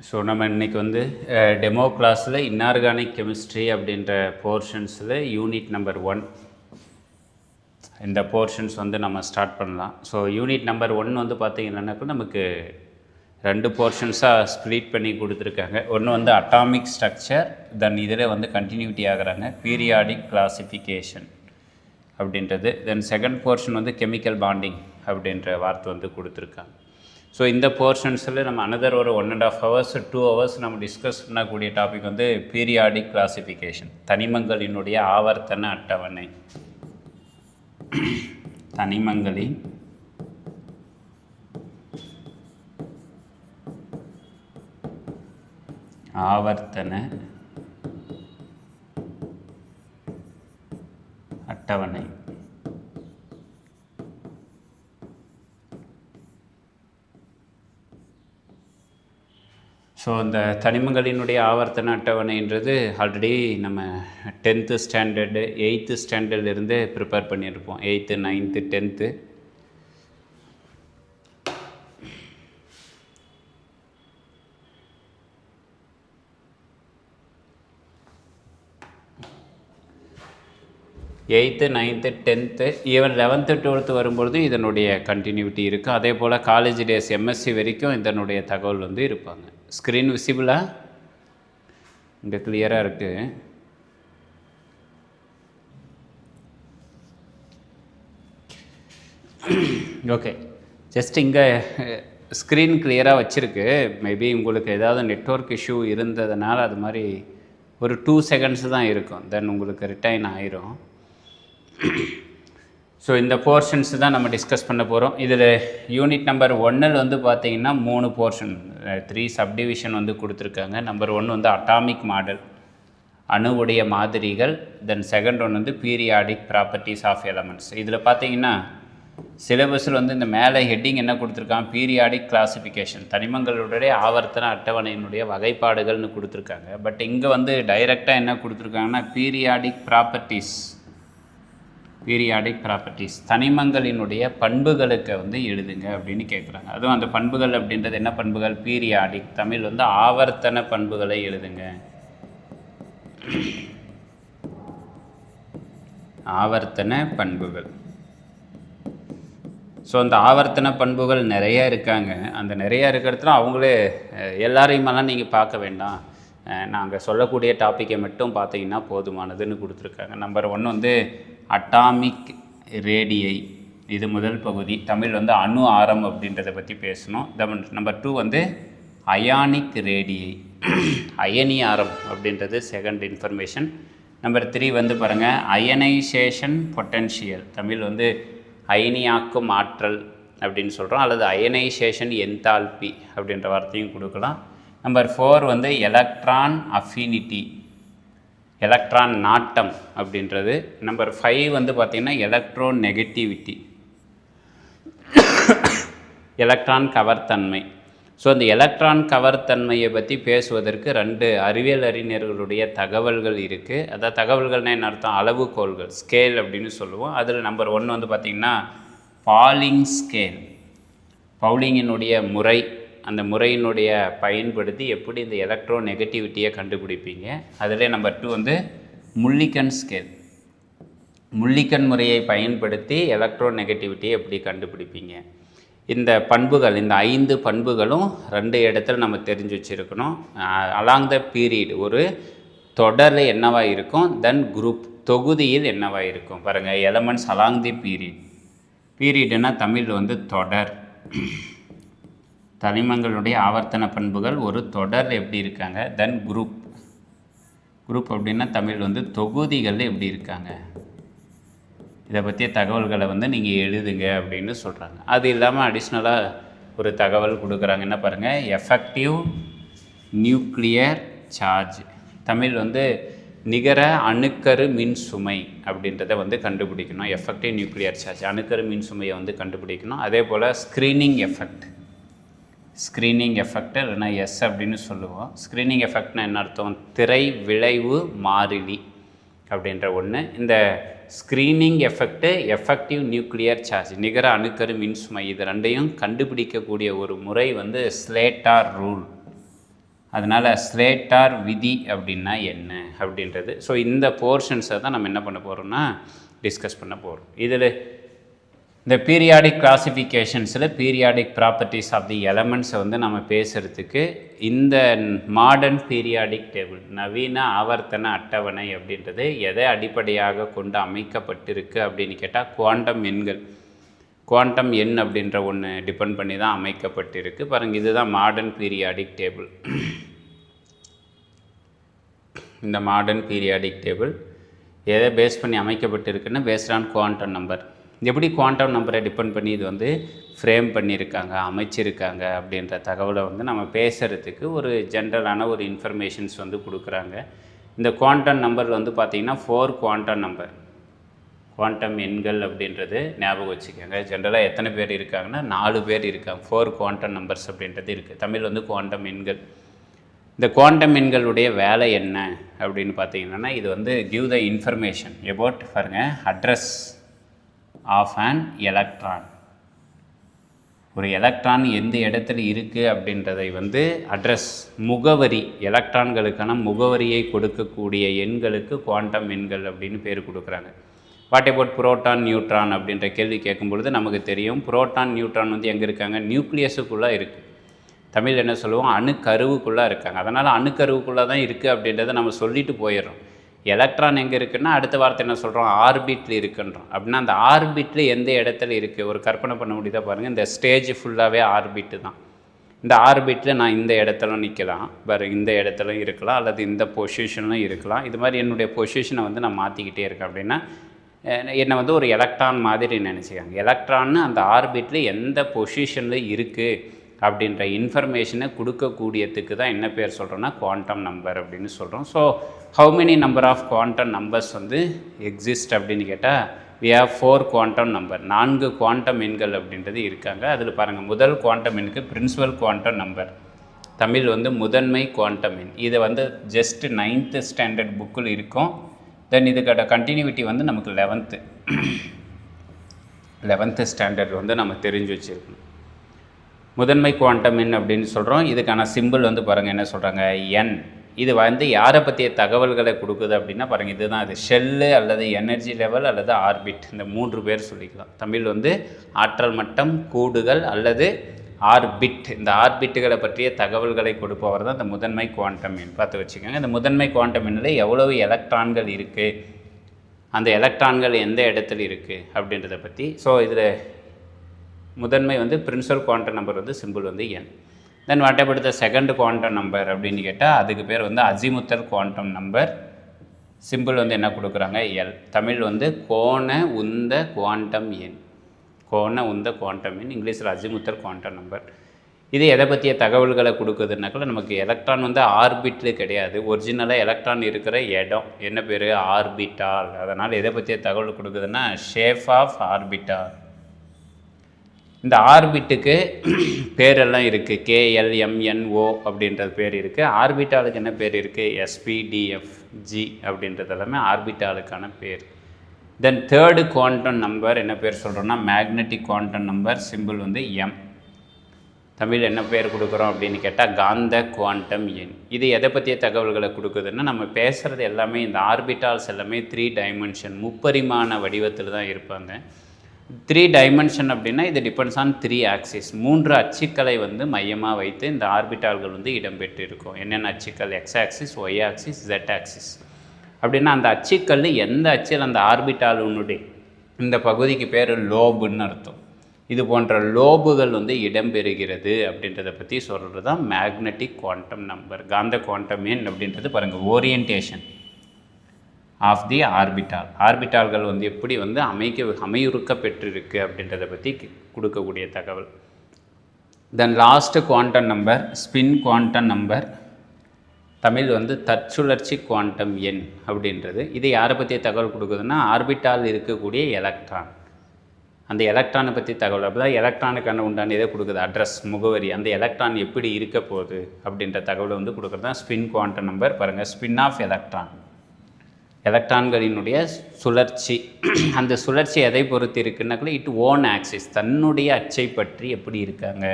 So நம்ம இன்றைக்கி வந்து டெமோ கிளாஸில் இன்ஆர்கானிக் கெமிஸ்ட்ரி அப்படின்ற போர்ஷன்ஸில் யூனிட் நம்பர் 1 இந்த போர்ஷன்ஸ் வந்து நம்ம ஸ்டார்ட் பண்ணலாம். ஸோ யூனிட் நம்பர் 1 வந்து பார்த்திங்கன்னாக்கா நமக்கு 2 போர்ஷன்ஸாக ஸ்ப்ளிட் பண்ணி கொடுத்துருக்காங்க. ஒன்று வந்து அட்டாமிக் ஸ்ட்ரக்சர், தென் இதில் வந்து கண்டினியூட்டி ஆகிறாங்க பீரியாடிக் கிளாசிஃபிகேஷன் அப்படின்றது. தென் செகண்ட் போர்ஷன் வந்து கெமிக்கல் பாண்டிங் அப்படின்ற வார்த்தை வந்து கொடுத்துருக்காங்க. ஸோ இந்த போர்ஷன்ஸில் நம்ம அனதர் ஒரு 1.5 hours 2 hours நம்ம டிஸ்கஸ் பண்ணக்கூடிய டாபிக் வந்து பீரியாடிக் கிளாசிஃபிகேஷன், தனிமங்களினுடைய ஆவர்த்தன அட்டவணை. தனிமங்களின் ஆவர்த்தன அட்டவணை. ஸோ இந்த தனிமங்களினுடைய ஆவர்த்தன அட்டவணைன்றது ஆல்ரெடி நம்ம 10th ஸ்டாண்டர்டு 8th ஸ்டாண்டர்ட்லேருந்து ப்ரிப்பேர் பண்ணியிருப்போம். 8th 9th 10th. Eighth 9th 10th even 11th 12th வரும்பொழுது இதனுடைய கண்டினியூட்டி இருக்குது. அதே போல் காலேஜ் டேஸ் எம்எஸ்சி வரைக்கும் இதனுடைய தகவல் வந்து இருப்பாங்க. ஸ்க்ரீன் விசிபிளாக இங்கே கிளியராக இருக்குது. ஓகே, ஜஸ்ட் இங்கே ஸ்க்ரீன் கிளியராக வச்சுருக்கு. மேபி உங்களுக்கு ஏதாவது நெட்வொர்க் இஷ்யூ இருந்ததுனால அது மாதிரி ஒரு 2 seconds தான் இருக்கும், தென் உங்களுக்கு ரிட்டைன் ஆயிரும். ஸோ இந்த போர்ஷன்ஸ் தான் நம்ம டிஸ்கஸ் பண்ண போகிறோம். இதில் யூனிட் நம்பர் 1 வந்து பார்த்திங்கன்னா 3 போர்ஷன் 3 சப்டிவிஷன் வந்து கொடுத்துருக்காங்க. நம்பர் 1 வந்து அட்டாமிக் மாடல், அணுவுடைய மாதிரிகள். தென் செகண்ட் ஒன் வந்து பீரியாடிக் ப்ராப்பர்ட்டிஸ் ஆஃப் எலமெண்ட்ஸ். இதில் பார்த்திங்கன்னா சிலபஸில் வந்து இந்த மேலே ஹெட்டிங் என்ன கொடுத்துருக்காங்க, பீரியாடிக் கிளாசிஃபிகேஷன், தனிமங்களுடைய ஆவர்த்தன அட்டவணையினுடைய வகைப்பாடுகள்னு கொடுத்துருக்காங்க. பட் இங்கே வந்து டைரெக்டாக என்ன கொடுத்துருக்காங்கன்னா பீரியாடிக் ப்ராப்பர்ட்டிஸ், பீரியாடிக் ப்ராப்பர்ட்டிஸ் தனிமங்களினுடைய பண்புகளுக்கு வந்து எழுதுங்க அப்படின்னு கேட்குறாங்க. அதுவும் அந்த பண்புகள் அப்படின்றது என்ன பண்புகள், பீரியாடிக், தமிழ் வந்து ஆவர்த்தன பண்புகளை எழுதுங்க. ஆவர்த்தன பண்புகள். ஸோ அந்த ஆவர்த்தன பண்புகள் நிறைய இருக்காங்க. அந்த நிறையா இருக்கிறதுல அவங்களே எல்லாரையுமெல்லாம் நீங்கள் பார்க்க வேண்டாம், நாங்கள் சொல்லக்கூடிய டாப்பிக்கை மட்டும் பார்த்தீங்கன்னா போதுமானதுன்னு கொடுத்துருக்காங்க. நம்பர் 1 வந்து அட்டாமிக் ரேடியை, இது முதல் பகுதி. தமிழ் வந்து அணு ஆரம் அப்படின்றத பற்றி பேசணும். நம்பர் 2 வந்து அயானிக் ரேடியை, அயனி ஆரம் அப்படின்றது செகண்ட் இன்ஃபர்மேஷன். நம்பர் 3 வந்து பாருங்கள் அயனைசேஷன் பொட்டன்ஷியல், தமிழ் வந்து அயனியாக்கும் ஆற்றல் அப்படின்னு சொல்கிறோம், அல்லது அயனைசேஷன் என்தால்பி அப்படின்ற வார்த்தையும் கொடுக்கலாம். நம்பர் 4 வந்து எலக்ட்ரான் அஃபினிட்டி, எலக்ட்ரான் நாட்டம் அப்படின்றது. நம்பர் 5 வந்து பார்த்திங்கன்னா எலக்ட்ரோ நெகட்டிவிட்டி, எலக்ட்ரான் கவர்த்தன்மை. ஸோ அந்த எலக்ட்ரான் கவர்த்தன்மையை பற்றி பேசுவதற்கு 2 அறிவியல் அறிஞர்களுடைய தகவல்கள் இருக்குது. அதாவது தகவல்கள்னால் என்ன அர்த்தம், அளவுகோல்கள், ஸ்கேல் அப்படின்னு சொல்லுவோம். அதில் நம்பர் 1 வந்து பார்த்திங்கன்னா பாலிங் ஸ்கேல், பவுலிங்கினுடைய முறை, அந்த முறையினுடைய பயன்படுத்தி எப்படி இந்த எலக்ட்ரோ நெகட்டிவிட்டியை கண்டுபிடிப்பீங்க. அதிலே நம்பர் 2 வந்து முல்லிக்கன் ஸ்கேல், முல்லிக்கன் முறையை பயன்படுத்தி எலக்ட்ரோ நெகட்டிவிட்டியை எப்படி கண்டுபிடிப்பீங்க. இந்த பண்புகள், இந்த 5 பண்புகளும் 2 இடத்துல நம்ம தெரிஞ்சு வச்சுருக்கணும். அலாங் த பீரியட், ஒரு தொடரில் என்னவாக இருக்கும், தென் குரூப் தொகுதியில் என்னவாக இருக்கும். பாருங்கள், எலமெண்ட்ஸ் அலாங் தி பீரியட், பீரியட்னா தமிழ் வந்து தொடர். தனிமங்களுடைய ஆவர்த்தன பண்புகள் ஒரு தொடர் எப்படி இருக்காங்க. தென் குரூப், குரூப் அப்படின்னா தமிழ் வந்து தொகுதிகள் எப்படி இருக்காங்க. இதை பற்றிய தகவல்களை வந்து நீங்கள் எழுதுங்க அப்படின்னு சொல்கிறாங்க. அது இல்லாமல் அடிஷ்னலாக ஒரு தகவல் கொடுக்குறாங்க. என்ன பாருங்கள், எஃபெக்டிவ் நியூக்ளியர் சார்ஜ், தமிழ் வந்து நிகர அணுக்கரு மின் சுமை அப்படின்றத வந்து கண்டுபிடிக்கணும். எஃபெக்டிவ் நியூக்ளியர் சார்ஜ், அணுக்கரு மின் சுமையை வந்து கண்டுபிடிக்கணும். அதே போல் ஸ்க்ரீனிங் எஃபெக்ட், ஸ்க்ரீனிங் எஃபெக்ட் இல்லைனா எஸ் அப்படின்னு சொல்லுவோம். ஸ்க்ரீனிங் எஃபெக்ட்னா என்ன அர்த்தம், திரை விளைவு மாறிலி அப்படின்ற ஒன்று. இந்த screening effect, effective nuclear charge, நிகர அணுக்கரு மின்சுமை, இது ரெண்டையும் கண்டுபிடிக்கக்கூடிய ஒரு முறை வந்து ஸ்லேட்டார் ரூல். அதனால் ஸ்லேட்டார் விதி அப்படின்னா என்ன அப்படின்றது. ஸோ இந்த போர்ஷன்ஸை தான் நம்ம என்ன பண்ண போகிறோம்னா டிஸ்கஸ் பண்ண போகிறோம். இதில் இந்த பீரியாடிக் கிளாசிஃபிகேஷன்ஸில் பீரியாடிக் ப்ராப்பர்ட்டிஸ் ஆஃப் தி எலமெண்ட்ஸை வந்து நம்ம பேசுகிறதுக்கு இந்த மாடர்ன் பீரியாடிக் டேபிள், நவீன ஆவர்த்தன அட்டவணை அப்படின்றது எதை அடிப்படையாக கொண்டு அமைக்கப்பட்டிருக்கு அப்படின்னு கேட்டால் குவாண்டம் எண்கள், குவாண்டம் எண் அப்படின்ற ஒன்று டிபெண்ட் பண்ணி தான் அமைக்கப்பட்டிருக்கு. பாருங்கள், இதுதான் மாடர்ன் பீரியாடிக் டேபிள். இந்த மாடர்ன் பீரியாடிக் டேபிள் எதை பேஸ் பண்ணி அமைக்கப்பட்டிருக்குன்னா பேஸ்ட் ஆன் குவாண்டம் நம்பர். எப்படி குவாண்டம் நம்பரை டிபெண்ட் பண்ணி இது வந்து ஃப்ரேம் பண்ணியிருக்காங்க, அமைச்சிருக்காங்க அப்படின்ற தகவலை வந்து நம்ம பேசுகிறதுக்கு ஒரு ஜென்ரலான ஒரு இன்ஃபர்மேஷன்ஸ் வந்து கொடுக்குறாங்க. இந்த குவாண்டம் நம்பர் வந்து பார்த்திங்கன்னா 4 குவாண்டம் நம்பர், குவாண்டம் எண்கள் அப்படின்றது ஞாபகம் வச்சுக்கோங்க. ஜென்ரலாக எத்தனை பேர் இருக்காங்கன்னா 4 பேர் இருக்காங்க. 4 குவாண்டம் நம்பர்ஸ் அப்படின்றது இருக்குது. தமிழ் வந்து குவாண்டம் எண்கள். இந்த குவாண்டம் எண்களுடைய வேலை என்ன அப்படின்னு பார்த்தீங்கன்னா, இது வந்து கிவ் த இன்ஃபர்மேஷன் அபவுட் பாருங்கள் அட்ரஸ் ஆஃப் அன் எலக்ட்ரான். ஒரு எலக்ட்ரான் எந்த இடத்துல இருக்குது அப்படின்றதை வந்து அட்ரஸ், முகவரி, எலக்ட்ரான்களுக்கான முகவரியை கொடுக்கக்கூடிய எண்களுக்கு குவாண்டம் எண்கள் அப்படின்னு பேர் கொடுக்குறாங்க. வாட் அபவுட் புரோட்டான் நியூட்ரான் அப்படின்ற கேள்வி கேட்கும்பொழுது நமக்கு தெரியும், புரோட்டான் நியூட்ரான் வந்து எங்கே இருக்காங்க, நியூக்ளியஸுக்குள்ளே இருக்குது. தமிழ் என்ன சொல்லுவோம், அணுக்கருவுக்குள்ளே இருக்காங்க. அதனால் அணுக்கருவுக்குள்ளே தான் இருக்குது அப்படின்றத நம்ம சொல்லிட்டு போயிடுறோம். எலக்ட்ரான் எங்கே இருக்குன்னா அடுத்த வார்த்தை என்ன சொல்கிறோம், ஆர்பிட்டில் இருக்குன்றோம். அப்படின்னா அந்த ஆர்பிட்டில் எந்த இடத்துல இருக்குது ஒரு கற்பனை பண்ண முடியுதா பாருங்கள். இந்த ஸ்டேஜ் ஃபுல்லாகவே ஆர்பிட்டு தான். இந்த ஆர்பிட்டில் நான் இந்த இடத்துல நிற்கலாம், வேறு இந்த இடத்துல இருக்கலாம், அல்லது இந்த பொசிஷனில் இருக்கலாம். இது மாதிரி என்னுடைய பொசிஷனை வந்து நான் மாற்றிக்கிட்டே இருக்கேன். அப்படின்னா என்னை வந்து ஒரு எலக்ட்ரான் மாதிரி நினச்சிக்காங்க. எலக்ட்ரான்னு அந்த ஆர்பிட்டில் எந்த பொசிஷனில் இருக்குது அப்படின்ற இன்ஃபர்மேஷனை கொடுக்கக்கூடியதுக்கு தான் என்ன பேர் சொல்கிறோன்னா குவாண்டம் நம்பர் அப்படின்னு சொல்கிறோம். So how many number of quantum numbers வந்து எக்ஸிஸ்ட் அப்படின்னு கேட்டால் we have 4 quantum number, 4 quantum எண்கள் அப்படின்றது இருக்காங்க. அதில் பாருங்கள், முதல் குவாண்டம் எண்ணுக்கு பிரின்சிபல் குவாண்டம் நம்பர், தமிழ் வந்து முதன்மை குவாண்டம் எண். இதை வந்து ஜஸ்ட் 9th ஸ்டாண்டர்ட் புக்கில் இருக்கும். தென் இதுக்கோட கண்டினியூட்டி வந்து நமக்கு 11th ஸ்டாண்டர்ட் வந்து நம்ம தெரிஞ்சு வச்சுருக்கணும். முதன்மை குவாண்டம் எண் அப்படின்னு சொல்கிறோம். இதுக்கான சிம்பிள் வந்து பாருங்கள் என்ன சொல்கிறாங்க, என். இது வந்து யாரை பற்றிய தகவல்களை கொடுக்குது அப்படின்னா பாருங்கள், இதுதான் அது ஷெல்லு அல்லது எனர்ஜி லெவல் அல்லது ஆர்பிட், இந்த 3 பேர் சொல்லிக்கலாம். தமிழ் வந்து ஆற்றல் மட்டம், கூடுகள் அல்லது ஆர்பிட். இந்த ஆர்பிட்டுகளை பற்றிய தகவல்களை கொடுப்பவர் தான் இந்த முதன்மை குவாண்டம் எண். பார்த்து வச்சுக்கோங்க. இந்த முதன்மை குவாண்டம் எண்ணில் எவ்வளவு எலக்ட்ரான்கள் இருக்குது, அந்த எலக்ட்ரான்கள் எந்த இடத்துல இருக்குது அப்படின்றத பற்றி. ஸோ இதில் முதன்மை வந்து பிரின்சிபல் குவாண்டம் நம்பர் வந்து சிம்பிள் வந்து N. Then what about the second quantum number அப்படின்னு கேட்டால் அதுக்கு பேர் வந்து அஜிமுத்தல் குவாண்டம் நம்பர். சிம்பிள் வந்து என்ன கொடுக்குறாங்க, எல். தமிழ் வந்து கோண உந்த குவாண்டம் எண், கோண உந்த குவாண்டம் எண், இங்கிலீஷில் அஜிமுத்தல் குவாண்டம் நம்பர். இது எதை பற்றிய தகவல்களை கொடுக்குதுனாக்கல, நமக்கு எலக்ட்ரான் வந்து ஆர்பிட்டில் கிடையாது, ஒரிஜினலாக எலக்ட்ரான் இருக்கிற இடம் என்ன பேர், ஆர்பிட்டால். அதனால் எதை பற்றிய தகவல் கொடுக்குதுன்னா ஷேப் ஆஃப் ஆர்பிட்டால். இந்த ஆர்பிட்டுக்கு பேரெல்லாம் இருக்குது, KLMNO அப்படின்றது பேர் இருக்குது. ஆர்பிட்டாலுக்கு என்ன பேர் இருக்குது, SPDFG அப்படின்றது எல்லாமே ஆர்பிட்டாலுக்கான பேர். தென் தேர்டு குவாண்டம் நம்பர் என்ன பேர் சொல்கிறோன்னா மேக்னெட்டிக் குவாண்டம் நம்பர், சிம்பிள் வந்து எம். தமிழ் என்ன பேர் கொடுக்குறோம் அப்படின்னு கேட்டால் காந்த குவாண்டம் எண். இது எதை பற்றிய தகவல்களை கொடுக்குதுன்னா, நம்ம பேசுகிறது எல்லாமே இந்த ஆர்பிட்டால்ஸ் எல்லாமே 3 டைமென்ஷன், முப்பரிமாண வடிவத்தில் தான் இருப்பாங்க. 3 டைமென்ஷன் அப்படின்னா இது டிபெண்ட்ஸ் ஆன் 3 ஆக்சிஸ், 3 அச்சுக்களை வந்து மையமாக வைத்து இந்த ஆர்பிட்டால்கள் வந்து இடம்பெற்று இருக்கும். என்னென்ன அச்சுக்கள், X axis, Y axis, Z axis. அப்படின்னா அந்த அச்சுக்கள் எந்த அச்சில் அந்த ஆர்பிட்டாலுடைய இந்த பகுதிக்கு பேர் லோபுன்னு அர்த்தம். இது போன்ற லோபுகள் வந்து இடம்பெறுகிறது அப்படின்றத பற்றி சொல்கிறது தான் மேக்னெட்டிக் குவாண்டம் நம்பர். காந்த குவாண்டம் எண் அப்படின்றது பாருங்கள் ஓரியன்டேஷன் ஆஃப் தி ஆர்பிட்டால். ஆர்பிட்டால்கள் வந்து எப்படி வந்து அமையுறுக்க பெற்றிருக்கு அப்படின்றத பற்றி கொடுக்கக்கூடிய தகவல். Then last quantum number spin quantum number, Tamil வந்து தற்சுழற்சி குவாண்டம் எண் அப்படின்றது. இது யாரை பற்றிய தகவல் கொடுக்குதுன்னா ஆர்பிட்டால் இருக்கக்கூடிய எலக்ட்ரான், அந்த எலக்ட்ரானை பற்றி தகவல். அப்போ தான் எலக்ட்ரானுக்கான உண்டான இதை கொடுக்குது, அட்ரஸ், முகவரி, அந்த எலக்ட்ரான் எப்படி இருக்க போகுது அப்படின்ற தகவலை வந்து கொடுக்குறது தான் ஸ்பின் குவாண்டம் நம்பர். பாருங்கள், ஸ்பின் ஆஃப் எலக்ட்ரான், எலக்ட்ரான்களினுடைய சுழற்சி. அந்த சுழற்சி எதை பொறுத்து இருக்குன்னாக்கல இட் ஓன் ஆக்சிஸ், தன்னுடைய அச்சை பற்றி எப்படி இருக்காங்க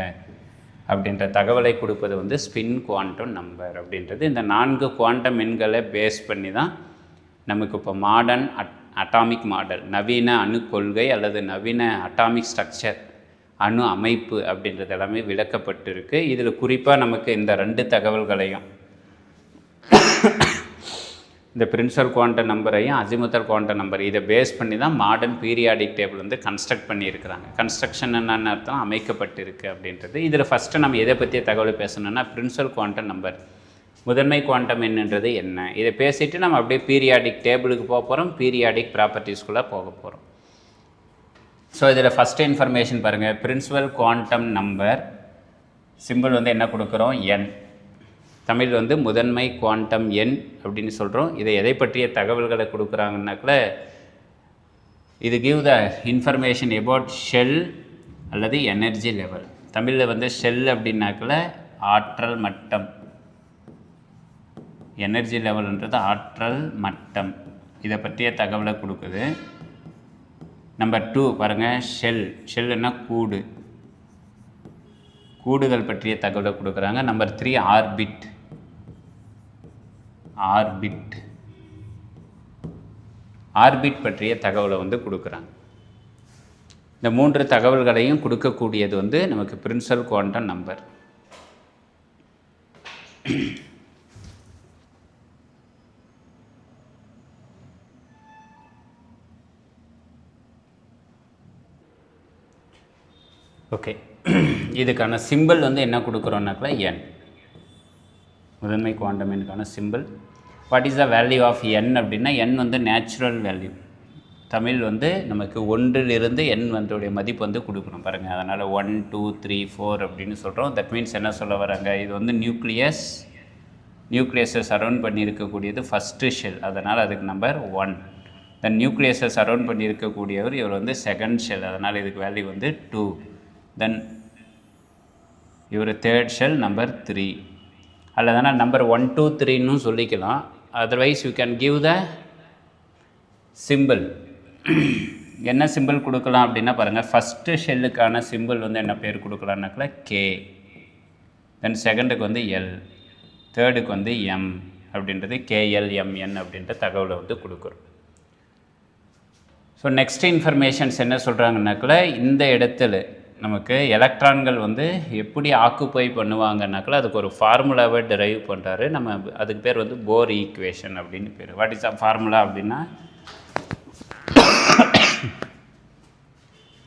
அப்படின்ற தகவலை கொடுப்பது வந்து ஸ்பின் குவாண்டம் நம்பர் அப்படின்றது. இந்த 4 குவாண்டம் எண்களை பேஸ் பண்ணி தான் நமக்கு இப்போ மாடர்ன் அட்டாமிக் மாடல், நவீன அணு கொள்கை அல்லது நவீன அட்டாமிக் ஸ்ட்ரக்சர், அணு அமைப்பு அப்படின்றது எல்லாமே விளக்கப்பட்டிருக்கு. இதில் குறிப்பாக நமக்கு இந்த 2 தகவல்களையும், இந்த பிரின்சிபல் குவாண்டம் நம்பரையும் அசிமுத்தல் குவாண்டம் நம்பர், இதை பேஸ் பண்ணி தான் மாடர்ன் பீரியாடிக் டேபிள் வந்து கன்ஸ்ட்ரக்ட் பண்ணியிருக்கிறாங்க. கன்ஸ்ட்ரக்ஷன் என்னென்ன அர்த்தம், அமைக்கப்பட்டிருக்கு அப்படின்றது. இதில் ஃபஸ்ட்டு நம்ம எதை பற்றிய தகவல் பேசணும்னா பிரின்சிபல் குவாண்டம் நம்பர், முதன்மை குவாண்டம் எண்ணுன்றது என்ன, இதை பேசிட்டு நம்ம அப்படியே பீரியாடிக் டேபிளுக்கு போக போகிறோம், பீரியாடிக் ப்ராப்பர்ட்டிஸ்குள்ளே போக போகிறோம். ஸோ இதில் ஃபஸ்ட்டு இன்ஃபர்மேஷன் பாருங்கள், பிரின்சிபல் குவாண்டம் நம்பர் சிம்பிள் வந்து என்ன கொடுக்குறோம், என். தமிழ் வந்து முதன்மை குவாண்டம் எண் அப்படின்னு சொல்கிறோம். இதை எதை பற்றிய தகவல்களை கொடுக்குறாங்கன்னாக்குல, இது give the information about shell அல்லது எனர்ஜி லெவல். தமிழில் வந்து ஷெல் அப்படின்னாக்குல ஆற்றல் மட்டம், எனர்ஜி லெவல்ன்றது ஆற்றல் மட்டம், இதை பற்றிய தகவலை கொடுக்குது. நம்பர் 2 பாருங்கள், ஷெல்லுன்னா கூடு, கூடுகள் பற்றிய தகவலை கொடுக்குறாங்க. நம்பர் 3 ஆர்பிட் பற்றிய தகவலை வந்து கொடுக்குறாங்க. இந்த 3 தகவல்களையும் கொடுக்கக்கூடியது வந்து நமக்கு பிரின்சிபல் குவாண்டம் நம்பர். ஓகே, இதுக்கான சிம்பிள் வந்து என்ன கொடுக்குறோன்னாக்கா என், முதன்மை குவாண்டம் எண்ணுக்கான symbol. What is the value of N அப்படின்னா, என் வந்து நேச்சுரல் வேல்யூ. தமிழ் வந்து நமக்கு 1லிருந்து என் வந்துடைய மதிப்பு வந்து கொடுக்கணும் பாருங்கள். அதனால் 1 2 3 4 அப்படின்னு சொல்கிறோம். தட் மீன்ஸ் என்ன சொல்ல வராங்க, இது வந்து நியூக்ளியஸை சரௌண்ட் பண்ணி இருக்கக்கூடியது ஃபஸ்ட்டு ஷெல், அதனால் அதுக்கு நம்பர் 1. தென் நியூக்ளியஸை சரௌண்ட் பண்ணி இருக்கக்கூடியவர் இவர் வந்து செகண்ட் ஷெல், அதனால் இதுக்கு வேல்யூ வந்து 2. தென் இவர் தேர்ட் ஷெல் நம்பர் 3, அல்லதுனா நம்பர் 1 2 3ன்னு சொல்லிக்கலாம். Otherwise you can give the simple. என்ன சிம்பிள் கொடுக்கலாம் அப்படின்னா பாருங்கள், ஃபஸ்ட்டு ஷெல்லுக்கான சிம்பிள் வந்து என்ன பேர் கொடுக்கலான்னாக்கா கே, தென் செகண்டுக்கு வந்து எல், தேர்டுக்கு வந்து எம் அப்படின்றது கேஎல்எம்என் அப்படின்ற தகவலை வந்து கொடுக்குறோம். ஸோ நெக்ஸ்ட் இன்ஃபர்மேஷன்ஸ் என்ன சொல்கிறாங்கன்னாக்கா, இந்த இடத்துல நமக்கு எலக்ட்ரான்கள் வந்து எப்படி ஆக்குப்பை பண்ணுவாங்கன்னாக்கா அதுக்கு ஒரு ஃபார்முலாவை டெரைவ் பண்ணுறாரு. நம்ம அதுக்கு பேர் வந்து போர் ஈக்குவேஷன் அப்படின்னு பேர். வாட் இஸ் அ ஃபார்முலா அப்படின்னா,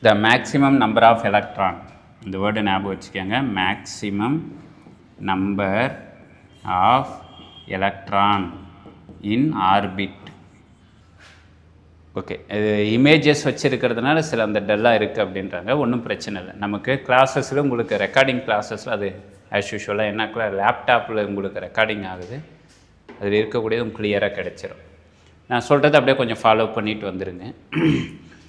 the maximum number of electron, இந்த வேர்டு ஞாபகம் வச்சுக்கோங்க, maximum number of electron in orbit. Okay, இது இமேஜஸ் வச்சுருக்கிறதுனால சில அந்த டல்லாக இருக்குது அப்படின்றாங்க, ஒன்றும் பிரச்சனை இல்லை. நமக்கு கிளாஸஸில் உங்களுக்கு ரெக்கார்டிங் கிளாஸஸில் அது ஆஸ் யூஷுவலாக என்னக்கா லேப்டாப்பில் உங்களுக்கு ரெக்கார்டிங் ஆகுது, அதில் இருக்கக்கூடியது கிளியராக கிடச்சிரும். நான் சொல்கிறது அப்படியே கொஞ்சம் ஃபாலோ பண்ணிட்டு வந்துடுங்க.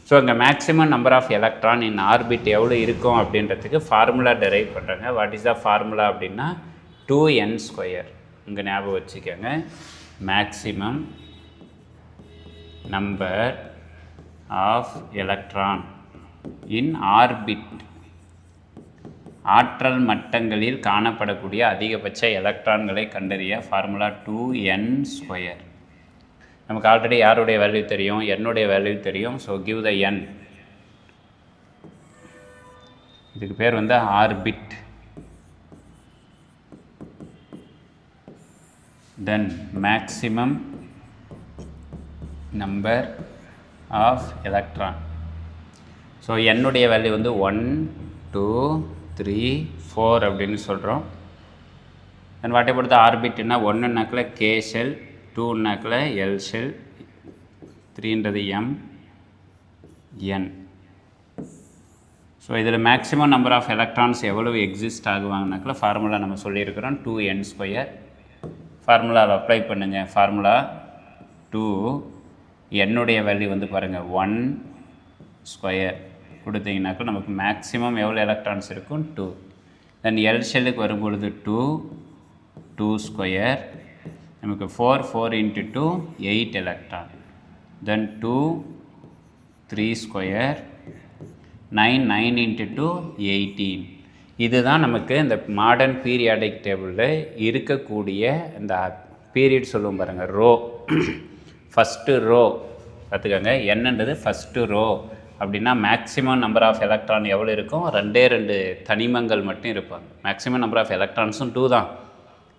ஸோ இங்கே maximum number of electron in orbit எவ்வளோ இருக்கும் அப்படின்றதுக்கு ஃபார்முலா டெரைவ் பண்ணுறாங்க. வாட் இஸ் த ஃபார்முலா அப்படின்னா 2n². இங்கே ஞாபகம் வச்சுக்கோங்க, maximum number of electron in orbit, ஆற்றல் மட்டங்களில் காணப்படக்கூடிய அதிகபட்ச எலக்ட்ரான்களை கண்டறிய ஃபார்முலா 2n². நமக்கு ஆல்ரெடி யாருடைய வேல்யூ தெரியும், என்னுடைய வேல்யூ தெரியும். ஸோ கிவ் த என், இதுக்கு பேர் வந்து orbit. Then maximum number of electron. So என்னுடைய வேல்யூ வந்து 1 2 3 4 அப்படின்னு சொல்கிறோம். தென் வாட் அபவுட் த ஆர்பிட்னா, 1னாக்கில் கே ஷெல், 2னாக்கில் எல் ஷெல், 3ன்றது எம் என். ஸோ இதில் மேக்ஸிமம் நம்பர் ஆஃப் எலக்ட்ரான்ஸ் எவ்வளவு எக்ஸிஸ்ட் ஆகுவாங்கனாக்கில் ஃபார்முலா நம்ம சொல்லியிருக்கிறோம் 2n². ஃபார்முலாவில் அப்ளை பண்ணுங்கள். ஃபார்முலா 2, என்னுடைய வேல்யூ வந்து பாருங்கள் 1² கொடுத்தீங்கன்னாக்கா நமக்கு மேக்ஸிமம் எவ்வளோ எலக்ட்ரான்ஸ் இருக்கும் 2. தென் எல் ஷெல்லுக்கு வரும்பொழுது 2² நமக்கு 4 4 × 2 8 எலக்ட்ரான். தென் 2 3² 9 9 × 2 18. இதுதான் நமக்கு இந்த மாடர்ன் பீரியாடிக் டேபிளில் இருக்கக்கூடிய இந்த பீரியட் சொல்லுவோம் பாருங்கள், ரோ. ஃபஸ்ட்டு ரோ பார்த்துக்கோங்க, என்னன்றது ஃபஸ்ட்டு ரோ அப்படின்னா மேக்ஸிமம் நம்பர் ஆஃப் எலக்ட்ரான் எவ்வளோ இருக்கும், 2 தனிமங்கள் மட்டும் இருப்பாங்க. மேக்ஸிமம் நம்பர் ஆஃப் எலக்ட்ரான்ஸும் 2 தான்.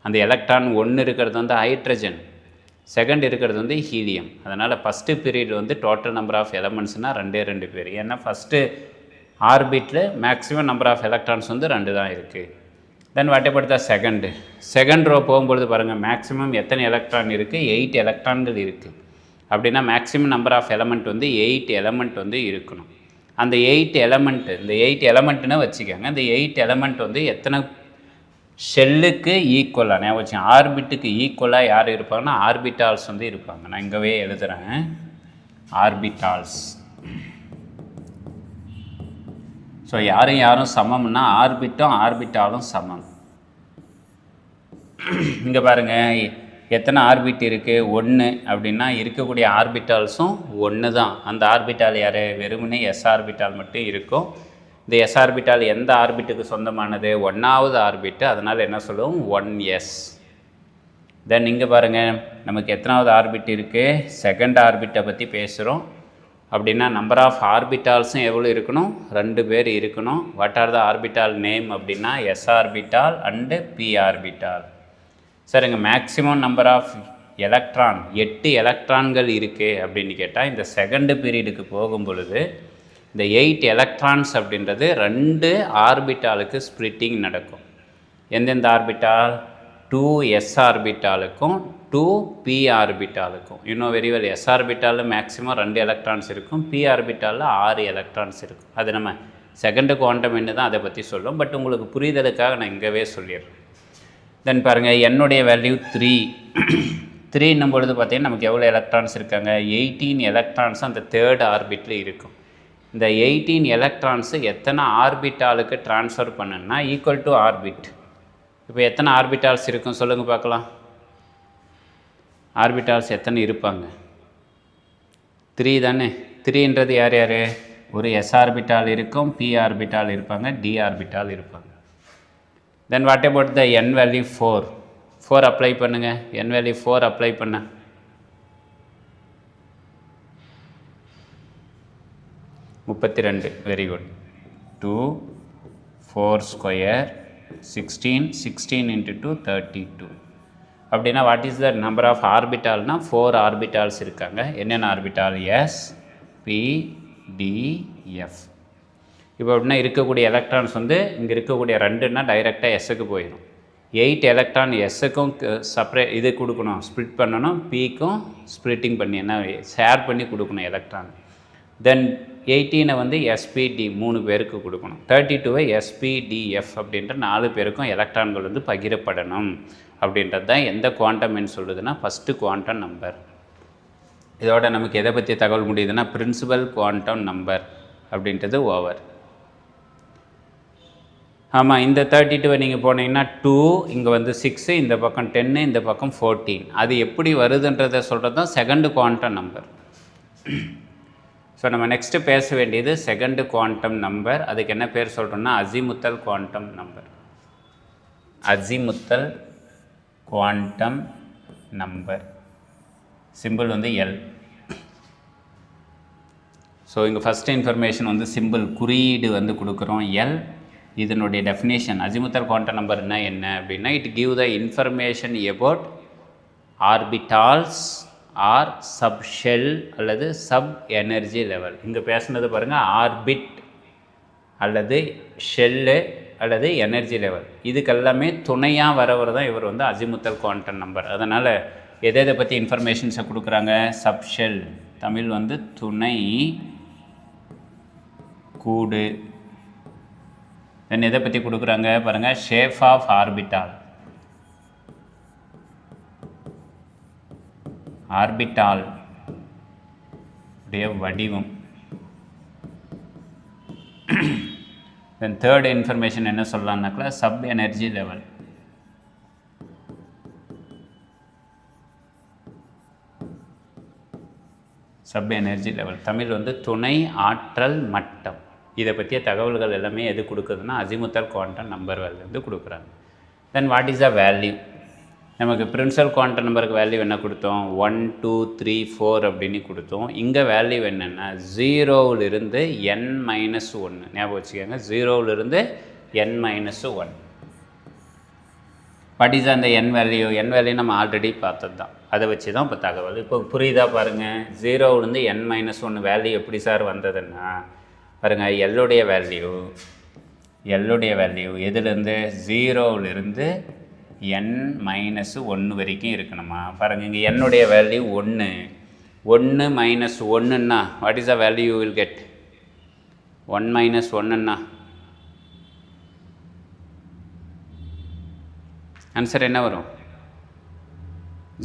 அந்த எலக்ட்ரான் 1 இருக்கிறது வந்து ஹைட்ரஜன், செகண்ட் இருக்கிறது வந்து ஹீலியம். அதனால் ஃபஸ்ட்டு பீரியட் வந்து டோட்டல் நம்பர் ஆஃப் எலமெண்ட்ஸ்னால் 2 பேர். ஏன்னா ஃபஸ்ட்டு ஆர்பிட்டில் மேக்ஸிமம் நம்பர் ஆஃப் எலக்ட்ரான்ஸ் வந்து 2 தான் இருக்குது. தென் வாட்டப்படுத்த செகண்ட் ரோ போகும்பொழுது பாருங்கள், மேக்ஸிமம் எத்தனை எலக்ட்ரான் இருக்குது, 8 எலக்ட்ரான்கள் இருக்குது. அப்படின்னா மேக்ஸிமம் நம்பர் ஆஃப் எலமெண்ட் வந்து 8 எலமெண்ட் வந்து இருக்கணும். அந்த 8 எலமெண்ட்டு, இந்த 8 எலமெண்ட்டுன்னு வச்சுக்கோங்க. இந்த 8 எலமெண்ட் வந்து எத்தனை ஷெல்லுக்கு ஈக்குவலாக ஞாபகம் வச்சு, ஆர்பிட்டுக்கு ஈக்குவலாக யார் இருப்பாங்கன்னா ஆர்பிட்டால்ஸ் வந்து இருப்பாங்க. நான் இங்கேவே எழுதுகிறேன், ஆர்பிட்டால்ஸ். ஸோ யாரும் சமம்னா ஆர்பிட்டும் ஆர்பிட்டாலும் சமம். இங்கே பாருங்கள், எத்தனை ஆர்பிட் இருக்குது, 1 அப்படின்னா இருக்கக்கூடிய ஆர்பிட்டால்ஸும் 1 தான். அந்த ஆர்பிட்டால் யார், வெறுமனே எஸ் ஆர்பிட்டால் மட்டும் இருக்கும். இந்த எஸ் ஆர்பிட்டால் எந்த ஆர்பிட்டுக்கு சொந்தமானது, 1வது ஆர்பிட்டு. அதனால் என்ன சொல்லுவோம், 1s. தென் இங்கே பாருங்கள், நமக்கு எத்தனாவது ஆர்பிட் இருக்குது, செகண்ட் ஆர்பிட்டை பற்றி பேசுகிறோம். அப்படின்னா நம்பர் ஆஃப் ஆர்பிட்டால்ஸும் எவ்வளோ இருக்கணும், 2 பேர் இருக்கணும். What are the orbital name அப்படின்னா S orbital and P orbital. சரிங்க, மேக்ஸிமம் நம்பர் ஆஃப் எலக்ட்ரான் 8 எலக்ட்ரான்கள் இருக்குது அப்படின்னு கேட்டால், இந்த செகண்ட் பீரியடுக்கு போகும் பொழுது இந்த 8 எலக்ட்ரான்ஸ் அப்படின்றது 2 ஆர்பிட்டாலுக்கு ஸ்ப்ளிட்டிங் நடக்கும். எந்தெந்த ஆர்பிட்டால், 2s ஆர்பிட்டாலுக்கும் 2p ஆர்பிட்டாலுக்கும். இன்னும் வெரி வெல், எஸ் ஆர்பிட்டாலில் மேக்ஸிமம் 2 எலக்ட்ரான்ஸ் இருக்கும், p ஆர்பிட்டாலில் 6 எலக்ட்ரான்ஸ் இருக்கும். அது நம்ம செகண்டு குவாண்டம் என்ன தான் அதை பற்றி சொல்லும். பட் உங்களுக்கு புரிதலுக்காக நான் இங்கேவே சொல்லிடுறேன். தென் பாருங்கள், என்னுடைய வேல்யூ 3 என்னும் பொழுது பார்த்தீங்கன்னா நமக்கு எவ்வளோ எலக்ட்ரான்ஸ் இருக்காங்க, 18 எலக்ட்ரான்ஸ் அந்த தேர்ட் ஆர்பிட்டில் இருக்கும். இந்த 18 எலக்ட்ரான்ஸு எத்தனை ஆர்பிட்டாலுக்கு ட்ரான்ஸ்ஃபர் பண்ணுன்னா ஈக்குவல் டு ஆர்பிட். இப்போ எத்தனை ஆர்பிட்டால்ஸ் இருக்கும் சொல்லுங்கள் பார்க்கலாம். ஆர்பிட்டால்ஸ் எத்தனை இருப்பாங்க, 3 தானே. 3ன்றது யார் யார், ஒரு எஸ் ஆர்பிட்டால் இருக்கும், பி ஆர்பிட்டால் இருப்பாங்க, டி ஆர்பிட்டால் இருப்பாங்க. Then what about the n value 4 apply பண்ணுங்கள். n வேல்யூ 4 அப்ளை பண்ண 32. Very good. 2 4 square 16 into 2 32. அப்படின்னா what is the number of ஆர்பிட்டால்னால் 4 ஆர்பிட்டால்ஸ் இருக்காங்க. என்னென்ன orbital, S P D F. இப்போ அப்படின்னா இருக்கக்கூடிய எலக்ட்ரான்ஸ் வந்து இங்கே இருக்கக்கூடிய 2ன்னா டைரெக்டாக எஸ்ஸுக்கு போயிடும். 8 எலக்ட்ரான் எஸ்ஸுக்கும் இது கொடுக்கணும், ஸ்ப்ளிட் பண்ணணும், பிக்கும் ஸ்ப்ளிட்டிங் பண்ணி என்ன ஷேர் பண்ணி கொடுக்கணும் எலக்ட்ரான். தென் 18 வந்து எஸ்பிடி 3 பேருக்கு கொடுக்கணும். 32 எஸ்பிடிஎஃப் அப்படின்ற 4 பேருக்கும் எலக்ட்ரான்கள் வந்து பகிரப்படணும். அப்படின்றது தான் எந்த குவாண்டம் சொல்லுதுன்னா ஃபஸ்ட்டு குவாண்டம் நம்பர். இதோட நமக்கு எதை பற்றி தகவல் முடியுதுன்னா பிரின்சிபல் குவாண்டம் நம்பர் அப்படின்றது ஓவர். ஆமாம், இந்த 32 நீங்கள் போனீங்கன்னா 2, இங்கே வந்து 6, இந்த பக்கம் 10, இந்த பக்கம் 14. அது எப்படி வருதுன்றதை சொல்கிறது தான் செகண்டு குவாண்டம் நம்பர். ஸோ நம்ம நெக்ஸ்ட்டு பேச வேண்டியது செகண்டு குவாண்டம் நம்பர். அதுக்கு என்ன பேர் சொல்கிறோன்னா azimuthal quantum number. Azimuthal quantum number simple வந்து எல். ஸோ இங்கே ஃபஸ்ட்டு இன்ஃபர்மேஷன் வந்து சிம்பிள் குறியீடு வந்து கொடுக்குறோம் எல். இதனுடைய டெஃபினேஷன் அசிமுத்தல் குவாண்டம் நம்பர்னா என்ன அப்படின்னா, it give the information about orbitals R sub shell அல்லது சப் எனர்ஜி லெவல். இங்கே பேசுனது பாருங்கள், ஆர்பிட் அல்லது ஷெல்லு அல்லது எனர்ஜி லெவல். இதுக்கெல்லாமே துணையாக வரவர் தான் இவர் வந்து அசிமுத்தல் குவாண்டம் நம்பர். அதனால் எதை பற்றி இன்ஃபர்மேஷன்ஸை கொடுக்குறாங்க, சப் ஷெல், தமிழ் வந்து துணை கூடு. தென் எதை பற்றி கொடுக்குறாங்க பாருங்கள், ஷேப் ஆஃப் ஆர்பிட்டால், ஆர்பிட்டால் உடைய வடிவம். தென் தேர்ட் இன்ஃபர்மேஷன் என்ன சொல்லலாம்னாக்கா sub energy level. Sub energy level Tamil வந்து துணை ஆற்றல் மட்டம். இதை பற்றிய தகவல்கள் எல்லாமே எது கொடுக்குதுன்னா அசிமுத்தல் குவாண்டம் நம்பர் வேல்யூ கொடுக்குறாங்க. Then what is the value? நமக்கு பிரின்சிபல் குவாண்டம் நம்பருக்கு வேல்யூ என்ன கொடுத்தோம்? 1 2 3 4 அப்படின்னு கொடுத்தோம். இங்கே வேல்யூ என்னென்னா 0விலிருந்து n-1. ஞாபகம் வச்சுக்கோங்க, 0விலிருந்து n-1. வாட் இஸ் அந்த n வேல்யூ? n வேல்யூ நம்ம ஆல்ரெடி பார்த்தது தான், அதை வச்சு தான் இப்போ தகவல். இப்போ புரியுதா பாருங்கள், 0விலிருந்து n-1 வேல்யூ எப்படி சார் வந்ததுன்னா பாருங்கள், எல்லுடைய வேல்யூ எதுலேருந்து 0விலிருந்து n-1 வரைக்கும் இருக்கணுமா? பாருங்கள், இங்கே என்னுடைய வேல்யூ 1 1 - 1ன்னா what is the value you will get? 1 - 1ன்னா ஆன்சர் என்ன வரும்?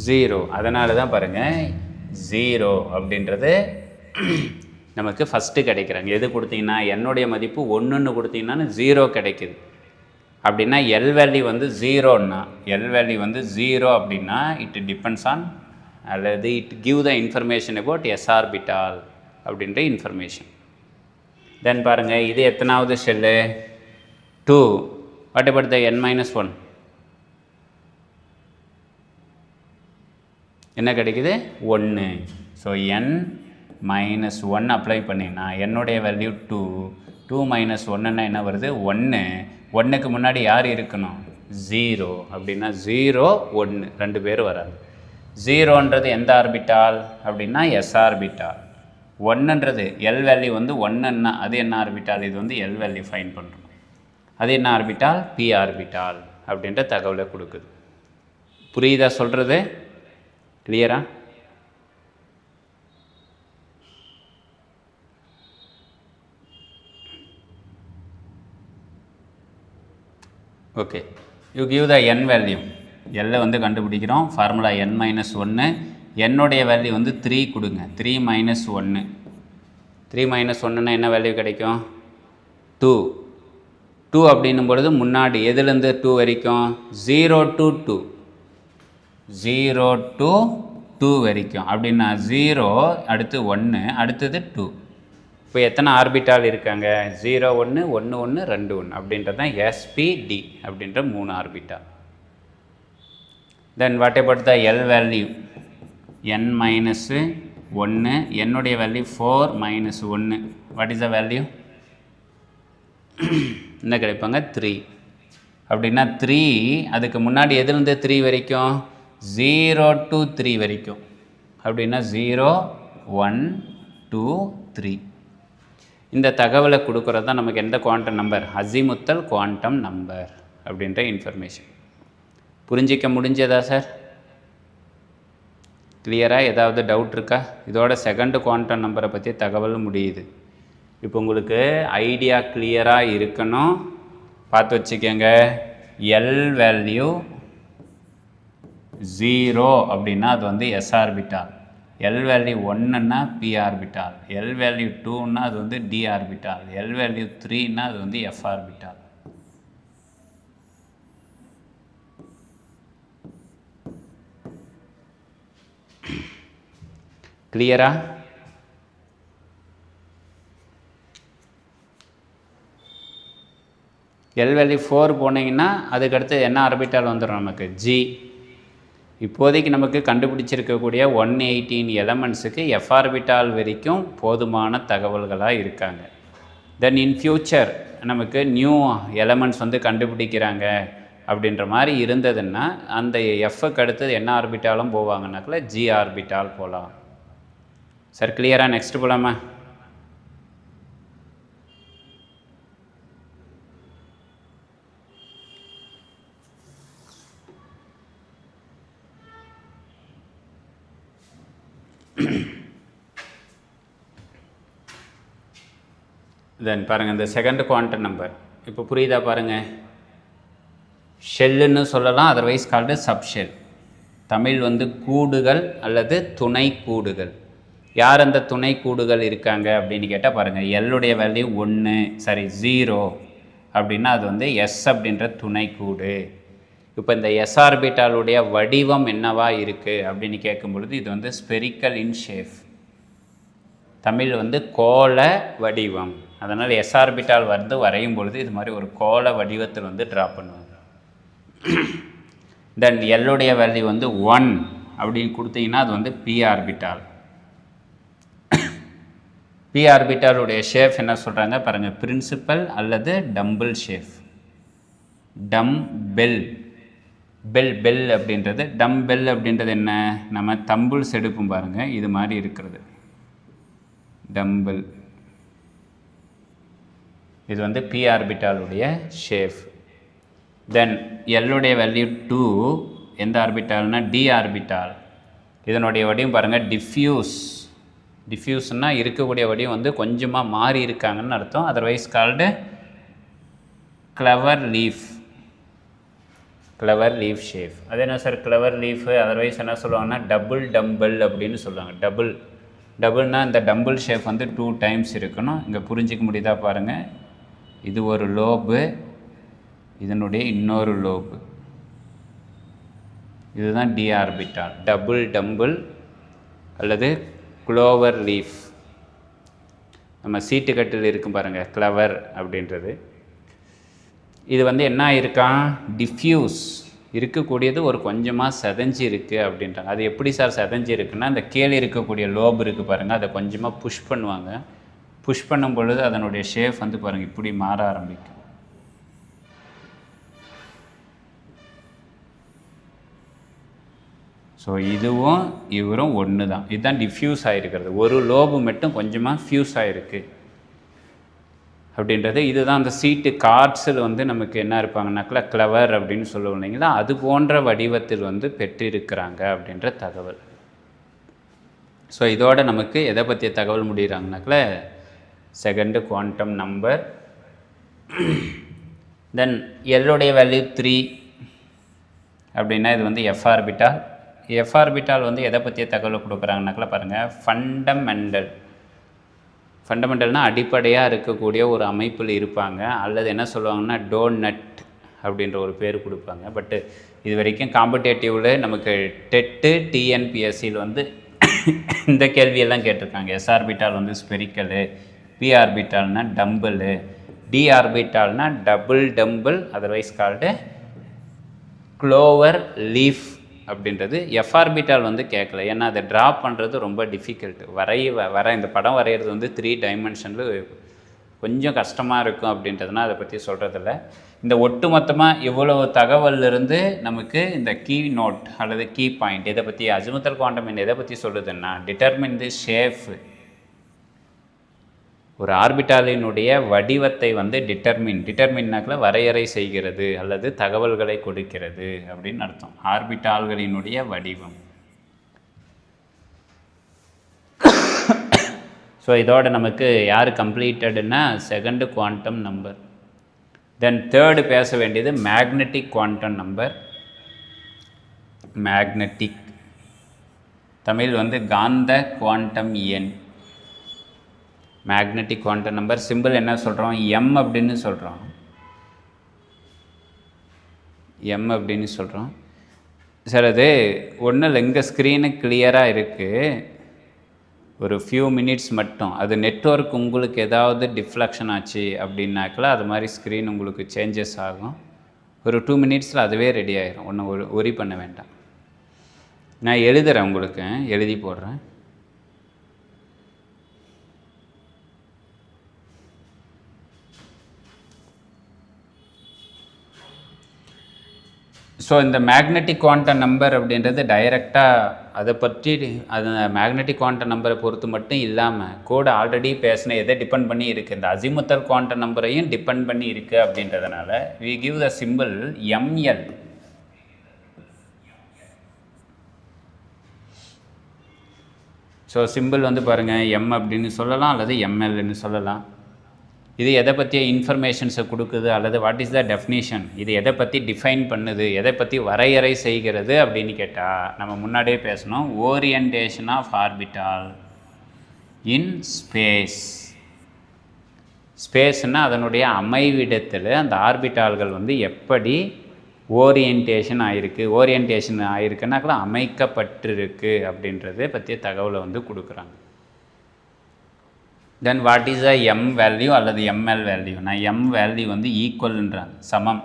0. அதனால தான் பாருங்கள் 0 அப்படின்றது நமக்கு ஃபஸ்ட்டு கிடைக்கிறாங்க. எது கொடுத்தீங்கன்னா என்னுடைய மதிப்பு 1ன்னு கொடுத்தீங்கன்னா 0 கிடைக்குது. அப்படின்னா எல் வேல்யூ வந்து 0ன்னா, எல் வேல்யூ வந்து 0 அப்படின்னா இட் டிபெண்ட்ஸ் ஆன் அல்லது it give the information about S orbital அப்படின்ற இன்ஃபர்மேஷன். தென் பாருங்கள், இது எத்தனாவது shell? 2. What about the n-1? என்ன கிடைக்குது? 1. ஸோ n-1 அப்ளை பண்ணிங்கன்னா என்னுடைய வேல்யூ 2. 2 - 1ன்னா என்ன வருது? 1. 1க்கு முன்னாடி யார் இருக்கணும்? 0. அப்படின்னா 0 1 2 பேர் வராது. 0ன்றது எந்த ஆர்பிட்டால் அப்படின்னா எஸ் ஆர்பிட்டால். 1ன்றது எல் வேல்யூ வந்து 1ன்னா அது என்ன ஆர்பிட்டால்? இது வந்து எல் வேல்யூ ஃபைன் பண்ணுறோம். அது என்ன ஆர்பிட்டால்? பி ஆர்பிட்டால் அப்படின்ற தகவலை கொடுக்குது. புரியுதா சொல்கிறது? கிளியரா? Okay, you give the n value. எல்லை வந்து கண்டுபிடிக்கிறோம், ஃபார்முலா n-1. என்னுடைய வேல்யூ வந்து 3 கொடுங்க. 3 - 1. 3 - 1ன்னா என்ன வேல்யூ கிடைக்கும்? 2. 2 அப்படின்னும் பொழுது முன்னாடி எதுலேருந்து 2 வரைக்கும்? 0 to 2. 0 to 2 வரைக்கும். அப்படின்னா 0 அடுத்து 1 அடுத்தது 2. இப்போ எத்தனை ஆர்பிட்டால் இருக்காங்க? 0 1 1 1 2 1 அப்படின்றது தான் SPD அப்படின்ற 3 orbital. Then what about the L value? n-1. என்னுடைய value 4 - 1. What is the value? என்ன கிடைப்பாங்க? 3. அப்படின்னா 3 அதுக்கு முன்னாடி எதுலேருந்து 3 வரைக்கும்? 0 to 3 வரைக்கும். அப்படின்னா 0 1 2 3. இந்த தகவலை கொடுக்குறது தான் நமக்கு எந்த quantum number? Azimuthal quantum number அப்படின்ற இன்ஃபர்மேஷன். புரிஞ்சிக்க முடிஞ்சதா சார்? கிளியராக? ஏதாவது டவுட் இருக்கா? இதோட செகண்ட் குவாண்டம் நம்பரை பற்றி தகவல் முடியுது. இப்போ உங்களுக்கு ஐடியா கிளியராக இருக்கணும், பார்த்து வச்சுக்கோங்க. எல் வேல்யூ 0 அப்படின்னா அது வந்து எஸ் ஆர்பிட்டால். எல் வேல்யூ 1ன்னா பி ஆர்பிட்டால். எல் வேல்யூ 2ன்னா அது வந்து டி ஆர்பிட்டால். எல் வேல்யூ 3ன்னா அது வந்து எஃப் ஆர்பிட்டால். கிளியரா? எல் வேல்யூ 4 போனீங்கன்னா அதுக்கடுத்து என்ன ஆர்பிட்டால் வந்துடும் நமக்கு? ஜி. இப்போதைக்கு நமக்கு கண்டுபிடிச்சிருக்கக்கூடிய 118 எலமெண்ட்ஸுக்கு எஃப் ஆர்பிட்டால் வரைக்கும் போதுமான தகவல்களாக இருக்காங்க. தென் இன் ஃபியூச்சர் நமக்கு நியூ எலமெண்ட்ஸ் வந்து கண்டுபிடிக்கிறாங்க அப்படின்ற மாதிரி இருந்ததுன்னா அந்த எஃப்க்கு அடுத்தது என்ன ஆர்பிட்டாலும் போவாங்கன்னாக்கல ஜி ஆர்பிட்டால் போகலாம். சார் கிளியராக? நெக்ஸ்ட் போகலாமா? தென் பாருங்கள், இந்த செகண்ட் குவாண்டம் நம்பர் இப்போ புரியுதா பாருங்கள். ஷெல்லுன்னு சொல்லலாம், அதர்வைஸ் கால்டு சப்ஷெல். தமிழ் வந்து கூடுகள் அல்லது துணை கூடுகள். யார் அந்த துணை கூடுகள் இருக்காங்க அப்படின்னு கேட்டால் பாருங்கள், எல்லுடைய வேல்யூ 0 அப்படின்னா அது வந்து எஸ் அப்படின்ற துணை கூடு. இப்போ இந்த எஸ் ஆர்பிட்டாலுடைய வடிவம் என்னவா இருக்குது அப்படின்னு கேட்கும் பொழுது இது வந்து ஸ்பெரிக்கல் இன் ஷேப். தமிழ் வந்து கோள வடிவம் அதனால் எஸ் ஆர்பிட்டால் வந்து வரையும் பொழுது இது மாதிரி ஒரு கோள வடிவத்தில் வந்து ட்ரா பண்ணுவாங்க. தென் எல்லுடைய வேல்யூ வந்து 1 அப்படின்னு கொடுத்தீங்கன்னா அது வந்து பி ஆர்பிட்டால். பி ஆர்பிட்டாலுடைய ஷேப் என்ன சொல்கிறாங்க பாருங்கள், பிரின்சிபல் அல்லது டம்பிள் ஷேப். பெல் அப்படின்றது, பெல் அப்படின்றது என்ன, நம்ம தம்பிள்ஸ் எடுப்போம் பாருங்கள், இது மாதிரி இருக்கிறது டம்பிள். இது வந்து பி ஆர்பிட்டாலுடைய ஷேப். தென் எல்லுடைய வேல்யூ 2, எந்த ஆர்பிட்டால்னா டி ஆர்பிட்டால். இதனுடைய வடிவம் பாருங்கள் டிஃப்யூஸ்னால் இருக்கக்கூடிய வடிவம் வந்து கொஞ்சமாக மாறி இருக்காங்கன்னு அர்த்தம். Otherwise called clever leaf shape. அது என்ன சார் கிளவர் லீஃபு, அதர்வைஸ் என்ன சொல்லுவாங்கன்னா டம்பிள் அப்படின்னு சொல்லுவாங்க. டபுள்னால் இந்த டம்பிள் ஷேப் வந்து 2 டைம்ஸ் இருக்கணும். இங்கே புரிஞ்சிக்க முடியுதா பாருங்கள், இது ஒரு லோபு, இதனுடைய இன்னொரு லோபு, இதுதான் டி ஆர்பிட்டால். டம்பிள் அல்லது குளோவர் லீஃப். நம்ம சீட்டு கட்டில் இருக்கும் பாருங்கள் கிளவர் அப்படின்றது. இது வந்து என்ன இருக்கான், டிஃப்யூஸ் இருக்கக்கூடியது ஒரு கொஞ்சமாக செதஞ்சி இருக்குது அப்படின்றாங்க. அது எப்படி சார் செதஞ்சி இருக்குன்னா, இந்த கீழே இருக்கக்கூடிய லோப் இருக்குது பாருங்கள், அதை கொஞ்சமாக புஷ் பண்ணுவாங்க. புஷ் பண்ணும் பொழுது அதனுடைய ஷேப் வந்து பாருங்கள் இப்படி மாற ஆரம்பிக்கும். ஸோ இதுவும் இவரும் ஒன்று தான். இதுதான் டிஃப்யூஸ் ஆகிருக்கிறது. ஒரு லோபு மட்டும் கொஞ்சமாக ஃப்யூஸ் ஆகிருக்கு அப்படின்றது. இதுதான் அந்த சீட்டு கார்ட்ஸில் வந்து நமக்கு என்ன இருப்பாங்கனாக்கா கிளவர் அப்படின்னு சொல்லுவோம் இல்லைங்களா, அது போன்ற வடிவத்தில் வந்து பெற்றிருக்கிறாங்க அப்படின்ற தகவல். ஸோ இதோட நமக்கு எதை பற்றிய தகவல் முடிகிறாங்கனாக்கா செகண்டு குவாண்டம் நம்பர். தென் எல்லுடைய வேல்யூ 3 அப்படின்னா இது வந்து எஃப் ஆர்பிட்டால் வந்து எதை பற்றிய தகவல் கொடுக்குறாங்கனாக்கா பாருங்கள், ஃபண்டமெண்டல்னால் அடிப்படையாக இருக்கக்கூடிய ஒரு அமைப்பில் இருப்பாங்க, அல்லது என்ன சொல்லுவாங்கன்னா டோனட் அப்படின்ற ஒரு பேர் கொடுப்பாங்க. பட்டு இது வரைக்கும் காம்படேட்டிவில் நமக்கு டெட்டு டிஎன்பிஎஸ்சியில் வந்து இந்த கேள்வியெல்லாம் கேட்டிருக்காங்க. எஸ் ஆர்பிட்டால் வந்து ஸ்பெரிக்கலு, பி ஆர்பிட்டால்னா டம்பிள், டி ஆர்பிட்டால்னா dumbbell otherwise called clover leaf அப்படின்றது. எஃப் ஆர்பிட்டால் வந்து கேட்கல, ஏன்னா அதை ட்ரா பண்ணுறது ரொம்ப டிஃபிகல்ட்டு. இந்த படம் வரைகிறது வந்து 3 டைமென்ஷனில் கொஞ்சம் கஷ்டமாக இருக்கும் அப்படின்றதுனா அதை பற்றி சொல்கிறதில்ல. இந்த ஒட்டு மொத்தமாக இவ்வளவு தகவலிருந்து நமக்கு இந்த கீ நோட் அல்லது கீ பாயிண்ட் இதை பற்றி அஜிமுத்தல் குவாண்டம் எதை பற்றி சொல்லுதுன்னா, டிட்டர்மின் தி ஷேப். ஒரு ஆர்பிட்டாலினுடைய வடிவத்தை வந்து டிட்டர்மின்னாக்கில் வரையறை செய்கிறது அல்லது தகவல்களை கொடுக்கிறது அப்படின்னு அர்த்தம். ஆர்பிட்டால்களினுடைய வடிவம். ஸோ இதோட நமக்கு யார் கம்ப்ளீட்டடுன்னா second quantum number. Then third பேச வேண்டியது magnetic quantum number. Magnetic Tamil வந்து காந்த குவாண்டம் எண். மேக்னெட்டிக் குவாண்டம் நம்பர் சிம்பிள் என்ன சொல்கிறோம், எம் அப்படின்னு சொல்கிறோம். சார் அது ஒன்றும் இல்லை, இங்கே ஸ்க்ரீனு கிளியராக இருக்குது, ஒரு ஃபியூ மினிட்ஸ் மட்டும். அது நெட்வொர்க் உங்களுக்கு ஏதாவது டிஃப்ளெக்ஷன் ஆச்சு அப்படின்னாக்கல அது மாதிரி ஸ்க்ரீன் உங்களுக்கு சேஞ்சஸ் ஆகும். ஒரு 2 மினிட்ஸில் அதுவே ரெடி ஆகிரும், ஒன்றும் ஒரி பண்ண வேண்டாம். நான் எழுதுகிறேன், உங்களுக்கு எழுதி போடுறேன். ஸோ இந்த மேக்னெட்டிக் குவாண்டம் நம்பர் அப்படின்றது டைரெக்டாக அதை பற்றி அது மேக்னெட்டிக் குவாண்டம் நம்பரை பொறுத்து மட்டும் இல்லாமல் கூட ஆல்ரெடி பேசின எதை டிபெண்ட் பண்ணி இருக்குது, இந்த அசிமுத்தல் குவாண்டம் நம்பரையும் டிபெண்ட் பண்ணி இருக்குது அப்படின்றதுனால we give the symbol ML. So simple வந்து பாருங்கள் எம் அப்படின்னு சொல்லலாம் அல்லது எம்எல்னு சொல்லலாம். இது எதை பற்றிய இன்ஃபர்மேஷன்ஸை கொடுக்குது அல்லது வாட் இஸ் த டெஃபினிஷன், இது எதை பற்றி டிஃபைன் பண்ணுது, எதை பற்றி வரையறை செய்கிறது அப்படின்னு கேட்டால் நம்ம முன்னாடியே பேசணும், orientation of orbital in space. ஸ்பேஸ்னால் அதனுடைய அமைவிடத்தில் அந்த ஆர்பிட்டால்கள் வந்து எப்படி ஓரியன்டேஷன் ஆகிருக்குன்னாக்கா அமைக்கப்பட்டிருக்கு அப்படின்றத பற்றிய தகவலை வந்து கொடுக்குறாங்க. Then what is a m value அல்லது எம்எல் வேல்யூ? நான் எம் வேல்யூ வந்து ஈக்குவல்ன்றேன், சமம்.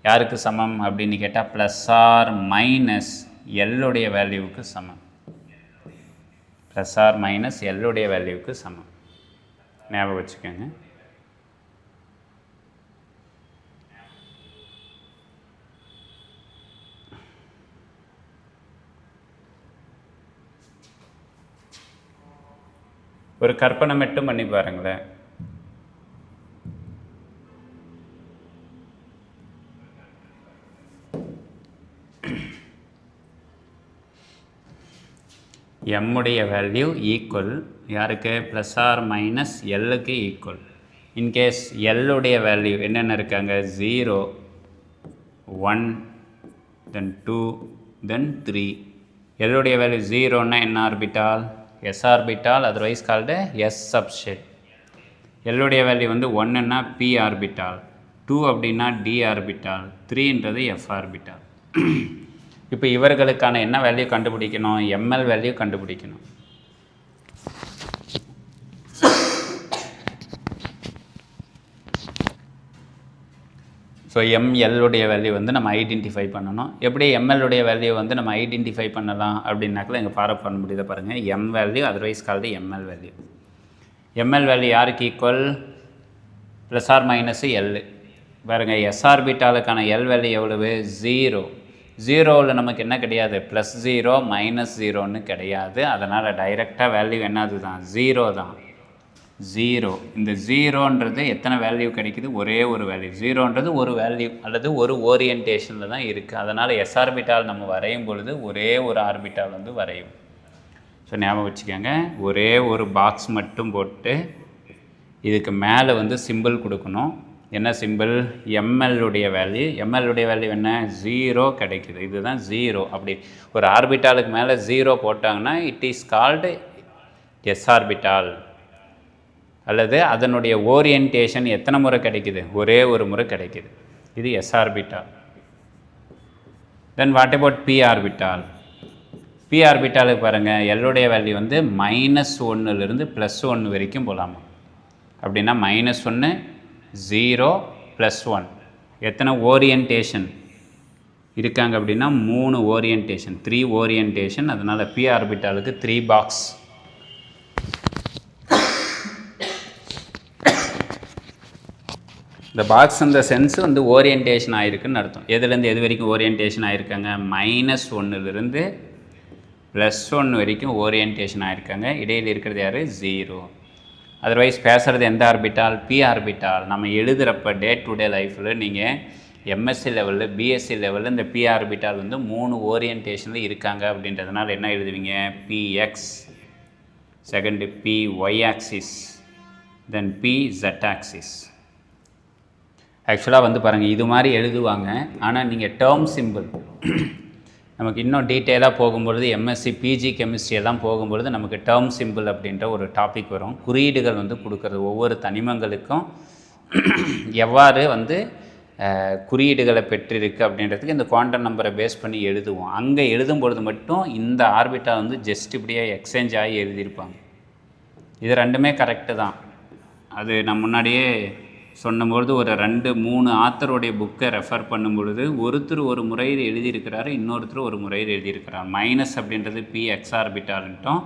யாருக்கு சமம் அப்படின்னு கேட்டால் ப்ளஸ் ஆர் மைனஸ் எல்லுடைய வேல்யூவுக்கு சமம். ப்ளஸ் ஆர் மைனஸ் எல்லுடைய வேல்யூவுக்கு சமம். ஞாபகம் வச்சுக்கோங்க. ஒரு கற்பனை மட்டும் பண்ணி பாருங்களேன். எம்முடைய வேல்யூ ஈக்குவல் யாருக்கு? ப்ளஸ் ஆர் மைனஸ் எல்லுக்கு ஈக்குவல். இன்கேஸ் எல்லுடைய வேல்யூ என்னென்ன இருக்காங்க? 0, 1, தென் 2, தென் 3. எல்லுடைய வேல்யூ 0ன்னா என்ன ஆர்பிட்டால்? S orbital, otherwise called s subshell. எல்லுடைய வேல்யூ வந்து 1ன்னா பி ஆர்பிட்டால், 2 அப்படின்னா டி ஆர்பிட்டால், 3ன்றது எஃப் ஆர்பிட்டால். இப்போ இவர்களுக்கான என்ன வேல்யூ கண்டுபிடிக்கணும்? எம்எல் வேல்யூ கண்டுபிடிக்கணும். ஸோ எம்எல்லுடைய வேல்யூ வந்து நம்ம ஐடென்டிஃபை பண்ணணும். எப்படி எம்எல்லுடைய வேல்யூ வந்து நம்ம ஐடென்டிஃபை பண்ணலாம் அப்படின்னாக்கில் எங்கள் ஃபாரோ பண்ண முடியுதை பாருங்கள். M value otherwise called ml value. ML value யாருக்கு equal? Plus or minus l. பாருங்கள், எஸ் ஆர்பிட்டாலுக்கான எல் வேல்யூ எவ்வளவு? 0. 0வில் நமக்கு என்ன கிடையாது? ப்ளஸ் 0 மைனஸ் 0ன்னு கிடையாது. அதனால் டைரெக்டாக வேல்யூ என்னது தான்? 0 தான். 0. இந்த 0ன்றது எத்தனை வேல்யூ கிடைக்குது? ஒரே ஒரு வேல்யூ. 0ன்றது ஒரு வேல்யூ அல்லது ஒரு ஓரியன்டேஷனில் தான் இருக்குது. அதனால் எஸ் ஆர்பிட்டால் நம்ம வரையும் பொழுது ஒரே ஒரு ஆர்பிட்டால் வந்து வரையும். ஸோ ஞாபகம் வச்சுக்கோங்க, ஒரே ஒரு பாக்ஸ் மட்டும் போட்டு இதுக்கு மேலே வந்து சிம்பிள் கொடுக்கணும். என்ன சிம்பிள்? எம்எல்லுடைய வேல்யூ. எம்எல்லுடைய வேல்யூ என்ன? 0 கிடைக்குது. இதுதான் 0. அப்படி ஒரு ஆர்பிட்டாலுக்கு மேலே 0 போட்டாங்கன்னா it is called S orbital. அல்லது அதனுடைய ஓரியன்டேஷன் எத்தனை முறை கிடைக்குது? ஒரே ஒரு முறை கிடைக்குது. இது s orbital. Then what about p orbital? P ஆர்பிட்டாலுக்கு பாருங்கள், எல்லுடைய வேல்யூ வந்து -1லிருந்து +1 வரைக்கும் போகலாமா? அப்படின்னா -1, 0, +1. எத்தனை ஓரியன்டேஷன் இருக்காங்க அப்படின்னா 3 ஓரியன்டேஷன், 3 ஓரியன்டேஷன். அதனால் பி ஆர்பிட்டாலுக்கு 3 பாக்ஸ். இந்த பாக்ஸ் இந்த சென்ஸ் வந்து ஓரியன்டேஷன் ஆகிருக்குன்னு அர்த்தம். எதுலேருந்து எது வரைக்கும் ஓரியன்டேஷன் ஆகிருக்காங்க? -1லிருந்து +1 வரைக்கும் ஓரியன்டேஷன் ஆகிருக்காங்க. இடையில் இருக்கிறது யார்? 0. அதர்வைஸ் பேசுகிறது எந்த ஆர்பிட்டால்? P orbital. நம்ம எழுதுகிறப்ப டே டு டே லைஃப்பில் நீங்கள் எம்எஸ்சி லெவலில், பிஎஸ்சி லெவலில் இந்த பி ஆர்பிட்டால் வந்து 3 ஓரியன்டேஷனில் இருக்காங்க அப்படின்றதுனால என்ன எழுதுவீங்க? Px, second p y axis, then p z axis. ஆக்சுவலாக வந்து பாருங்கள், இது மாதிரி எழுதுவாங்க. ஆனால் நீங்கள் டேர்ம் சிம்பிள் நமக்கு இன்னும் டீட்டெயிலாக போகும்பொழுது எம்எஸ்சி பிஜி கெமிஸ்ட்ரி எல்லாம் போகும்பொழுது நமக்கு டேர்ம் சிம்பிள் அப்படின்ற ஒரு டாபிக் வரும். குறியீடுகள் வந்து கொடுக்குறது ஒவ்வொரு தனிமங்களுக்கும் எவ்வாறு வந்து குறியீடுகளை பெற்றிருக்கு அப்படின்றதுக்கு இந்த குவாண்டம் நம்பரை பேஸ் பண்ணி எழுதுவோம். அங்கே எழுதும்பொழுது மட்டும் இந்த ஆர்பிட்டால் வந்து ஜஸ்ட் இப்படியே எக்ஸ்சேஞ்ச் ஆகி எழுதியிருப்பாங்க. இது ரெண்டுமே கரெக்டு தான். அது நான் முன்னாடியே சொன்னபொழுது ஒரு 2-3 ஆத்தருடைய புக்கை ரெஃபர் பண்ணும்பொழுது ஒருத்தர் ஒரு முறையில் எழுதியிருக்கிறாரு, இன்னொருத்தர் ஒரு முறையில் எழுதியிருக்கிறார். மைனஸ் அப்படின்றது பி எக்ஸ் ஆர்பிட்டால்ன்ட்டும்,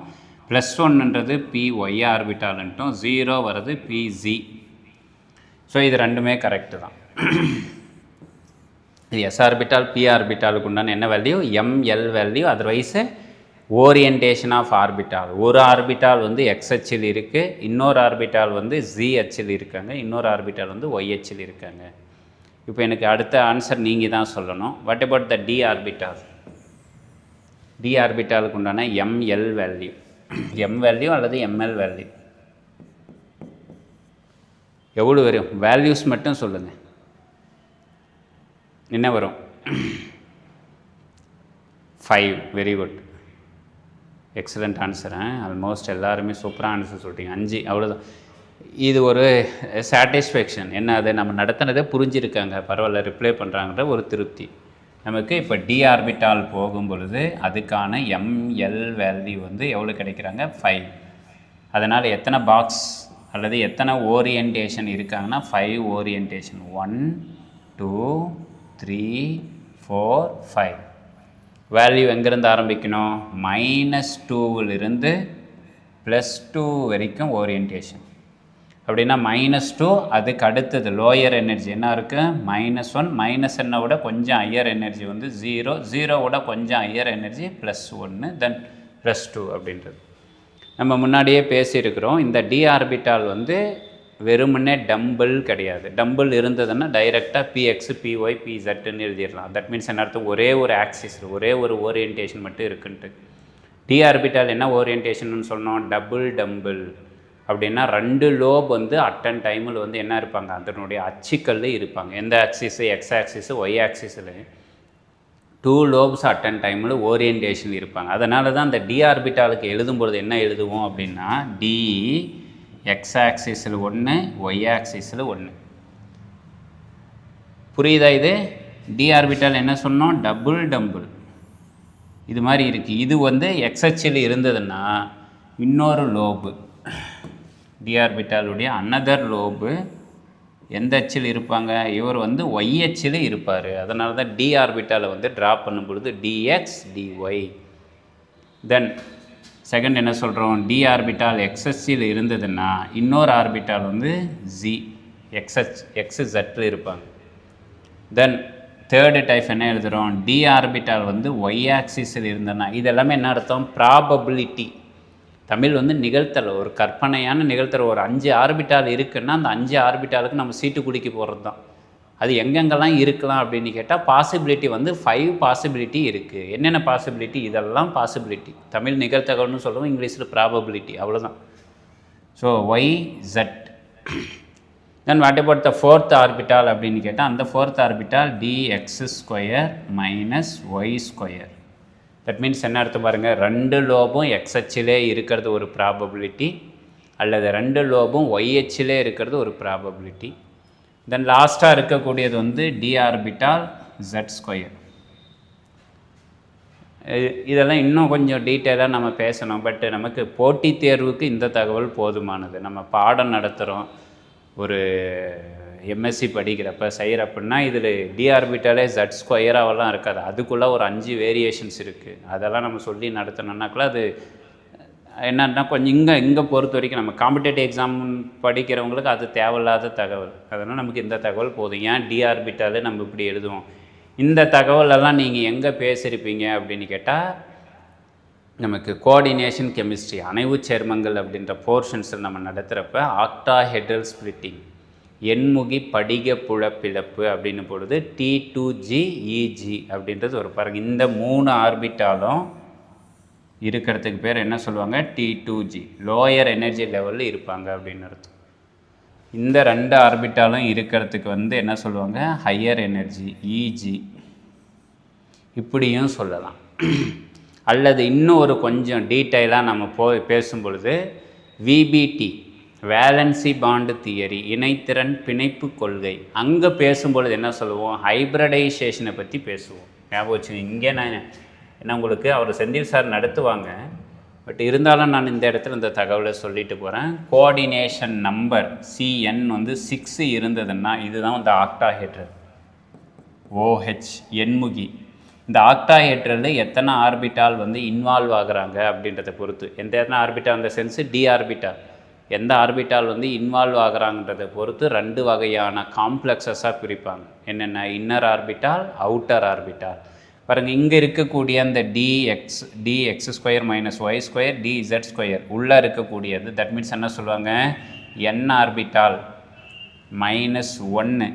+1ன்றது பி ஒய் ஆர்பிட்டால்ன்ட்டும், 0 வர்றது பி ஜி. ஸோ இது ரெண்டுமே கரெக்டு தான். இது எஸ் ஆர்பிட்டால் பி ஆர்பிட்டாலுக்கு உண்டான என்ன value? ML value. Otherwise orientation of orbital. ஒரு ஆர்பிட்டால் வந்து எக்ஸ் அச்சில் இருக்குது, இன்னொரு ஆர்பிட்டால் வந்து ஜி அச்சில் இருக்காங்க, இன்னொரு ஆர்பிட்டால் வந்து ஒய் அச்சில் இருக்காங்க. இப்போ எனக்கு அடுத்த ஆன்சர் நீங்கள் தான் சொல்லணும். What about the d orbital? D ஆர்பிட்டாலுக்கு உண்டான எம்எல் வேல்யூ. எம் வேல்யூ அல்லது எம்எல் வேல்யூ எவ்வளோ வரும்? வேல்யூஸ் மட்டும் சொல்லுங்கள். என்ன வரும்? 5. Very good, excellent answer. Almost எல்லாருமே சூப்பராக ஆன்சர் சொல்லிட்டீங்க. 5 அவ்வளோதான். இது ஒரு சாட்டிஸ்ஃபேக்ஷன். என்ன, அதை நம்ம நடத்தினதை புரிஞ்சிருக்காங்க, பரவாயில்ல ரிப்ளை பண்ணுறாங்கன்ற ஒரு திருப்தி நமக்கு. இப்போ டி ஆர்பிட்டால் போகும் பொழுது அதுக்கான எம்எல் வேல்யூ வந்து எவ்வளோ கிடைக்கிறாங்க? 5. அதனால் எத்தனை பாக்ஸ் அல்லது எத்தனை ஓரியன்டேஷன் இருக்காங்கன்னா 5 ஓரியன்டேஷன் 1 2 3 4 5. வேல்யூ எங்கேருந்து ஆரம்பிக்கணும்? -2 +2 வரைக்கும் ஓரியன்டேஷன். அப்படின்னா -2 அதுக்கு அடுத்தது லோயர் எனர்ஜி என்ன இருக்குது? -1 -1 விட கொஞ்சம் ஹையர் எனர்ஜி வந்து 0 0 விட கொஞ்சம் ஹையர் எனர்ஜி +1 தென் +2 அப்படின்றது. நம்ம முன்னாடியே பேசியிருக்கிறோம். இந்த d ஆர்பிட்டால் வந்து வெறுமனே டம்பிள் கிடையாது. டம்பிள் இருந்ததுன்னா டைரெக்டாக px py pzன்னு எழுதிடலாம். தட் மீன்ஸ் என்ன அர்த்தம்? ஒரே ஒரு ஆக்சிஸ் ஒரே ஒரு ஓரியன்டேஷன் மட்டும் இருக்குன்ட்டு. d ஆர்பிட்டால் என்ன ஓரியன்டேஷன் சொன்னோம்? டம்பிள் அப்படின்னா 2 லோப் வந்து அட்டன் டைமில் வந்து என்ன இருப்பாங்க? அதனுடைய அச்சுக்கல்ல இருப்பாங்க. எந்த ஆக்சிஸு? எக்ஸ் ஆக்சிஸு ஒய் ஆக்சிஸில் 2 லோப்ஸ் அட்டன் டைமில் ஓரியன்டேஷன் இருப்பாங்க. அதனால தான் அந்த d ஆர்பிட்டாலுக்கு எழுதும்பொழுது என்ன எழுதுவோம் அப்படின்னா d எக்ஸ் ஆக்சிஸில் 1 ஒய் ஆக்சிஸில் 1. புரியுதா? இது d ஆர்பிட்டால் என்ன சொன்னோம்? டம்பிள் இது மாதிரி இருக்குது. இது வந்து எக்ஸ் அச்சில் இருந்ததுன்னா இன்னொரு லோபு d ஆர்பிட்டாலுடைய அனதர் லோபு எந்த அச்சில் இருப்பாங்க? இவர் வந்து ஒய் அச்சில் இருப்பார். அதனால தான் d ஆர்பிட்டாலை வந்து ட்ராப் பண்ணும் பொழுது dx dy. தென் செகண்ட் என்ன சொல்கிறோம்? d ஆர்பிட்டால் எக்ஸ் அச்சில் இருந்ததுன்னா இன்னொரு ஆர்பிட்டால் வந்து z எக்ஸ் ஜெட்டில் இருப்பாங்க. தென் தேர்டு டைப் என்ன எழுதுகிறோம்? d ஆர்பிட்டால் வந்து ஒய் ஆக்சிஸில் இருந்ததுன்னா இதெல்லாமே என்ன அர்த்தம்? ப்ராபபிலிட்டி. தமிழ் வந்து நிகழ்த்தல், ஒரு கற்பனையான நிகழ்த்தல். ஒரு 5 ஆர்பிட்டால் இருக்குன்னா அந்த 5 ஆர்பிட்டாலுக்கு நம்ம சீட்டு குடிக்க போகிறது தான். அது எங்கெங்கெல்லாம் இருக்கலாம் அப்படின்னு கேட்டால் பாசிபிலிட்டி வந்து 5 பாசிபிலிட்டி இருக்குது. என்னென்ன பாசிபிலிட்டி? இதெல்லாம் பாசிபிலிட்டி. தமிழ் நிகழ்த்தகம்னு சொல்லுவோம், இங்கிலீஷில் ப்ராபபிலிட்டி. அவ்வளோதான். So Y Z. Then what about the 4th orbital அப்படின்னு கேட்டால் அந்த 4th orbital dx² - y². That means என்ன அர்த்தம் பாருங்கள்? 2 லோபும் எக்ஸ் அச்சிலே இருக்கிறது ஒரு ப்ராபபிலிட்டி, அல்லது 2 லோபும் ஒய் அச்சிலே இருக்கிறது ஒரு ப்ராபபிலிட்டி. தென் லாஸ்ட்டாக இருக்கக்கூடியது வந்து d ஆர்பிட்டால் z². இதெல்லாம் இன்னும் கொஞ்சம் டீட்டெயிலாக நம்ம பேசணும். பட் நமக்கு போட்டித் தேர்வுக்கு இந்த தகவல் போதுமானது. நம்ம பாடம் நடத்துகிறோம், ஒரு எம்எஸ்சி படிக்கிறப்ப செய்கிறப்பன்னா இதில் d ஆர்பிட்டாலே z²ஆவெல்லாம் இருக்காது. அதுக்குள்ளே ஒரு 5 வேரியேஷன்ஸ் இருக்குது. அதெல்லாம் நம்ம சொல்லி நடத்தணுன்னாக்குள்ள அது என்னன்னா கொஞ்சம் இங்கே பொறுத்த வரைக்கும் நம்ம காம்படேட்டிவ் எக்ஸாம் படிக்கிறவங்களுக்கு அது தேவையில்லாத தகவல். அதனால் நமக்கு இந்த தகவல் போதும். ஏன் d ஆர்பிட்டாலே நம்ம இப்படி எழுதுவோம்? இந்த தகவலெல்லாம் நீங்கள் எங்கே பேசியிருப்பீங்க அப்படின்னு கேட்டால் நமக்கு கோஆர்டினேஷன் கெமிஸ்ட்ரி அணைவு சேர்மங்கள் அப்படின்ற போர்ஷன்ஸில் நம்ம நடத்துகிறப்ப ஆக்டாஹெட்ரல் ஸ்பிளிட்டிங் எண்முகி படிக புழப்பிழப்பு அப்படின்னு பொழுது T2GEG அப்படின்றது ஒரு பாருங்கள். இந்த 3 ஆர்பிட்டாலும் இருக்கிறதுக்கு பேர் என்ன சொல்லுவாங்க? T2G. லோயர் எனர்ஜி லெவலில் இருப்பாங்க அப்படின்னு அர்த்தம். இந்த 2 ஆர்பிட்டாலும் இருக்கிறதுக்கு வந்து என்ன சொல்லுவாங்க? ஹையர் எனர்ஜி EG இப்படியும் சொல்லலாம். அல்லது இன்னும் ஒரு கொஞ்சம் டீட்டெயிலாக நம்ம பேசும் பொழுது VBT வேலன்சி பாண்டு தியரி இணைத்திறன் பிணைப்பு கொள்கை அங்கே பேசும்பொழுது என்ன சொல்லுவோம்? ஹைப்ரடைசேஷனை பற்றி பேசுவோம். ஞாபகம் வச்சுங்க. இங்கே நான் என்ன உங்களுக்கு அவர் செந்தில் சார் நடத்துவாங்க, பட் இருந்தாலும் நான் இந்த இடத்துல இந்த தகவலை சொல்லிட்டு போகிறேன். கோஆர்டினேஷன் நம்பர் CN வந்து 6 இருந்ததுன்னா இதுதான் இந்த ஆக்டாஹெட்ரல் OH எண்முகி. இந்த ஆக்டாஹெட்ரலில் எத்தனை ஆர்பிட்டால் வந்து இன்வால்வ் ஆகுறாங்க அப்படின்றத பொறுத்து, எத்தனை ஆர்பிட்டால் இந்த சென்ஸு d ஆர்பிட்டால் எந்த ஆர்பிட்டால் வந்து இன்வால்வ் ஆகுறாங்கன்றதை பொறுத்து 2 வகையான காம்ப்ளெக்ஸஸாக பிரிப்பாங்க. என்னென்ன? Inner orbital, outer orbital. பாருங்கள், இங்கே இருக்கக்கூடிய அந்த dx² - y² dz² உள்ளே இருக்கக்கூடியது. தட் மீன்ஸ் என்ன சொல்லுவாங்க? n orbital -1.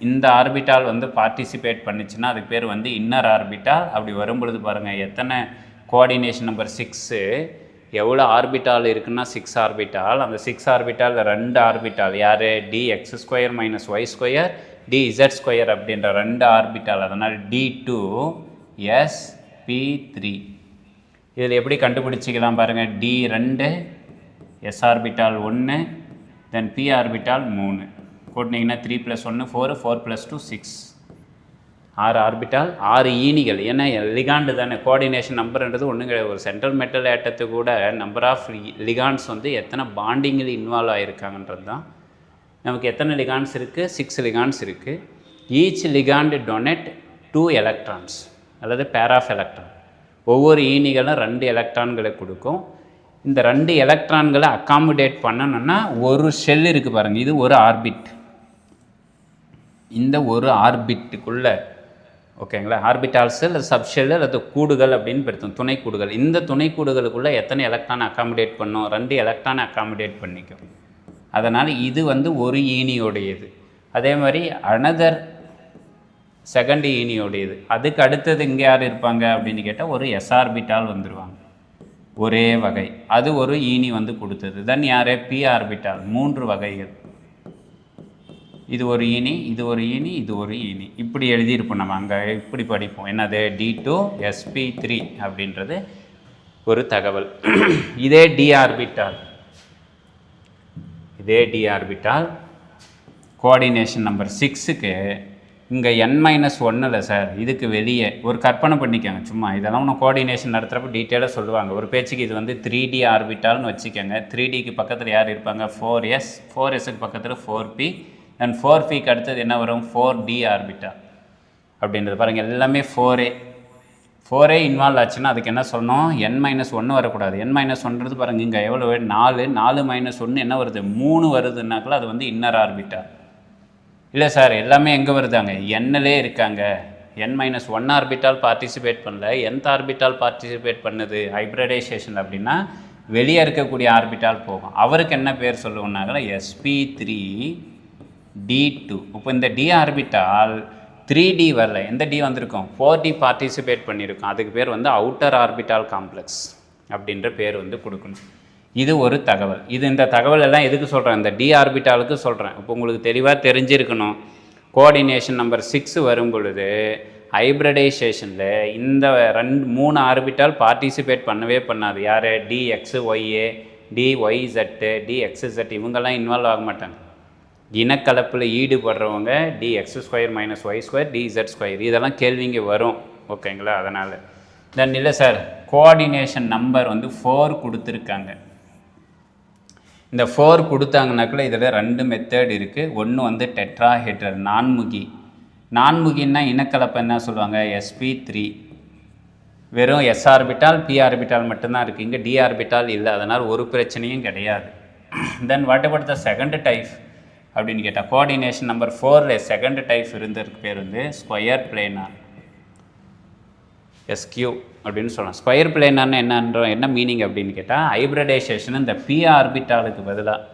இந்த ஆர்பிட்டால் வந்து பார்ட்டிசிபேட் பண்ணிச்சுன்னா அதுக்கு பேர் வந்து இன்னர் ஆர்பிட்டால். அப்படி வரும்பொழுது பாருங்கள் எத்தனை கோஆர்டினேஷன் நம்பர் 6 எவ்வளோ ஆர்பிட்டால் இருக்குன்னா 6 ஆர்பிட்டால். அந்த 6 ஆர்பிட்டால் 2 ஆர்பிட்டால் யார்? dx² - y² dz² அப்படின்ற 2 ஆர்பிட்டால். அதனால் D2sp3. இதில் எப்படி கண்டுபிடிச்சிக்கலாம் பாருங்கள்? D2 s ஆர்பிட்டால் 1 தென் p ஆர்பிட்டால் 3 கூட்டினீங்கன்னா 3 + 1 4 4 + 2 6. 6 ஆர்பிட்டால் 6 ஈனிகள். ஏன்னா லிகாண்டு தானே, கோஆர்டினேஷன் நம்பர்ன்றது ஒன்றும் கிடையாது. ஒரு சென்ட்ரல் மெட்டல் ஆட்டத்துக்கு கூட நம்பர் ஆஃப் லிகாண்ட்ஸ் வந்து எத்தனை பாண்டிங்கில் இன்வால்வ் ஆகிருக்காங்கன்றது தான். நமக்கு எத்தனை லிகாண்ட்ஸ் இருக்குது? 6 லிகாண்ட்ஸ் இருக்குது. ஈச் லிகாண்டு டொனேட் 2 எலக்ட்ரான்ஸ் அல்லது பேர் ஆஃப் எலக்ட்ரான். ஒவ்வொரு ஈனிகளும் 2 எலக்ட்ரான்களை கொடுக்கும். இந்த 2 எலக்ட்ரான்களை அக்காமடேட் பண்ணணும்னா ஒரு ஷெல் இருக்குது பாருங்கள், இது ஒரு ஆர்பிட். இந்த ஒரு ஆர்பிட்டுக்குள்ளே, ஓகேங்களா, ஆர்பிட்டால்ஸு இல்லை சப்ஷெல்லு அல்லது கூடுகள் அப்படின்னு பெருத்தும், துணைக்கூடுகள். இந்த துணைக்கூடுகளுக்குள்ளே எத்தனை எலக்ட்ரான் அக்காமடேட் பண்ணும்? 2 எலக்ட்ரான் அக்காமடேட் பண்ணிக்கும். அதனால் இது வந்து ஒரு ஈனியோடையது. அதே மாதிரி அனதர் செகண்ட் ஈனியோடையது. அதுக்கு அடுத்தது இங்கே யார் இருப்பாங்க அப்படின்னு கேட்டால் ஒரு எஸ் ஆர்பிட்டால் வந்துடுவாங்க, ஒரே வகை. அது ஒரு ஈனி வந்து கொடுத்தது. தென் யார்? P orbital. 3 வகைகள். இது ஒரு ஈனி, இது ஒரு ஈனி, இது ஒரு ஈனி. இப்படி எழுதியிருப்போம் நம்ம அங்கே, இப்படி படிப்போம். என்னது? D2sp3 அப்படின்றது ஒரு தகவல். இதே டி ஆர்பிட்டால், இதே டி ஆர்பிட்டால் கோஆர்டினேஷன் நம்பர் 6க்கு இங்கே n-1 சார், இதுக்கு வெளியே ஒரு கற்பனை பண்ணிக்கோங்க சும்மா. இதெல்லாம் ஒன்று கோஆர்டினேஷன் நடத்துகிறப்ப டீட்டெயிலாக சொல்லுவாங்க. ஒரு பேச்சுக்கு இது வந்து 3D ஆர்பிட்டால்னு வச்சுக்கோங்க. 3Dக்கு பக்கத்தில் யார் இருப்பாங்க? 4s. 4sக்கு பக்கத்தில் 4p. அண்ட் 4pக்கு அடுத்தது என்ன வரும்? 4d ஆர்பிட்டால் அப்படின்றது. பாருங்கள், எல்லாமே 4a இன்வால்வ் ஆச்சுன்னா அதுக்கு என்ன சொல்லணும்? n-1 வரக்கூடாது. n-1ன்றது பாருங்கள் இங்கே எவ்வளோ? 4. 4 - 1 என்ன வருது? 3 வருதுன்னாக்கில் அது வந்து இன்னர் ஆர்பிட்டால். இல்லை சார், எல்லாமே எங்கே வருதாங்க? என்னலே இருக்காங்க. n-1 ஆர்பிட்டால் பார்ட்டிசிபேட் பண்ணல, nth ஆர்பிட்டால் பார்ட்டிசிபேட் பண்ணுது ஹைப்ரிடைசேஷன் அப்படின்னா வெளியே இருக்கக்கூடிய ஆர்பிட்டால் போகும். அவருக்கு என்ன பேர் சொல்லுவோம்னாக்கல sp3d2. இப்போ இந்த டி ஆர்பிட்டால் 3D வரல, எந்த டி வந்திருக்கும்? 4D பார்ட்டிசிபேட் பண்ணியிருக்கோம். அதுக்கு பேர் வந்து அவுட்டர் ஆர்பிட்டால் காம்ப்ளெக்ஸ் அப்படின்ற பேர் வந்து கொடுக்கணும். இது ஒரு தகவல். இந்த தகவல் எல்லாம் எதுக்கு சொல்கிறேன்? இந்த டி ஆர்பிட்டாலுக்கு சொல்கிறேன். இப்போ உங்களுக்கு தெளிவாக தெரிஞ்சிருக்கணும். கோஆர்டினேஷன் நம்பர் 6 வரும் பொழுது ஹைப்ரிடைசேஷனில் இந்த 3 ஆர்பிட்டால் பார்ட்டிசிபேட் பண்ணவே பண்ணாது. யார்? DXYA, DYZ, DXZ இவங்கெல்லாம் இன்வால்வ் ஆக மாட்டாங்க. இனக்கலப்பில் ஈடுபடுறவங்க dx² - y² dz². இதெல்லாம் கேள்விங்க வரும், ஓகேங்களா? அதனால் தென் இல்லை சார், கோஆர்டினேஷன் நம்பர் வந்து 4 கொடுத்துருக்காங்க. இந்த 4 கொடுத்தாங்கனாக்குள்ள இதில் 2 மெத்தட் இருக்குது. ஒன்று வந்து டெட்ராஹெட்ரல், நான்முகின்னா இனக்கலப்பை என்ன சொல்லுவாங்க? sp3. வெறும் s ஆர்பிட்டால் p ஆர்பிட்டால் மட்டும்தான் இருக்குது. இங்கே d ஆர்பிட்டால் இல்லை, அதனால் ஒரு பிரச்சனையும் கிடையாது. தென் what about the second type அப்படின்னு கேட்டால், கோஆர்டினேஷன் நம்பர் 4 செகண்ட் டைப் இருந்ததுக்கு பேர் வந்து ஸ்கொயர் பிளேனார், SQ அப்படின்னு சொல்லலாம். ஸ்கொயர் பிளேனார்னு என்ன மீனிங் அப்படின்னு கேட்டால், ஹைப்ரிடைசேஷன் இந்த பி ஆர்பிட்டாலுக்கு பதிலாக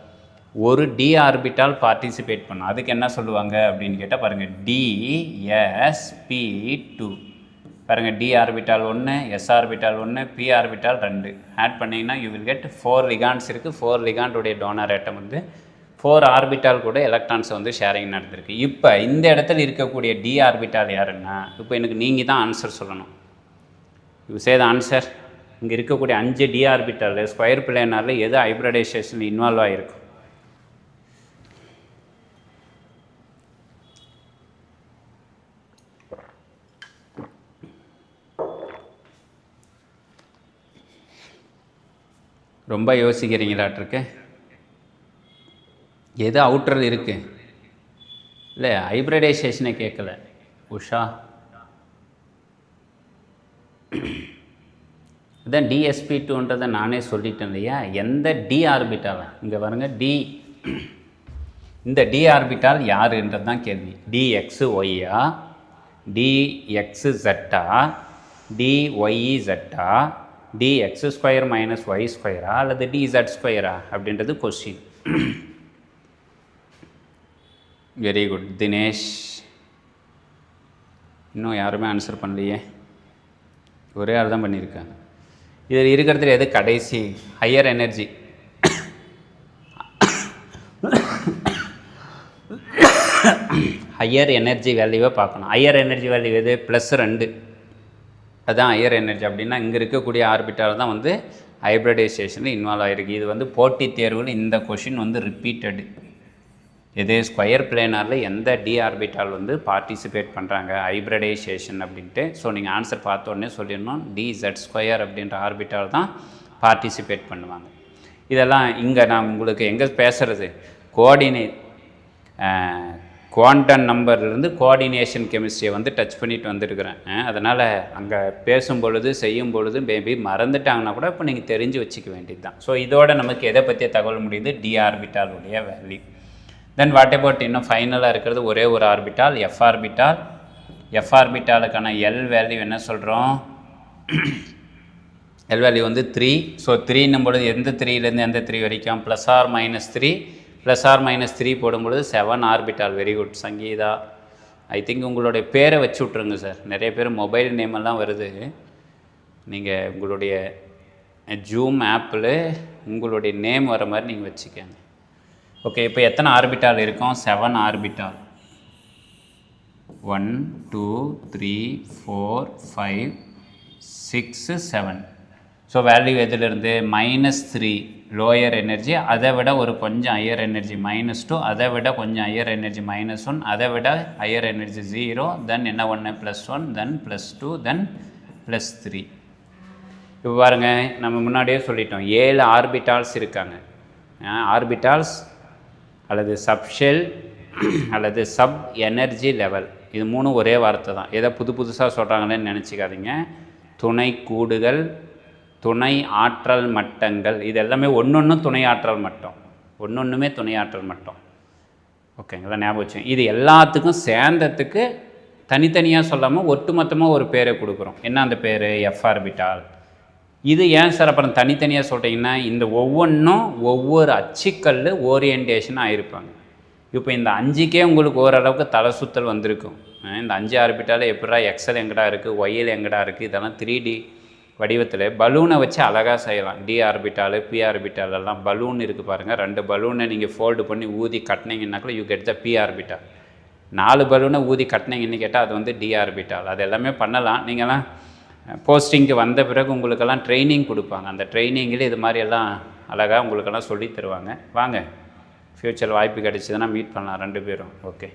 ஒரு டி ஆர்பிட்டால் பார்ட்டிசிபேட் பண்ணும். அதுக்கு என்ன சொல்லுவாங்க அப்படின்னு கேட்டால் பாருங்கள், DsP2. பாருங்கள், D orbital 1, S orbital 1, P orbital 2 add பண்ணிங்கன்னா யூ வில் கெட் 4 லிகாண்ட்ஸ் இருக்குது. 4 லிகாண்டுடைய டோனர் ஆட்டம் வந்து 4 ஆர்பிட்டால் கூட எலக்ட்ரான்ஸை வந்து ஷேரிங் நடந்திருக்கு. இப்போ இந்த இடத்துல இருக்கக்கூடிய டி ஆர்பிட்டால் யாருன்னா, இப்போ எனக்கு நீங்கள் தான் ஆன்சர் சொல்லணும். You say the answer. இங்கே இருக்கக்கூடிய 5 டி ஆர்பிட்டால் ஸ்கொயர் பிளேனாரில் எது ஹைப்ரிடைசேஷன் இன்வால்வ் ஆகிருக்கும்? ரொம்ப யோசிக்கிறீங்களாட்டிருக்கு. எது அவுட்டர் இருக்குது? இல்லை, ஹைப்ரிடைசேஷனை கேட்கல உஷா. இதான் DsP2ன்றதை நானே சொல்லிட்டேன் இல்லையா? எந்த டி ஆர்பிட்டால் இங்கே பாருங்கள், இந்த டி ஆர்பிட்டால் யாருன்றது தான் கேள்வி. DXYயா, DXZ, DYZ, dx² - y² அல்லது dz² அப்படின்றது கொஸ்டின். Very good Dinesh. இன்னும் யாருமே ஆன்சர் பண்ணலையே, ஒரே ஆள் தான் பண்ணியிருக்காங்க. இதில் இருக்கிறதுல எது கடைசி? Higher energy. ஹையர் எனர்ஜி வேல்யூவை பார்க்கணும். ஹையர் எனர்ஜி வேல்யூ எது? +2. அதுதான் ஹையர் எனர்ஜி. அப்படின்னா இங்கே இருக்கக்கூடிய ஆர்பிட்டால் தான் வந்து ஹைப்ரிடைசேஷனில் இன்வால்வ் ஆகிருக்கு. இது வந்து போட்டித் தேர்வில் இந்த கொஷின் வந்து ரிப்பீட்டடு. இது ஸ்கொயர் பிளேனாரில் எந்த டி ஆர்பிட்டால் வந்து பார்ட்டிசிபேட் பண்ணுறாங்க ஹைப்ரிடைசேஷன் அப்படின்ட்டு. ஸோ நீங்கள் ஆன்சர் பார்த்தோன்னே சொல்லிடணும் DZ² அப்படின்ற ஆர்பிட்டால் தான் பார்ட்டிசிபேட் பண்ணுவாங்க. இதெல்லாம் இங்கே நான் உங்களுக்கு எங்கே பேசுகிறது கோஆர்டினேட் குவாண்டம் நம்பர்லேருந்து கோஆர்டினேஷன் கெமிஸ்ட்ரியை வந்து டச் பண்ணிட்டு வந்துருக்குறேன். அதனால் அங்கே பேசும் பொழுது செய்யும் பொழுது மேபி மறந்துட்டாங்கன்னா கூட இப்போ நீங்கள் தெரிஞ்சு வச்சுக்க வேண்டியது தான். ஸோ இதோட நமக்கு எதை பற்றிய தகவல் முடியுது டி ஆர்பிட்டாலுடைய வேல்யூ. தென் வாட் அபவுட் இன்னும் ஃபைனலாக இருக்கிறது ஒரே ஒரு ஆர்பிட்டால் எஃப் ஆர்பிட்டால். எஃப் ஆர்பிட்டாலுக்கான எல் வேல்யூ என்ன சொல்கிறோம் எல் வேல்யூ வந்து 3. ஸோ 3ன்னும் பொழுது எந்த 3லேருந்து எந்த 3 வரைக்கும் +or-3 +or-3 போடும்பொழுது 7 orbital. Very good Sangeetha. I think உங்களுடைய பேரை வச்சு விட்ருங்க சார். நிறைய பேர் மொபைல் நேமெல்லாம் வருது. நீங்கள் உங்களுடைய ஜூம் ஆப்பில் உங்களுடைய நேம் வர மாதிரி நீங்கள் வச்சுக்கோங்க. ஓகே, இப்போ எத்தனை ஆர்பிட்டால் இருக்கும் 7 ஆர்பிட்டால். 1 2 3 4 5 6 7. ஸோ வேல்யூ எதிலிருந்து -3 லோயர் எனர்ஜி, அதை விட ஒரு கொஞ்சம் ஹையர் எனர்ஜி -2, அதை விட கொஞ்சம் ஹையர் எனர்ஜி -1, அதை விட ஹையர் எனர்ஜி 0, தென் என்ன 1 +1, தென் +2, தென் +3. இப்போ பாருங்கள், நம்ம முன்னாடியே சொல்லிட்டோம் 7 ஆர்பிட்டால்ஸ் இருக்காங்க. ஆர்பிட்டால்ஸ் அல்லது சப்ஷெல் அல்லது சப் எனர்ஜி லெவல், இது மூணும் ஒரே வார்த்தை தான். எதை புதுசாக சொல்கிறாங்களேன்னு நினச்சிக்காதீங்க. துணை கூடுகள், துணை ஆற்றல் மட்டங்கள், இது எல்லாமே ஒன்று துணை ஆற்றல் மட்டம், ஒன்றுமே துணை ஆற்றல் மட்டம். ஓகேங்களா, ஞாபகம் வச்சுங்க. இது எல்லாத்துக்கும் சேர்ந்ததுக்கு தனித்தனியாக சொல்லாமல் ஒட்டுமொத்தமாக ஒரு பேரை கொடுக்குறோம். என்ன அந்த பேர் எஃப் ஆர்பிட்டால். இது ஏன் சார் அப்புறம் தனித்தனியாக சொல்கிறீங்கன்னா, இந்த ஒவ்வொன்றும் ஒவ்வொரு அச்சுக்கல் ஓரியன்டேஷன் ஆகிருப்பாங்க. இப்போ இந்த 5க்கே உங்களுக்கு ஓரளவுக்கு தலை சுத்தல் வந்திருக்கும். இந்த 5 ஆர்பிட்டால் எப்படா எக்ஸல் எங்கடா இருக்குது, ஒய்எல் எங்கடா இருக்குது, இதெல்லாம் 3D வடிவத்தில் பலூனை வச்சு அழகாக செய்யலாம். டி ஆர்பிட்டால் பி ஆர்பிட்டால் எல்லாம் பலூன் இருக்குது பாருங்கள். 2 பலூனை நீங்கள் ஃபோல்டு பண்ணி ஊதி கட்டினீங்கன்னாக்குள்ள you get the p orbital. 4 பலூனை ஊதி கட்டினீங்கன்னு கேட்டால் அது வந்து டி ஆர்பிட்டால். அது எல்லாமே பண்ணலாம். நீங்கள்லாம் போஸ்டிங்க்கு வந்த பிறகு உங்களுக்கெல்லாம் ட்ரைனிங் கொடுப்பாங்க. அந்த ட்ரைனிங்கில் இது மாதிரி எல்லாம் அழகாக உங்களுக்கெல்லாம் சொல்லி தருவாங்க. வாங்க, ஃப்யூச்சர் வாய்ப்பு கிடைச்சிதுன்னா மீட் பண்ணலாம் 2 பேரும். ஓகே,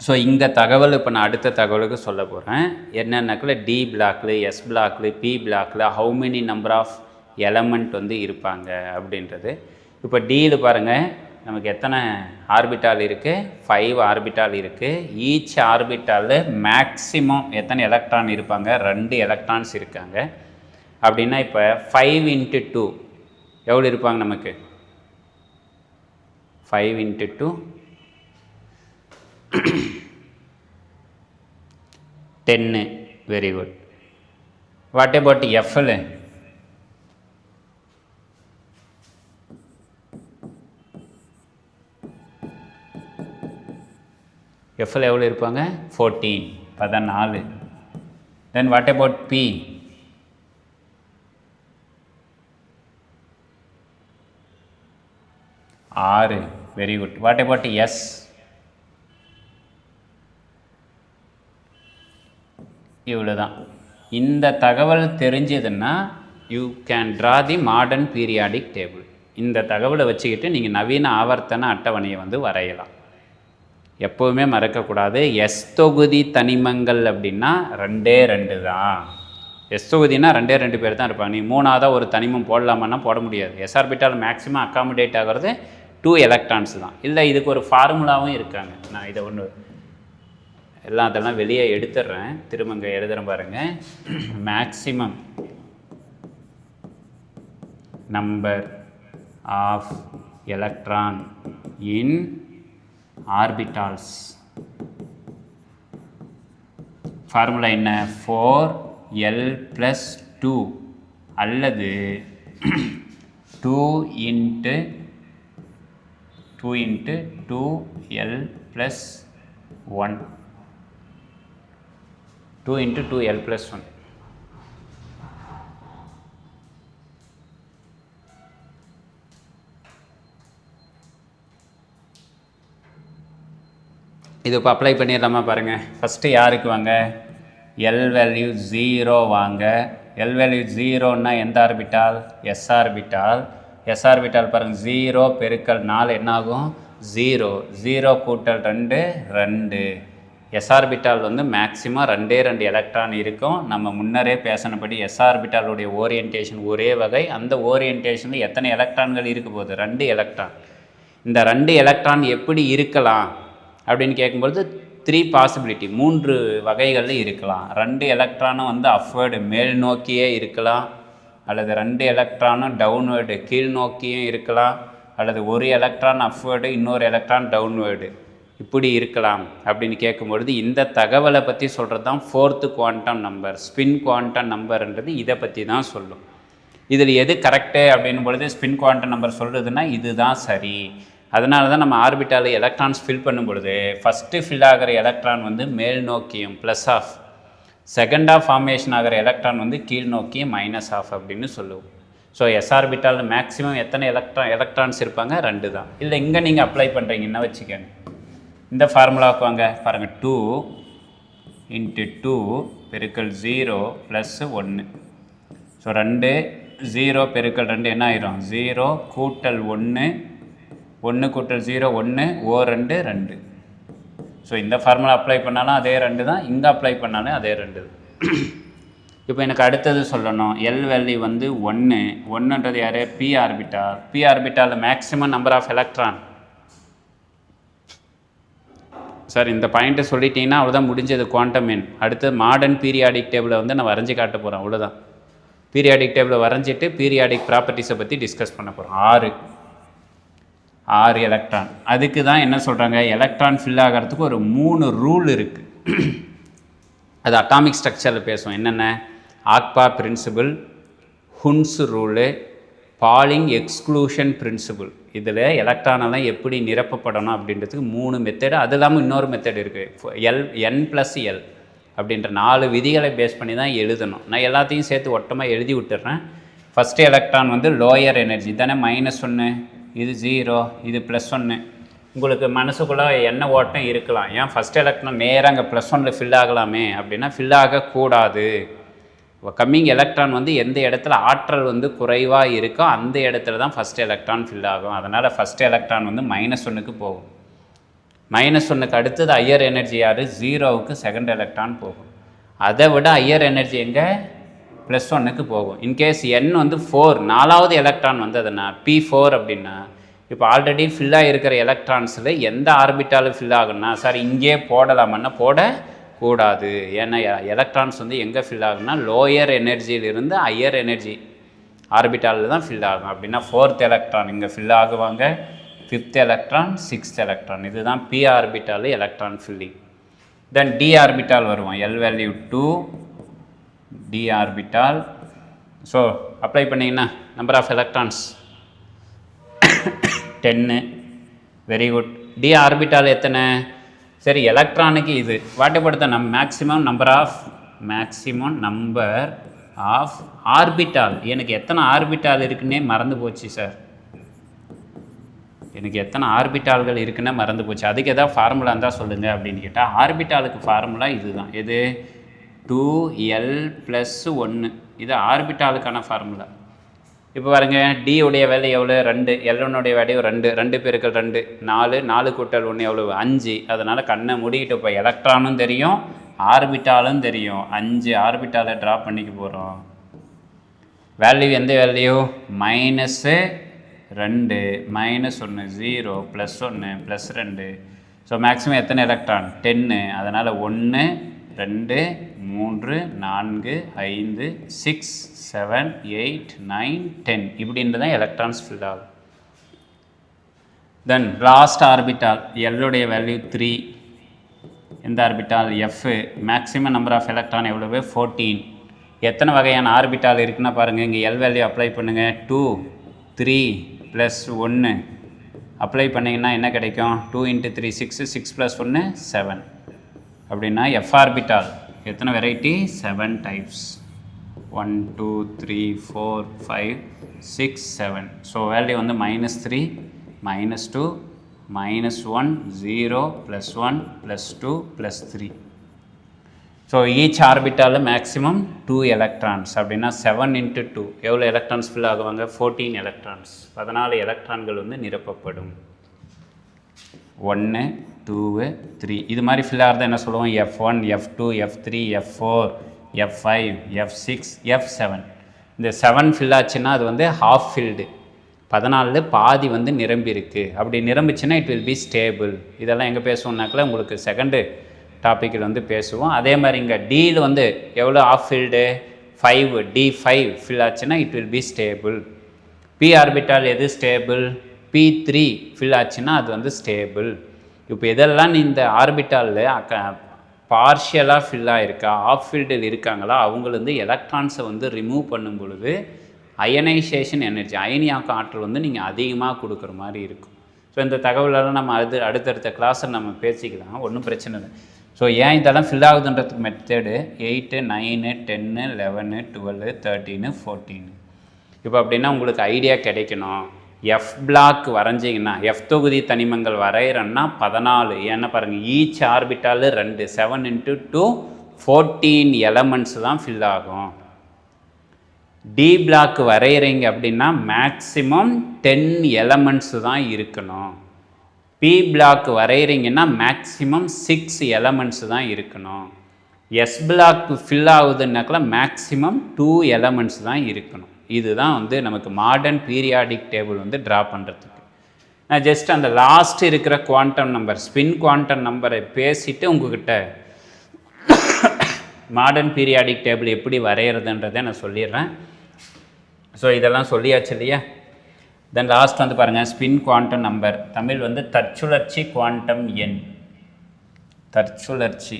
ஸோ இந்த தகவல் இப்போ நான் அடுத்த தகவலுக்கு சொல்ல போகிறேன். என்னென்னாக்கில் டி பிளாக்கில், எஸ் பிளாக்கில், பி பிளாக்கில் how many number of element வந்து இருப்பாங்க அப்படின்றது. இப்போ டியில் பாருங்கள், நமக்கு எத்தனை ஆர்பிட்டால் இருக்குது 5 ஆர்பிட்டால் இருக்குது. ஈச் ஆர்பிட்டாலில் மேக்ஸிமம் எத்தனை எலக்ட்ரான் இருப்பாங்க 2 எலக்ட்ரான்ஸ் இருக்காங்க. அப்படின்னா இப்போ 5 × 2 எவ்வளோ இருப்பாங்க நமக்கு 5 × 2 10. Very good. What about fl? Fl எவ்வளோ இருப்பாங்க 14. Then what about p? ஆறு. Very good. What about s? இவ்வளோ தான். இந்த தகவல் தெரிஞ்சதுன்னா you can draw the modern periodic table. இந்த தகவலை வச்சுக்கிட்டு நீங்கள் நவீன ஆவர்த்தன அட்டவணையை வந்து வரையலாம். எப்போவுமே மறக்கக்கூடாது, எஸ் தொகுதி தனிமங்கள் அப்படின்னா 2 தான். எஸ் தொகுதினா 2 பேர் தான் இருப்பாங்க. நீ 3ஆவதாக ஒரு தனிமம் போடலாமான்னா போட முடியாது. எஸ் ஆர்பிட்டால் மேக்ஸிமம் அக்காமடேட் ஆகிறது 2 எலக்ட்ரான்ஸ் தான். இல்லை, இதுக்கு ஒரு ஃபார்முலாவும் இருக்காங்க. நான் இதை ஒன்று எல்லாம் அதெல்லாம் வெளியே எடுத்துடுறேன், திரும்ப இங்கே எழுதுகிறேன் பாருங்கள். Maximum number of electron in orbitals. Formula என்ன? 4l+2 அல்லது 2 × 2l+1. 2 × 2l+1. இது இப்போ அப்ளை பண்ணிடலாமா பாருங்கள். ஃபஸ்ட்டு யாருக்கு வாங்க? எல் வேல்யூ 0 வாங்க. எல் வேல்யூ 0ன்னா எந்த orbital? S orbital. S orbital பாருங்கள், 0 × 4 என்ன ஆகும்? 0 0 கூட்டல் 2 2. s ஆர்பிட்டால் வந்து மேக்ஸிமம் 2 எலக்ட்ரான் இருக்கும். நம்ம முன்னரே பேசினபடி s ஆர்பிட்டாலுடைய ஓரியன்டேஷன் ஒரே வகை. அந்த ஓரியன்டேஷனில் எத்தனை எலக்ட்ரான்கள் இருக்க போகுது? 2 எலக்ட்ரான். இந்த 2 எலக்ட்ரான் எப்படி இருக்கலாம் அப்படின்னு கேட்கும்பொழுது 3 பாசிபிலிட்டி, 3 வகைகளில் இருக்கலாம். 2 எலக்ட்ரானும் வந்து அப்வேர்டு மேல் நோக்கியே இருக்கலாம், அல்லது 2 எலக்ட்ரானும் டவுன்வேர்டு கீழ் நோக்கியும் இருக்கலாம், அல்லது ஒரு எலக்ட்ரான் அப்வேர்டு இன்னொரு எலக்ட்ரான் டவுன்வேர்டு இப்படி இருக்கலாம். அப்படின்னு கேட்கும்பொழுது இந்த தகவலை பற்றி சொல்கிறது தான் 4th quantum number. Spin quantum நம்பர்ன்றது இதை பற்றி தான் சொல்லும். இதில் எது கரெக்டு அப்படின்னும் பொழுது ஸ்பின் குவாண்டம் நம்பர் சொல்கிறதுனா இதுதான் சரி. அதனால தான் நம்ம ஆர்பிட்டாலில் எலக்ட்ரான்ஸ் ஃபில் பண்ணும் பொழுது ஃபஸ்ட்டு ஃபில் ஆகிற எலக்ட்ரான் வந்து மேல் நோக்கியும் ப்ளஸ் ஆஃப், செகண்டாக ஃபார்மேஷன் ஆகிற எலக்ட்ரான் வந்து கீழ் நோக்கியும் மைனஸ் ஆஃப் அப்படின்னு சொல்லுவோம். ஸோ s ஆர்பிட்டாலில் மேக்ஸிமம் எத்தனை எலக்ட்ரான்ஸ் இருப்பாங்க? 2 தான். இல்லை இங்கே நீங்கள் அப்ளை பண்ணுறீங்கன்னா வச்சுக்கோங்க, இந்த ஃபார்முலாவுக்கு வாங்க பாருங்கள். 2 × 2 பெருக்கல் 0 + 1. ஸோ 2 0 பெருக்கல் 2 என்ன ஆயிரும்? 0 கூட்டல் 1 1 கூட்டல் 0 1 ஓ 2 2. ஸோ இந்த ஃபார்முலா அப்ளை பண்ணாலும் அதே 2 தான், இங்கே அப்ளை பண்ணாலும் அதே 2 தான். இப்போ எனக்கு அடுத்தது சொல்லணும், எல் வேல்யூ வந்து 1. 1ன்றது யார்? P orbital. பி ஆர்பிட்டாலில் maximum number of electron. Sir இந்த பாயிண்ட்டை சொல்லிட்டீங்கன்னா அவ்வளோதான், முடிஞ்சது குவாண்டம் எண். அடுத்து மாடர்ன் பீரியாடிக் டேபிளை வந்து நான் வரைஞ்சி காட்ட போகிறேன், அவ்வளோதான். பீரியாடிக் டேபிளை வரைஞ்சிட்டு பீரியாடிக் ப்ராப்பர்ட்டிஸை பற்றி டிஸ்கஸ் பண்ண போகிறோம். 6 எலக்ட்ரான். அதுக்கு தான் என்ன சொல்கிறாங்க, எலக்ட்ரான் ஃபில் ஆகிறதுக்கு ஒரு 3 ரூல் இருக்குது. அது அட்டாமிக் ஸ்ட்ரக்சரில் பேசுவோம். என்னென்ன? ஆக்பா பிரின்சிபிள், ஹுன்ஸ் ரூலு, பாலிங் எக்ஸ்க்ளூஷன் பிரின்சிபிள். இதில் எலக்ட்ரானெல்லாம் எப்படி நிரப்பப்படணும் அப்படின்றதுக்கு 3 மெத்தடு. அது இல்லாமல் இன்னொரு மெத்தட் இருக்குது, n+l அப்படின்ற 4 விதிகளை பேஸ் பண்ணி தான் எழுதணும். நான் எல்லாத்தையும் சேர்த்து ஒட்டமாக எழுதி விட்டுறேன். ஃபஸ்ட்டு எலக்ட்ரான் வந்து லோயர் எனர்ஜி தானே, -1, இது 0, இது +1. உங்களுக்கு மனசுக்குள்ளே என்ன ஓட்டம் இருக்கலாம், ஏன் ஃபஸ்ட் எலக்ட்ரான் நேராக அங்கே +1 ஃபில் ஆகலாமே அப்படின்னா ஃபில் ஆகக்கூடாது. கம்மிங் எலக்ட்ரான் வந்து எந்த இடத்துல ஆற்றல் வந்து குறைவாக இருக்கோ அந்த இடத்துல தான் ஃபஸ்ட் எலக்ட்ரான் ஃபில் ஆகும். அதனால் ஃபஸ்ட் எலக்ட்ரான் வந்து -1க்கு போகும். -1க்கு அடுத்தது ஹையர் எனர்ஜி யார்? 0க்கு செகண்ட் எலக்ட்ரான் போகும். அதை விட ஹையர் எனர்ஜி எங்கே? +1க்கு போகும். இன்கேஸ் n வந்து 4, 4வது எலக்ட்ரான் வந்து அதுனா P4 அப்படின்னா, இப்போ ஆல்ரெடி ஃபில்லாக இருக்கிற எலக்ட்ரான்ஸில் எந்த ஆர்பிட்டாலும் ஃபில் ஆகுன்னா சார் இங்கே போடலாமன்னா போடக்கூடாது. ஏன்னா எலக்ட்ரான்ஸ் வந்து எங்கே ஃபில் ஆகுன்னா லோயர் எனர்ஜியிலிருந்து ஹையர் எனர்ஜி ஆர்பிட்டாலில் தான் ஃபில் ஆகும். அப்படின்னா 4th எலக்ட்ரான் இங்கே ஃபில் ஆகுவாங்க, 5th எலக்ட்ரான், 6th எலக்ட்ரான். இதுதான் p orbital electron filling. Then d orbital வருவோம். L value 2, d orbital. So apply பண்ணிங்கன்னா number of electrons 10. Very good. D orbital எத்தனை? சரி, எலக்ட்ரானுக்கு இது வாட்டப்படுத்த மேக்ஸிமம் நம்பர் ஆஃப் ஆர்பிட்டால். எனக்கு எத்தனை ஆர்பிட்டால் இருக்குன்னே மறந்து போச்சு சார். எனக்கு எத்தனை ஆர்பிட்டால்கள் இருக்குன்னே மறந்து போச்சு. அதுக்கு எதாவது ஃபார்முலா இருந்தால் சொல்லுங்கள் அப்படின்னு கேட்டால், ஆர்பிட்டாலுக்கு ஃபார்முலா இதுதான். எது? 2l+1. இது ஆர்பிட்டாலுக்கான ஃபார்முலா. இப்போ பாருங்க, டி உடைய வேல்யூ எவ்வளோ? 2. L1 value 2. 2 பெருக்கல் 2 4. 4 கூட்டல் 1 எவ்வளோ? 5. அதனால் கண்ணை மூடிக்கிட்டு இப்போ எலக்ட்ரானும் தெரியும், ஆர்பிட்டாலும் தெரியும். 5 ஆர்பிட்டாலை ட்ரா பண்ணிக்க போகிறோம். வேல்யூ எந்த வேல்யூ? -2 -1 0 +1 +2. ஸோ மேக்ஸிமம் எத்தனை எலக்ட்ரான்? 10. அதனால் 1 2 3 4 5 6 7 8 9 10 இப்படின்றது தான் எலக்ட்ரான்ஸ் ஃபில் ஆகும். தென் லாஸ்ட் ஆர்பிட்டால் எல்லுடைய வேல்யூ 3. எந்த orbital? F. Maximum number of electron எவ்வளவு? 14. எத்தனை வகையான ஆர்பிட்டால் இருக்குன்னா பாருங்கள், இங்கே எல் வேல்யூ அப்ளை பண்ணுங்கள். 2 3 +1 அப்ளை பண்ணிங்கன்னா என்ன கிடைக்கும்? 2 × 3 6, 6 + 1 7. அப்படின்னா எஃப் ஆர்பிட்டால் எத்தனை வெரைட்டி? 7 டைப்ஸ். 1 2 3 4 5 6 7. ஸோ வேல்யூ வந்து -3 -2 -1 0 +1 +2 +3. So each orbital maximum 2 electrons. அப்படின்னா 7 × 2 எவ்வளோ எலக்ட்ரான்ஸ் ஃபில் ஆகுவாங்க? 14 எலக்ட்ரான்ஸ். 14 எலக்ட்ரான்கள் வந்து நிரப்பப்படும். 1 2 3 இது மாதிரி ஃபில் ஆகிறத என்ன சொல்லுவோம், F1 F2 F3 F4 F5 F6 F7. இந்த 7 ஃபில் ஆச்சுன்னா அது வந்து ஹாஃப் ஃபில்டு, 14 பாதி வந்து நிரம்பி இருக்குது. அப்படி நிரம்பிச்சுன்னா இட் வில் பி ஸ்டேபிள். இதெல்லாம் எங்கே பேசுவோம்னாக்கில் உங்களுக்கு செகண்டு டாப்பிக்கில் வந்து பேசுவோம். அதே மாதிரி இங்கே Dயில் வந்து எவ்வளோ ஆஃப் ஃபில்டு 5, D5 ஃபில் ஆச்சுன்னா it will B stable. P orbital எது ஸ்டேபிள், P3 ஃபில் ஆச்சுன்னா அது வந்து ஸ்டேபிள். இப்போ இதெல்லாம் இந்த ஆர்பிட்டாலில் பார்ஷியலாக ஃபில் ஆகிருக்கா, ஆஃப் ஃபீல்டில் இருக்காங்களா, அவங்கள வந்து எலக்ட்ரான்ஸை வந்து ரிமூவ் பண்ணும் பொழுது அயனைசேஷன் எனர்ஜி, அயனியாக்க ஆற்றல் வந்து நீங்கள் அதிகமாக கொடுக்குற மாதிரி இருக்கும். ஸோ இந்த தகவலெல்லாம் நம்ம அடுத்தடுத்த கிளாஸில் நம்ம பேசிக்கலாம், ஒன்றும் பிரச்சனை இல்லை. ஸோ ஏன் இதெல்லாம் ஃபில் ஆகுதுன்றதுக்கு மெத்தடு 8 9 10 11 12 13 14. இப்போ அப்படின்னா உங்களுக்கு ஐடியா கிடைக்கணும். F பிளாக் வரைஞ்சிங்கன்னா, F தொகுதி தனிமங்கள் வரைகிறோன்னா 14. ஏன்னா பாருங்கள், ஈச் ஆர்பிட்டால் 2, 7 × 2 14 எலமெண்ட்ஸ் தான் ஃபில் ஆகும். D பிளாக் வரைகிறீங்க அப்படின்னா மேக்ஸிமம் 10 எலமெண்ட்ஸ் தான் இருக்கணும். P பிளாக் வரைகிறீங்கன்னா மேக்ஸிமம் 6 எலமெண்ட்ஸ் தான் இருக்கணும். S பிளாக் ஃபில் ஆகுதுன்னாக்கெல்லாம் மேக்ஸிமம் 2 எலமெண்ட்ஸ் தான் இருக்கணும். இதுதான் வந்து நமக்கு மாடர்ன் பீரியாடிக் டேபிள் வந்து ட்ரா பண்ணுறதுக்கு. நான் ஜஸ்ட் அந்த லாஸ்ட் இருக்கிற குவாண்டம் நம்பர், ஸ்பின் குவாண்டம் நம்பரை பேசிவிட்டு உங்ககிட்ட மாடர்ன் பீரியாடிக் டேபிள் எப்படி வரைகிறதுன்றதை நான் சொல்லிடுறேன். ஸோ இதெல்லாம் சொல்லியாச்சு இல்லையா. தென் லாஸ்ட் வந்து பாருங்கள், ஸ்பின் குவாண்டம் நம்பர், தமிழ் வந்து தற்சுழற்சி குவாண்டம் எண். தற்சுழற்சி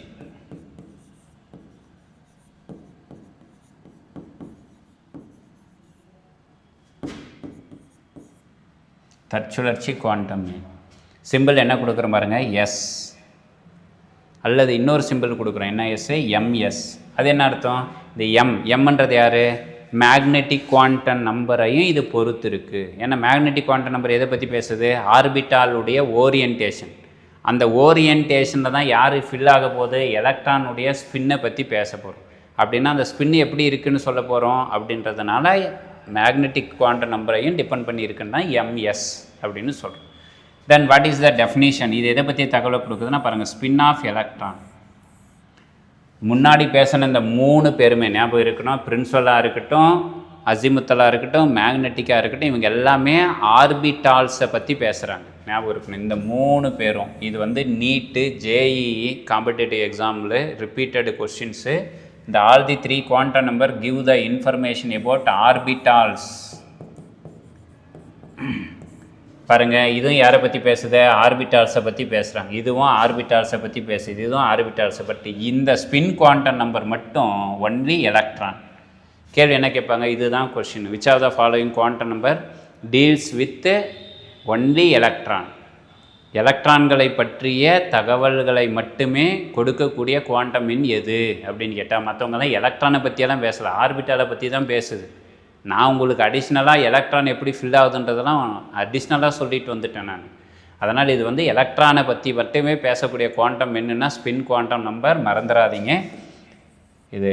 தற்சுழற்சி குவாண்டம் எண். சிம்பிள் என்ன கொடுக்குறோம் பாருங்கள், எஸ், அல்லது இன்னொரு சிம்பிள் கொடுக்குறோம், என்ன எஸ், எம்எஸ். அது என்ன அர்த்தம், இந்த எம்ன்றது யார், மேக்னெட்டிக் குவாண்டம் நம்பரையும் இது பொறுத்து இருக்குது. ஏன்னா மேக்னெட்டிக் குவாண்டம் நம்பர் எதை பற்றி பேசுது, ஆர்பிட்டாலுடைய ஓரியன்டேஷன். அந்த ஓரியன்டேஷனில் தான் யார் ஃபில் ஆக போகுது, எலக்ட்ரானுடைய ஸ்பின்னை பற்றி பேச போகிறோம். அப்படின்னா அந்த ஸ்பின் எப்படி இருக்குதுன்னு சொல்ல போகிறோம். அப்படின்றதுனால மேக்னெட்டிக் குவாண்டம் நம்பரையும் டிபெண்ட் பண்ணி இருக்குன்னா எம்எஸ் அப்படின்னு சொல்கிறோம். Then what is the definition, இது எதை பற்றி தகவலை கொடுக்குதுன்னா பாருங்கள், ஸ்பின் ஆஃப் எலக்ட்ரான். முன்னாடி பேசின இந்த 3 பேருமே ஞாபகம் இருக்கணும். பிரின்சிபலாக இருக்கட்டும், அசிமுத்தலாக இருக்கட்டும், மேக்னெட்டிக்காக இருக்கட்டும், இவங்க எல்லாமே ஆர்பிட்டால்ஸை பற்றி பேசுகிறாங்க, ஞாபகம் இருக்கணும். இந்த 3 பேரும் இது வந்து நீட்டு, ஜேஇஇ காம்படிட்டிவ் எக்ஸாமில் ரிப்பீட்டட் கொஸ்டின்ஸு. இந்த all the 3 quantum number give the information about orbitals. பாருங்கள், இதுவும் யாரை பற்றி பேசுது, ஆர்பிட்டால்ஸை பற்றி பேசுகிறாங்க. இதுவும் ஆர்பிட்டால்ஸை பற்றி பேசுது, இதுவும் ஆர்பிட்டால்ஸை பற்றி. இந்த ஸ்பின் குவாண்டம் நம்பர் மட்டும் ஒன்லி எலக்ட்ரான். கேள்வி என்ன கேட்பாங்க, இதுதான் question. Which of the following quantum number deals with only electron. எலக்ட்ரான்களை பற்றிய தகவல்களை மட்டுமே கொடுக்கக்கூடிய குவாண்டம் எண் எது அப்படின்னு கேட்டால், மற்றவங்கலாம் எலக்ட்ரானை பற்றியெல்லாம் பேசலை, ஆர்பிட்டாலை பற்றி தான் பேசுது. நான் உங்களுக்கு அடிஷ்னலாக எலக்ட்ரான் எப்படி ஃபில் ஆகுதுன்றதெல்லாம் அடிஷ்னலாக சொல்லிட்டு வந்துட்டேன் நான். அதனால் இது வந்து எலக்ட்ரானை பற்றி மட்டுமே பேசக்கூடிய குவாண்டம் என்னன்னா ஸ்பின் குவாண்டம் நம்பர், மறந்துடாதீங்க. இது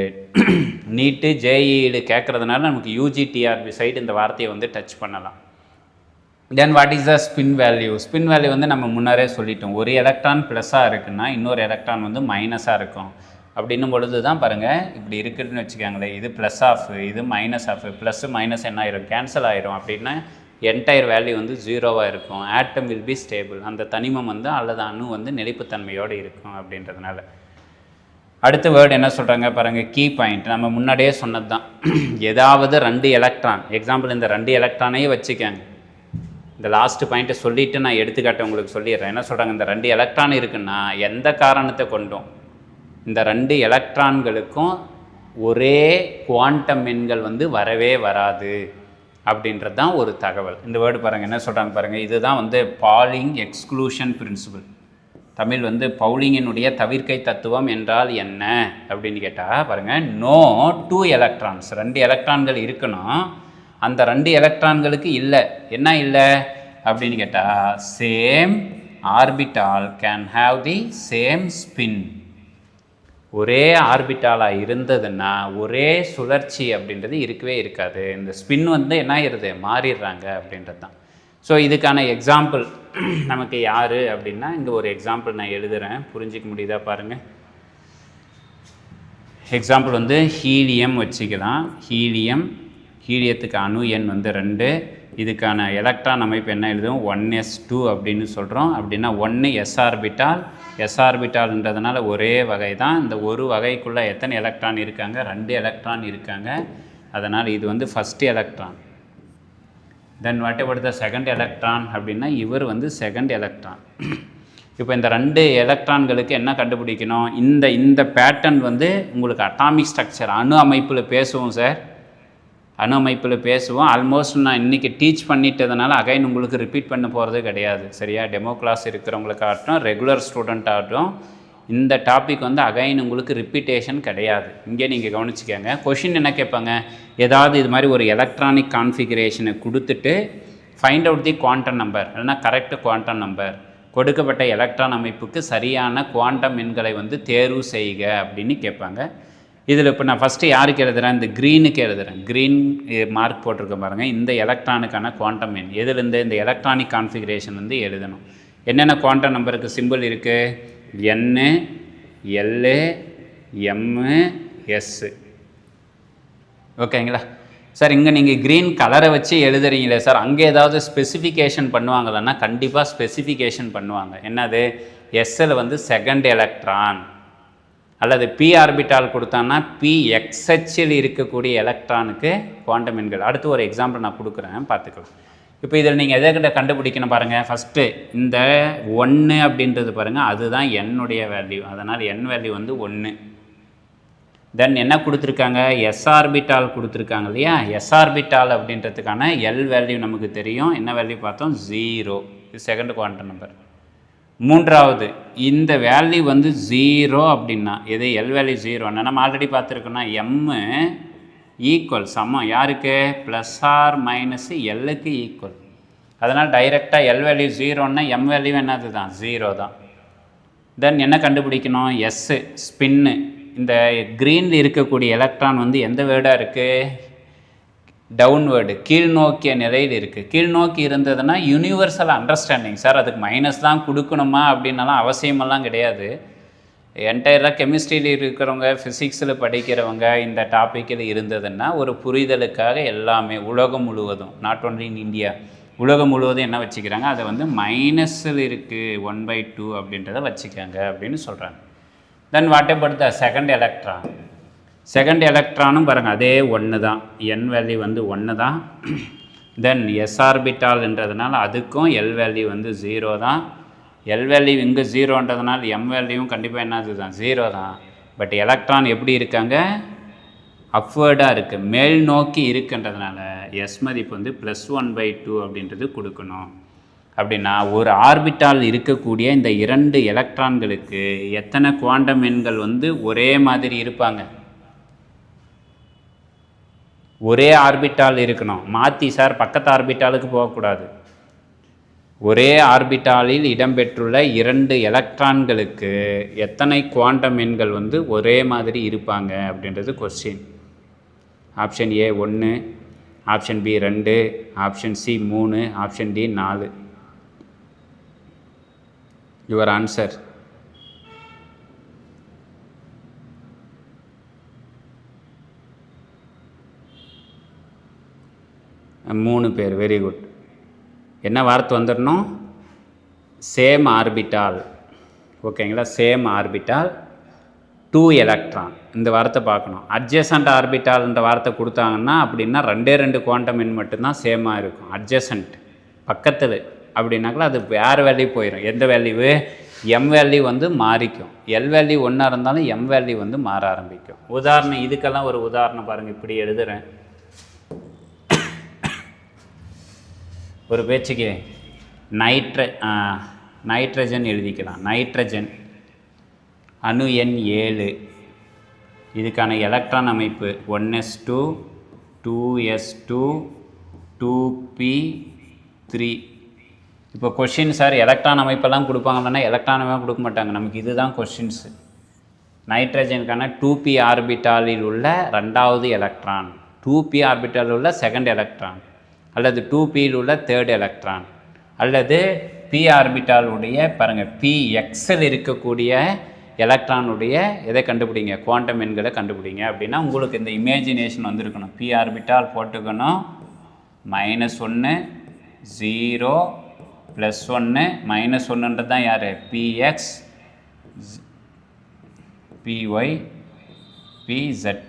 நீட்டு ஜேஇஇ கேட்குறதுனால நமக்கு யூஜிடிஆர்பி சைடு இந்த வார்த்தையை வந்து டச் பண்ணலாம். தென் what is the spin value. Spin value வந்து நம்ம முன்னரே சொல்லிட்டோம், ஒரு எலக்ட்ரான் ப்ளஸ்ஸாக இருக்குன்னா இன்னொரு எலக்ட்ரான் வந்து மைனஸாக இருக்கும். அப்படின்னும் பொழுது தான் பாருங்கள், இப்படி இருக்குதுன்னு வச்சுக்கோங்களேன், இது ப்ளஸ் ஆஃப், இது மைனஸ் ஆஃப், ப்ளஸ் மைனஸ் என்ன ஆயிரும், கேன்சல் ஆயிரும். அப்படின்னா என்டையர் வேல்யூ வந்து 0வாக இருக்கும். ஆட்டம் வில் பி ஸ்டேபிள், அந்த தனிமம் வந்து அல்லது அணு வந்து நிலைப்புத்தன்மையோடு இருக்கும் அப்படின்றதுனால. அடுத்த வேர்டு என்ன சொல்கிறாங்க பாருங்கள், கீ பாயிண்ட். நம்ம முன்னாடியே சொன்னது தான், ஏதாவது 2 எலக்ட்ரான், எக்ஸாம்பிள் இந்த 2 எலக்ட்ரானையே வச்சுக்கோங்க. இந்த லாஸ்ட் பாயிண்ட்டை சொல்லிவிட்டு நான் எடுத்துக்காட்ட உங்களுக்கு சொல்லிடுறேன். என்ன சொல்கிறாங்க, இந்த 2 எலக்ட்ரான் இருக்குன்னா எந்த காரணத்தை கொண்டும் இந்த 2 எலக்ட்ரான்களுக்கும் ஒரே குவாண்டம் எண்கள் வந்து வரவே வராது அப்படின்றது தான் ஒரு தகவல். இந்த வேர்டு பாருங்கள் என்ன சொல்கிறாங்க பாருங்கள், இதுதான் வந்து பாலிங் எக்ஸ்க்ளூஷன் பிரின்சிபல். தமிழ் வந்து பவுலிங்கினுடைய தவிர்க்கை தத்துவம் என்றால் என்ன அப்படின்னு கேட்டால் பாருங்கள், நோ 2 எலக்ட்ரான்ஸ், 2 எலக்ட்ரான்கள் இருக்கணும், அந்த 2 எலக்ட்ரான்களுக்கு இல்லை, என்ன இல்லை அப்படின்னு கேட்டால் same orbital can have the same spin. ஒரே ஆர்பிட்டாலாக இருந்ததுன்னா ஒரே சுழற்சி அப்படின்றது இருக்கவே இருக்காது. இந்த ஸ்பின் வந்து என்ன ஆயிடுது, மாறிடுறாங்க அப்படின்றது தான். ஸோ இதுக்கான எக்ஸாம்பிள் நமக்கு யார் அப்படின்னா, இங்கே ஒரு எக்ஸாம்பிள் நான் எழுதுகிறேன், புரிஞ்சிக்க முடியுதா பாருங்கள். எக்ஸாம்பிள் வந்து ஹீலியம் வச்சுக்கலாம். ஹீலியத்துக்கு அணு எண் வந்து 2. இதுக்கான எலக்ட்ரான் அமைப்பு என்ன எழுதுவோம், 1s2 அப்படின்னு சொல்கிறோம். அப்படின்னா 1 s ஆர்பிட்டால்ன்றதுனால ஒரே வகை தான். இந்த ஒரு வகைக்குள்ளே எத்தனை எலக்ட்ரான் இருக்காங்க, 2 எலக்ட்ரான் இருக்காங்க. அதனால் இது வந்து first electron. Then what about the second electron அப்படின்னா, இவர் வந்து செகண்ட் எலக்ட்ரான். இப்போ இந்த 2 எலக்ட்ரான்களுக்கு என்ன கண்டுபிடிக்கணும், இந்த பேட்டர்ன் வந்து உங்களுக்கு அட்டாமிக் ஸ்ட்ரக்சர் அணு அமைப்பில் பேசுவோம் சார், அணு அமைப்பில் பேசுவோம். ஆல்மோஸ்ட் நான் இன்றைக்கி டீச் பண்ணிட்டதுனால அகைன் உங்களுக்கு ரிப்பீட் பண்ண போகிறது கிடையாது, சரியா. டெமோ கிளாஸ் இருக்கிறவங்களுக்காகட்டும் ரெகுலர் ஸ்டூடெண்ட் ஆகட்டும் இந்த டாபிக் வந்து அகைன் உங்களுக்கு ரிப்பீட்டேஷன் கிடையாது. இங்கே நீங்கள் கவனிச்சிக்கோங்க. கொஷின் என்ன கேட்பாங்க, ஏதாவது இது மாதிரி ஒரு எலக்ட்ரானிக் கான்ஃபிகரேஷனை கொடுத்துட்டு find out the quantum number, இல்லைனா கரெக்ட் குவாண்டம் நம்பர், கொடுக்கப்பட்ட எலக்ட்ரான் அமைப்புக்கு சரியான குவாண்டம் எண்களை வந்து தேர்வு செய்க அப்படின்னு கேட்பாங்க. இதில் இப்போ நான் ஃபஸ்ட்டு யாருக்கு எழுதுகிறேன், இந்த க்ரீனுக்கு எழுதுகிறேன். க்ரீன் மார்க் போட்டிருக்க பாருங்கள். இந்த எலக்ட்ரானுக்கான குவாண்டம் எண் எதுலேருந்து, இந்த எலக்ட்ரானிக் கான்ஃபிகரேஷன் வந்து எழுதணும். என்னென்ன குவாண்டம் நம்பருக்கு சிம்பிள் இருக்குது, N, L, M, S. ஓகேங்களா சார். இங்கே நீங்கள் க்ரீன் கலரை வச்சு எழுதுறீங்களே சார், அங்கே ஏதாவது ஸ்பெசிஃபிகேஷன் பண்ணுவாங்களான்னா கண்டிப்பாக ஸ்பெசிஃபிகேஷன் பண்ணுவாங்க. என்னது, எஸ்ஸில் வந்து செகண்ட் எலக்ட்ரான், அல்லது பி ஆர்பிட்டால் கொடுத்தான்னா PXHல் இருக்கக்கூடிய எலக்ட்ரானுக்கு குவாண்டம் எண்கள். அடுத்து ஒரு எக்ஸாம்பிள் நான் கொடுக்குறேன், பார்த்துக்கலாம். இப்போ இதில் நீங்கள் எதைக்கிட்ட கண்டுபிடிக்கணும் பாருங்கள். ஃபஸ்ட்டு இந்த 1 அப்படின்றது பாருங்கள், அதுதான் என்னுடைய வேல்யூ. அதனால் என் வேல்யூ வந்து 1. தென் என்ன கொடுத்துருக்காங்க, எஸ் ஆர்பிட்டால் கொடுத்துருக்காங்க இல்லையா. எஸ் ஆர்பிட்டால் அப்படின்றதுக்கான எல் வேல்யூ நமக்கு தெரியும். என்ன வேல்யூ பார்த்தோம், 0. இது செகண்ட் குவாண்டம் நம்பர். மூன்றாவது இந்த வேல்யூ வந்து 0 அப்படின்னா எது, எல் வேல்யூ 0. நம்ம ஆல்ரெடி பார்த்துருக்கோன்னா எம் ஈக்குவல் சமம் யாருக்கு, ப்ளஸ் ஆர் மைனஸ் எல்லுக்கு ஈக்குவல். அதனால் டைரெக்டாக எல் வேல்யூ 0ன்னா எம் வேல்யூ என்னது தான், 0 தான். தென் என்ன கண்டுபிடிக்கணும், எஸ்ஸு ஸ்பின்னு. இந்த க்ரீனில் இருக்கக்கூடிய எலக்ட்ரான் வந்து எந்த வேர்டாக இருக்குது, டவுன்வேர்டு, கீழ்நோக்கிய நிலையில் இருக்குது. கீழ்நோக்கி இருந்ததுன்னா யூனிவர்சல் அண்டர்ஸ்டாண்டிங் சார், அதுக்கு மைனஸ் தான் கொடுக்கணுமா அப்படின்னாலாம் அவசியமெல்லாம் கிடையாது. என்டையராக கெமிஸ்ட்ரியில் இருக்கிறவங்க, ஃபிசிக்ஸில் படிக்கிறவங்க இந்த டாப்பிக்கில் இருந்ததுன்னா ஒரு புரிதலுக்காக எல்லாமே உலகம் முழுவதும், நாட் ஒன்லி இன் இந்தியா, உலகம் முழுவதும் என்ன வச்சுக்கிறாங்க, அதை வந்து மைனஸில் இருக்குது 1/2 அப்படின்றத வச்சுக்காங்க அப்படின்னு சொல்கிறாங்க. Then what about the second electron. Second எலக்ட்ரானும் பாருங்கள் அதே 1 தான், என் வேல்யூ வந்து 1 தான். தென் எஸ் ஆர்பிட்டால்ன்றதுனால அதுக்கும் எல் வேல்யூ வந்து 0 தான். எல் வேல்யூ இங்கே 0ன்றதுனால எம் வேல்யூவும் கண்டிப்பாக என்னது தான், 0 தான். பட் எலக்ட்ரான் எப்படி இருக்காங்க, அப்வேர்டாக இருக்குது, மேல் நோக்கி இருக்குன்றதுனால எஸ் மதிப்பு வந்து +1/2 அப்படின்றது கொடுக்கணும். அப்படின்னா ஒரு ஆர்பிட்டால் இருக்கக்கூடிய இந்த 2 எலக்ட்ரான்களுக்கு எத்தனை குவாண்டம் எண்கள் வந்து ஒரே மாதிரி இருப்பாங்க, ஒரே ஆர்பிட்டால் இருக்கணும். மாற்றி சார் பக்கத்து ஆர்பிட்டாலுக்கு போகக்கூடாது. ஒரே ஆர்பிட்டாலில் இடம்பெற்றுள்ள 2 எலக்ட்ரான்களுக்கு எத்தனை குவாண்டம் எண்கள் வந்து ஒரே மாதிரி இருப்பாங்க அப்படின்றது question. Option A 1, option B 2, option C 3, option D 4. Your answer. மூணு பேர், வெரி குட். என்ன வார்த்தை வந்துடணும், சேம் ஆர்பிட்டால். ஓகேங்களா, சேம் ஆர்பிட்டால் 2 எலக்ட்ரான், இந்த வார்த்தை பார்க்கணும். அட்ஜசன்ட் ஆர்பிட்டால்ன்ற வார்த்தை கொடுத்தாங்கன்னா அப்படின்னா 2 குவாண்டம் எண் மட்டும்தான் சேமாக இருக்கும். அட்ஜசன்ட் பக்கத்தில் அப்படின்னாக்கா அது வேறு வேல்யூ போயிடும். எந்த வேல்யூவு, எம் வேல்யூ வந்து மாறிக்கும். எல் வேல்யூ ஒன்றா இருந்தாலும் எம் வேல்யூ வந்து மாற ஆரம்பிக்கும். உதாரணம், இதுக்கெல்லாம் ஒரு உதாரணம் பாருங்கள். இப்படி எழுதுகிறேன், ஒரு பேச்சுக்கு நைட்ரஜன் எழுதிக்கலாம். நைட்ரஜன் அணு எண் 7, இதுக்கான எலக்ட்ரான் அமைப்பு 1s2 2s2 2p3. இப்போ கொஷின் சார் எலக்ட்ரான் அமைப்பெல்லாம் கொடுப்பாங்கன்னா எலக்ட்ரான் அமைப்பு கொடுக்க மாட்டாங்க. நமக்கு இதுதான் கொஷின்ஸு. நைட்ரஜனுக்கான 2p ஆர்பிட்டாலில் உள்ள 2வது எலக்ட்ரான், 2p ஆர்பிட்டாலில் உள்ள 2nd எலக்ட்ரான், அல்லது 2pயில் உள்ள 3rd எலக்ட்ரான், அல்லது பி ஆர்பிட்டாலுடைய பாருங்கள் பி எக்ஸில் இருக்கக்கூடிய எலக்ட்ரானுடைய எதை கண்டுபிடிங்க, குவாண்டம் எண்களை கண்டுபிடிங்க. அப்படின்னா உங்களுக்கு இந்த இமேஜினேஷன் வந்திருக்கணும். பி ஆர்பிட்டால் போட்டுக்கணும், -1 0 +1 -1ன்றது தான் யார், பிஎக்ஸ் பிஒய் பிசெட்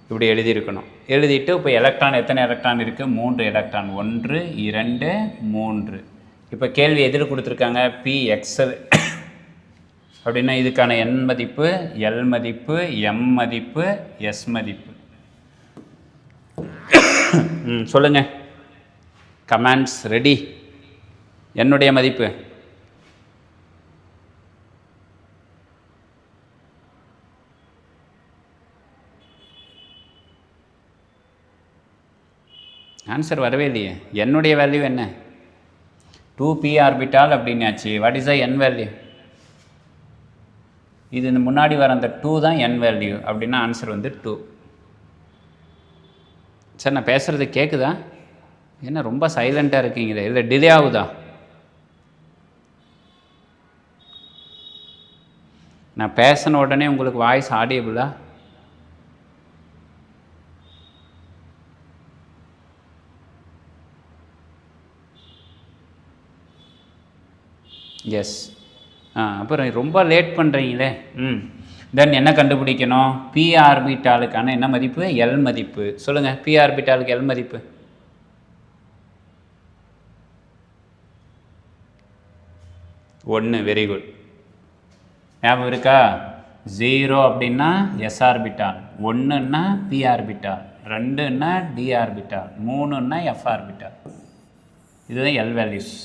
இப்படி எழுதியிருக்கணும். எழுதிட்டு இப்போ எலக்ட்ரான் எத்தனை எலக்ட்ரான் இருக்குது, 3 எலக்ட்ரான், 1 2 3. இப்போ கேள்வி எதில் கொடுத்துருக்காங்க, பிஎக்ஸல் அப்படின்னா இதுக்கான என் மதிப்பு, எல் மதிப்பு, எம் மதிப்பு, எஸ் மதிப்பு. சொல்லுங்கள், கமெண்ட்ஸ் ரெடி. என்னுடைய மதிப்பு ஆன்சர் வரவே இல்லையே. என்னுடைய வேல்யூ என்ன, 2p ஆர்பிட்டால் அப்படின்னாச்சு. What is the n value, இது இந்த முன்னாடி வர அந்த 2 தான் என் வேல்யூ. அப்படின்னா ஆன்சர் வந்து 2. சார் நான் பேசுகிறது கேட்குதா, என்ன ரொம்ப சைலண்ட்டாக இருக்கீங்களே, இல்லை டிலே ஆகுதா? நான் பேசின உடனே உங்களுக்கு வாய்ஸ் ஆடியபிளா? எஸ். அப்புறம் ரொம்ப லேட் பண்ணுறீங்களே. தென் என்ன கண்டுபிடிக்கணும், பி ஆர்பிட்டாலுக்கான என்ன மதிப்பு, எல் மதிப்பு. சொல்லுங்கள், பி ஆர்பிட்டாலுக்கு எல் மதிப்பு 1. வெரி குட், ஞாபகம் இருக்கா? 0 அப்படின்னா எஸ் ஆர்பிட்டால், 1ன்னா பி ஆர்பிட்டால், 2ன்னா டி ஆர்பிட்டால், 3ன்னா எஃப் ஆர்பிட்டால். இதுதான் எல் வேல்யூஸ்.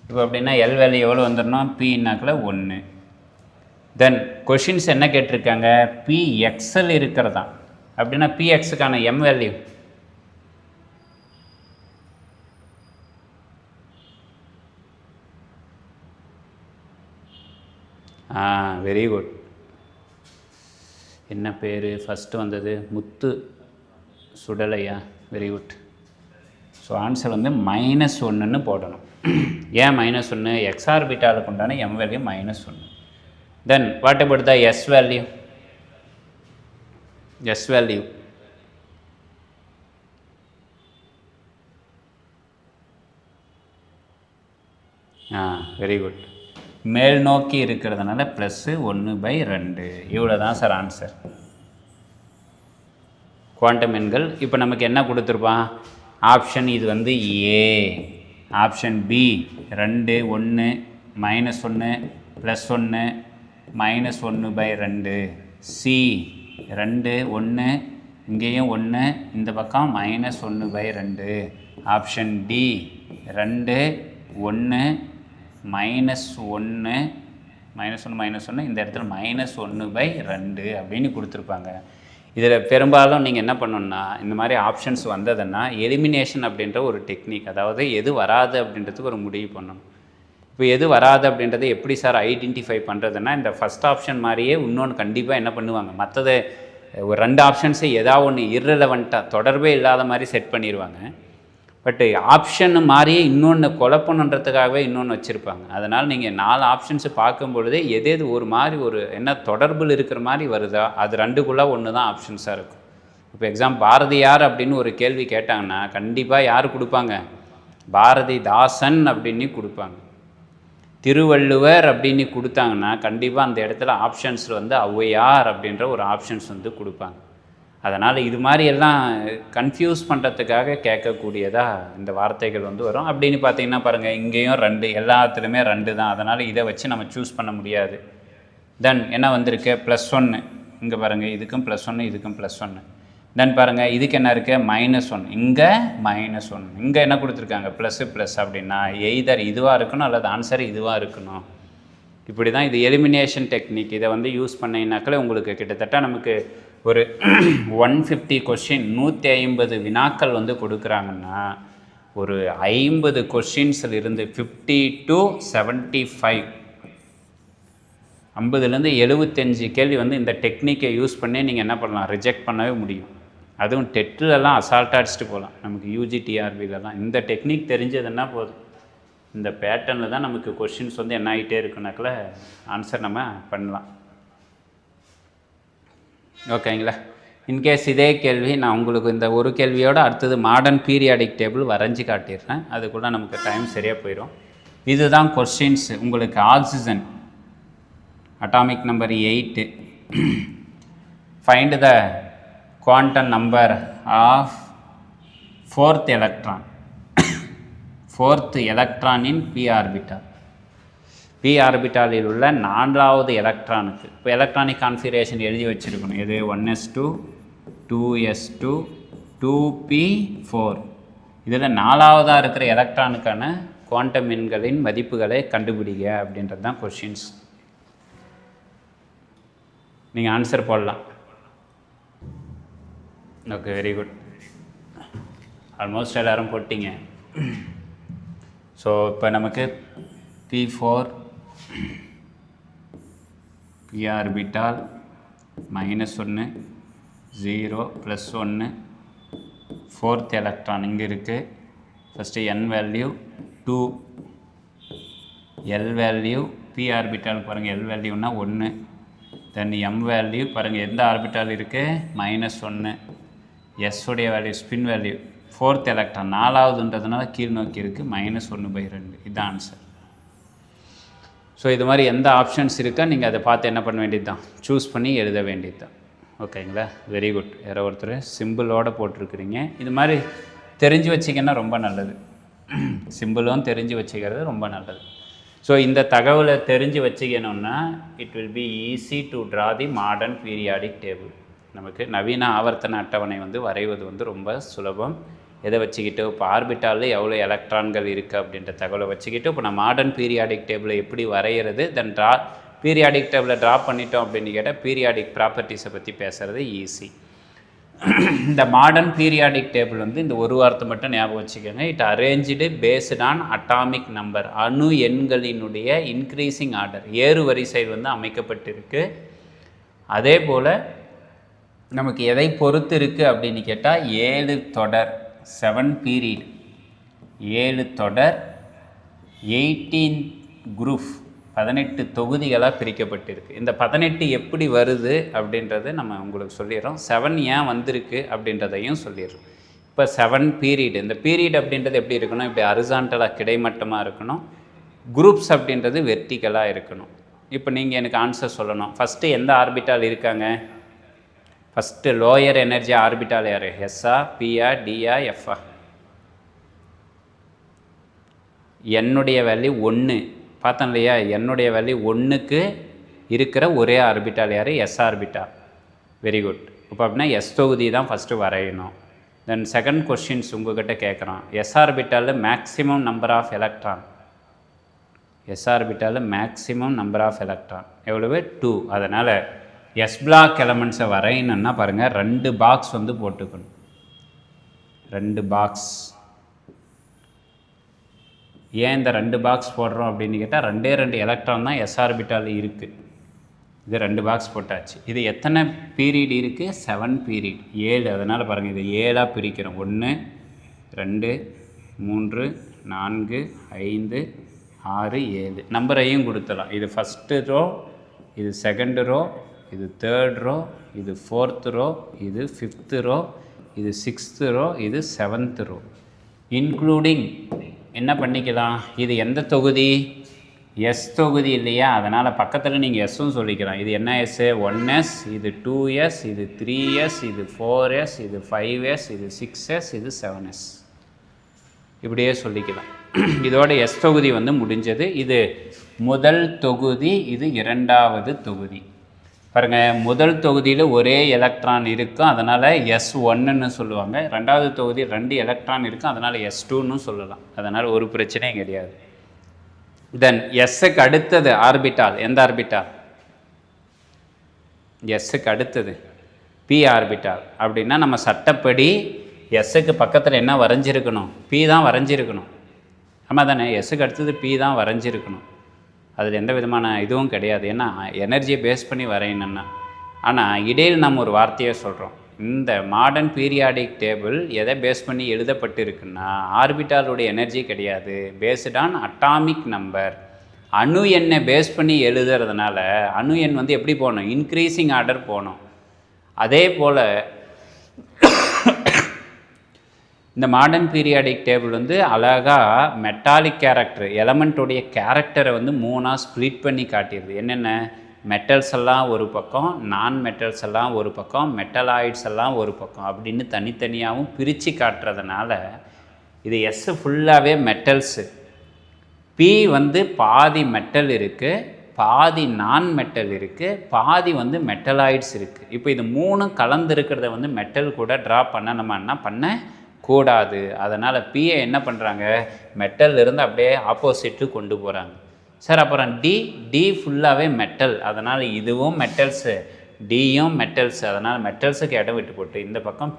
இப்போ அப்படின்னா எல் வேல்யூ எவ்வளோ வந்துடணும், பின்னாக்கில் 1. தென் கொஷின்ஸ் என்ன கேட்டிருக்காங்க, பி எக்ஸல் இருக்கிறதா. அப்படின்னா பி எக்ஸுக்கான எம் வேல்யூ வெரி குட். என்ன பேர் ஃபஸ்ட்டு வந்தது, முத்து சுடலையா? Very good. ஸோ ஆன்சர் வந்து -1ன்னு போடணும். ஏன் -1, எக்ஸ் ஆர்பிட்டாலுக்கு உண்டான m value -1. Then what about the s value, s value very good. மேல் நோக்கி இருக்கிறதுனால +1/2. இவ்வளோ தான் சார் ஆன்சர். குவாண்டம் எண்கள் இப்போ நமக்கு என்ன கொடுத்துருப்பான், ஆப்ஷன் இது வந்து ஏ, ஆப்ஷன் பி 2 1 -1 +1 -1/2, சி 2 1 இங்கேயும் 1 இந்த பக்கம் -1/2, ஆப்ஷன் டி 2 1 -1 -1 இந்த இடத்துல -1/2 அப்படின்னு கொடுத்துருப்பாங்க. இதில் பெரும்பாலும் நீங்கள் என்ன பண்ணணுன்னா, இந்த மாதிரி ஆப்ஷன்ஸ் வந்ததுன்னா எலிமினேஷன் அப்படின்ற ஒரு டெக்னிக், அதாவது எது வராது அப்படின்றதுக்கு ஒரு முடிவு பண்ணணும். இப்போ எது வராது அப்படின்றத எப்படி சார் ஐடென்டிஃபை பண்ணுறதுன்னா, இந்த ஃபஸ்ட் ஆப்ஷன் மாதிரியே இன்னொன்று கண்டிப்பாக என்ன பண்ணுவாங்க, மற்றது ஒரு 2 ஆப்ஷன்ஸை ஏதாவது ஒன்று இர்ரெலவெண்ட்டாக தொடர்பே இல்லாத மாதிரி செட் பண்ணிடுவாங்க. பட்டு ஆப்ஷன் மாதிரியே இன்னொன்று குழப்பணுன்றதுக்காகவே இன்னொன்று வச்சுருப்பாங்க. அதனால் நீங்கள் 4 ஆப்ஷன்ஸு பார்க்கும்பொழுதே எது ஒரு மாதிரி ஒரு என்ன தொடர்பில் இருக்கிற மாதிரி வருதா, அது 2க்குள்ளே ஒன்று தான் ஆப்ஷன்ஸாக இருக்கும். இப்போ பாரதியார் அப்படின்னு ஒரு கேள்வி கேட்டாங்கன்னா கண்டிப்பாக யார் கொடுப்பாங்க, பாரதிதாசன் அப்படின்னு கொடுப்பாங்க. திருவள்ளுவர் அப்படின்னு கொடுத்தாங்கன்னா கண்டிப்பாக அந்த இடத்துல ஆப்ஷன்ஸில் வந்து ஔவையார் அப்படின்ற ஒரு ஆப்ஷன்ஸ் வந்து கொடுப்பாங்க. அதனால் இது மாதிரி எல்லாம் கன்ஃபியூஸ் பண்ணுறதுக்காக கேட்கக்கூடியதாக இந்த வார்த்தைகள் வந்து வரும். அப்படின்னு பார்த்தீங்கன்னா பாருங்கள், இங்கேயும் 2, எல்லாத்துலேயுமே 2 தான். அதனால் இதை வச்சு நம்ம சூஸ் பண்ண முடியாது. தென் என்ன வந்திருக்கு, +1. இங்கே பாருங்கள், இதுக்கும் +1 இதுக்கும் +1. தென் பாருங்கள், இதுக்கு என்ன இருக்குது, -1, இங்கே -1, இங்கே என்ன கொடுத்துருக்காங்க, ++ அப்படின்னா எய்தர் இதுவாக இருக்கணும் அல்லது ஆன்சர் இதுவாக இருக்கணும். இப்படி தான் இது எலிமினேஷன் டெக்னிக். இதை வந்து யூஸ் பண்ணினாக்களே உங்களுக்கு கிட்டத்தட்ட நமக்கு ஒரு 150 கொஷின் 150 வினாக்கள் வந்து கொடுக்குறாங்கன்னா ஒரு 50 கொஷின்ஸில் இருந்து 50 to 75 50லேருந்து 75 கேள்வி வந்து இந்த டெக்னிக்கை யூஸ் பண்ணி நீங்கள் என்ன பண்ணலாம், ரிஜெக்ட் பண்ணவே முடியும். அதுவும் டெட்லலாம் அசால்ட்டாக அடிச்சுட்டு போகலாம். நமக்கு யூஜிடிஆர்பிலலாம் இந்த டெக்னிக் தெரிஞ்சதுன்னா போதும். இந்த பேட்டர்னில் தான் நமக்கு கொஷின்ஸ் வந்து என்ன ஆகிட்டே இருக்குனாக்கில் ஆன்சர் நம்ம பண்ணலாம். ஓகேங்களா? இன்கேஸ் இதே கேள்வி நான் உங்களுக்கு இந்த ஒரு கேள்வியோடு அடுத்தது மாடர்ன் பீரியாடிக் டேபிள் வரைஞ்சி காட்டிடுறேன். அதுக்குள்ளே நமக்கு டைம் சரியாக போயிடும். இதுதான் கொஸ்டின்ஸ். உங்களுக்கு oxygen atomic number 8, find the quantum number of 4th electron, 4th electron in p orbital. P ஆர்பிட்டாலில் உள்ள 4வது எலக்ட்ரானுக்கு இப்போ எலக்ட்ரானிக் கான்ஃபிகரேஷன் எழுதி வச்சுருக்கணும். எது 1s2 2s2 2p4. இதில் 4வதாக இருக்கிற எலக்ட்ரானுக்கான குவாண்டம் எண்களின் மதிப்புகளை கண்டுபிடிங்க அப்படின்றது தான் கொஷின்ஸ். நீங்கள் ஆன்சர் போடலாம். Okay, very good. ஆல்மோஸ்ட் எல்லோரும் போட்டிங்க. ஸோ இப்போ நமக்கு P4 P orbital -1 0 +1 4th electron இங்கே இருக்குது. First n value 2, L value P orbital பாருங்கள், L வேல்யூனா 1, தென் m வேல்யூ பாருங்கள் எந்த ஆர்பிட்டால் இருக்குது -1, s உடைய value spin value 4th electron 4வதுன்றதுனால கீழ் நோக்கி இருக்குது -1/2. இதுதான் ஆன்சர். ஸோ இது மாதிரி எந்த ஆப்ஷன்ஸ் இருக்கோ நீங்கள் அதை பார்த்து என்ன பண்ண வேண்டியது தான், சூஸ் பண்ணி எழுத வேண்டியது தான். ஓகேங்களா? Very good. யாரோ ஒருத்தர் சிம்பிளோடு போட்டிருக்கிறீங்க. இது மாதிரி தெரிஞ்சு வச்சிங்கன்னா ரொம்ப நல்லது. சிம்பிளும் தெரிஞ்சு வச்சுக்கிறது ரொம்ப நல்லது. ஸோ இந்த தகவலை தெரிஞ்சு வச்சுக்கணுன்னா it will be easy to draw the modern periodic table. நமக்கு நவீன ஆவர்த்தன அட்டவணை வந்து வரைவது வந்து ரொம்ப சுலபம். எதை வச்சுக்கிட்டு இப்போ ஆர்பிட்டாலில் எவ்வளோ எலக்ட்ரான்கள் இருக்குது அப்படின்ற தகவலை வச்சுக்கிட்டு இப்போ நான் மாடர்ன் பீரியாடிக் டேபிளை எப்படி வரைகிறது, தென் பீரியாடிக் டேபிளை ட்ரா பண்ணிட்டோம் அப்படின்னு கேட்டால் பீரியாடிக் ப்ராப்பர்ட்டிஸை பற்றி பேசுகிறது ஈஸி. இந்த மாடர்ன் பீரியாடிக் டேபிள் வந்து இந்த ஒரு வார்த்தை மட்டும் ஞாபகம் வச்சுக்கோங்க. It arrange based on atomic number, அணு எண்களினுடைய இன்க்ரீசிங் ஆர்டர், ஏறு வரிசையில் வந்து அமைக்கப்பட்டிருக்கு. அதே போல் நமக்கு எதை பொறுத்து இருக்குது அப்படின்னு கேட்டால் 7 தொடர் 7 பீரியட், 7 தொடர் 18 குரூப் 18 தொகுதிகளாக பிரிக்கப்பட்டிருக்கு. இந்த 18 எப்படி வருது அப்படின்றத நம்ம உங்களுக்கு சொல்லிடுறோம். 7 ஏன் வந்திருக்கு அப்படின்றதையும் சொல்லிடுறோம். இப்போ 7 பீரியட், இந்த பீரியட் அப்படின்றது எப்படி இருக்கணும், இப்படி ஹரிசாண்டலாக கிடைமட்டமாக இருக்கணும். குரூப்ஸ் அப்படின்றது வெர்டிக்கலாக இருக்கணும். இப்போ நீங்கள் எனக்கு ஆன்சர் சொல்லணும். ஃபஸ்ட்டு எந்த ஆர்பிட்டால் இருக்காங்க? ஃபஸ்ட்டு லோயர் எனர்ஜி ஆர்பிட்டால் யார்? எஸ்ஸா, பியா, டியா, எஃப்ஆ? என்னுடைய வேல்யூ 1 பார்த்தோம் இல்லையா? என்னுடைய வேல்யூ 1க்கு இருக்கிற ஒரே ஆர்பிட்டால் யார்? S orbital. Very good. இப்போ அப்படின்னா எஸ் தொகுதி தான் ஃபஸ்ட்டு வரையணும். தென் செகண்ட் கொஸ்டின்ஸ் உங்கள்கிட்ட கேட்குறோம். எஸ் ஆர்பிட்டாலில் maximum number of electron, s ஆர்பிட்டாலில் மேக்ஸிமம் நம்பர் ஆஃப் எலக்ட்ரான் எவ்வளவு? 2. அதனால் எஸ் பிளாக் எலமெண்ட்ஸை வரையணுன்னா பாருங்கள் 2 பாக்ஸ் வந்து போட்டுக்கணும். 2 பாக்ஸ். ஏன் இந்த 2 பாக்ஸ் போடுறோம் அப்படின்னு கேட்டால் 2 எலக்ட்ரான் தான் எஸ் ஆர்பிட்டால் இருக்குது. இது 2 பாக்ஸ் போட்டாச்சு. இது எத்தனை பீரியட் இருக்குது? 7 பீரியட், 7. அதனால் பாருங்கள் இது 7ஆக பிரிக்கிறோம். 1 2 3 4 5 6 7 நம்பரையும் கொடுத்துடலாம். இது ஃபஸ்ட்டு ரோ, இது செகண்ட் ரோ, இது தேர்ட் ரோ, இது 4th ரோ, இது 5th ரோ, இது 6th ரோ, இது 7th ரோ. இன்க்ளூடிங் என்ன பண்ணிக்கலாம், இது எந்த தொகுதி? எஸ் தொகுதி இல்லையா? அதனால் பக்கத்தில் நீங்கள் எஸ்ஸும் சொல்லிக்கலாம். இது என்ன எஸ்? 1s, இது 2s, இது 3s, இது 4s, இது 5s, இது 6s, இது 7s. இப்படியே சொல்லிக்கலாம். இதோட எஸ் தொகுதி வந்து முடிஞ்சது. இது முதல் தொகுதி, இது 2வது தொகுதி. பாருங்கள், முதல் தொகுதியில் ஒரே எலக்ட்ரான் இருக்கும், அதனால் S1ன்னு சொல்லுவாங்க. 2வது தொகுதி 2 எலக்ட்ரான் இருக்கும், அதனால் S2ன்னு சொல்லலாம். அதனால் ஒரு பிரச்சனையும் கிடையாது. தென் எஸ்ஸுக்கு அடுத்தது ஆர்பிட்டால் எந்த ஆர்பிட்டால்? எஸ்ஸுக்கு அடுத்தது பி ஆர்பிட்டால். அப்படின்னா நம்ம சட்டப்படி எஸ்ஸுக்கு பக்கத்தில் என்ன வரைஞ்சிருக்கணும்? பி தான் வரைஞ்சிருக்கணும். ஆமாம் தானே? எஸ்ஸுக்கு அடுத்தது பி தான் வரைஞ்சிருக்கணும். அதில் எந்த விதமான இதுவும் கிடையாது. ஏன்னா எனர்ஜியை பேஸ் பண்ணி வரையணுன்னா. ஆனால் இடையில் நம்ம ஒரு வார்த்தையை சொல்கிறோம். இந்த மாடர்ன் பீரியாடிக் டேபிள் எதை பேஸ் பண்ணி எழுதப்பட்டிருக்குன்னா ஆர்பிட்டாலுடைய எனர்ஜி கிடையாது, பேஸ்ட் ஆன் அட்டாமிக் நம்பர். அணு எண்ணை பேஸ் பண்ணி எழுதுறதுனால அணு எண் வந்து எப்படி போகணும், இன்க்ரீஸிங் ஆர்டர் போகணும். அதே போல் இந்த மாடர்ன் பீரியாடிக் டேபிள் வந்து அழகாக மெட்டாலிக் கேரக்டர் எலமெண்ட்டுடைய கேரக்டரை வந்து 3ஆக ஸ்ப்ளிட் பண்ணி காட்டிடுது. என்னென்ன, மெட்டல்ஸ் எல்லாம் ஒரு பக்கம், நான் மெட்டல்ஸ் எல்லாம் ஒரு பக்கம், மெட்டலாய்ட்ஸ் எல்லாம் ஒரு பக்கம் அப்படின்னு தனித்தனியாகவும் பிரித்து காட்டுறதுனால இது எஸ் ஃபுல்லாகவே மெட்டல்ஸு. பி வந்து பாதி மெட்டல் இருக்குது, பாதி நான் மெட்டல் இருக்குது, பாதி வந்து மெட்டலாய்ட்ஸ் இருக்குது. இப்போ இது 3 கலந்து இருக்கிறத வந்து மெட்டல் கூட ட்ரா பண்ணணுமான்னா பண்ணக்கூடாது. அதனால் பியை என்ன பண்ணுறாங்க, மெட்டல் இருந்து அப்படியே ஆப்போசிட்டு கொண்டு போகிறாங்க. சார் அப்புறம் டி ஃபுல்லாகவே மெட்டல், அதனால் இதுவும் மெட்டல்ஸு, டியும் மெட்டல்ஸு, அதனால் மெட்டல்ஸுக்கு இடம் விட்டு போட்டு இந்த பக்கம்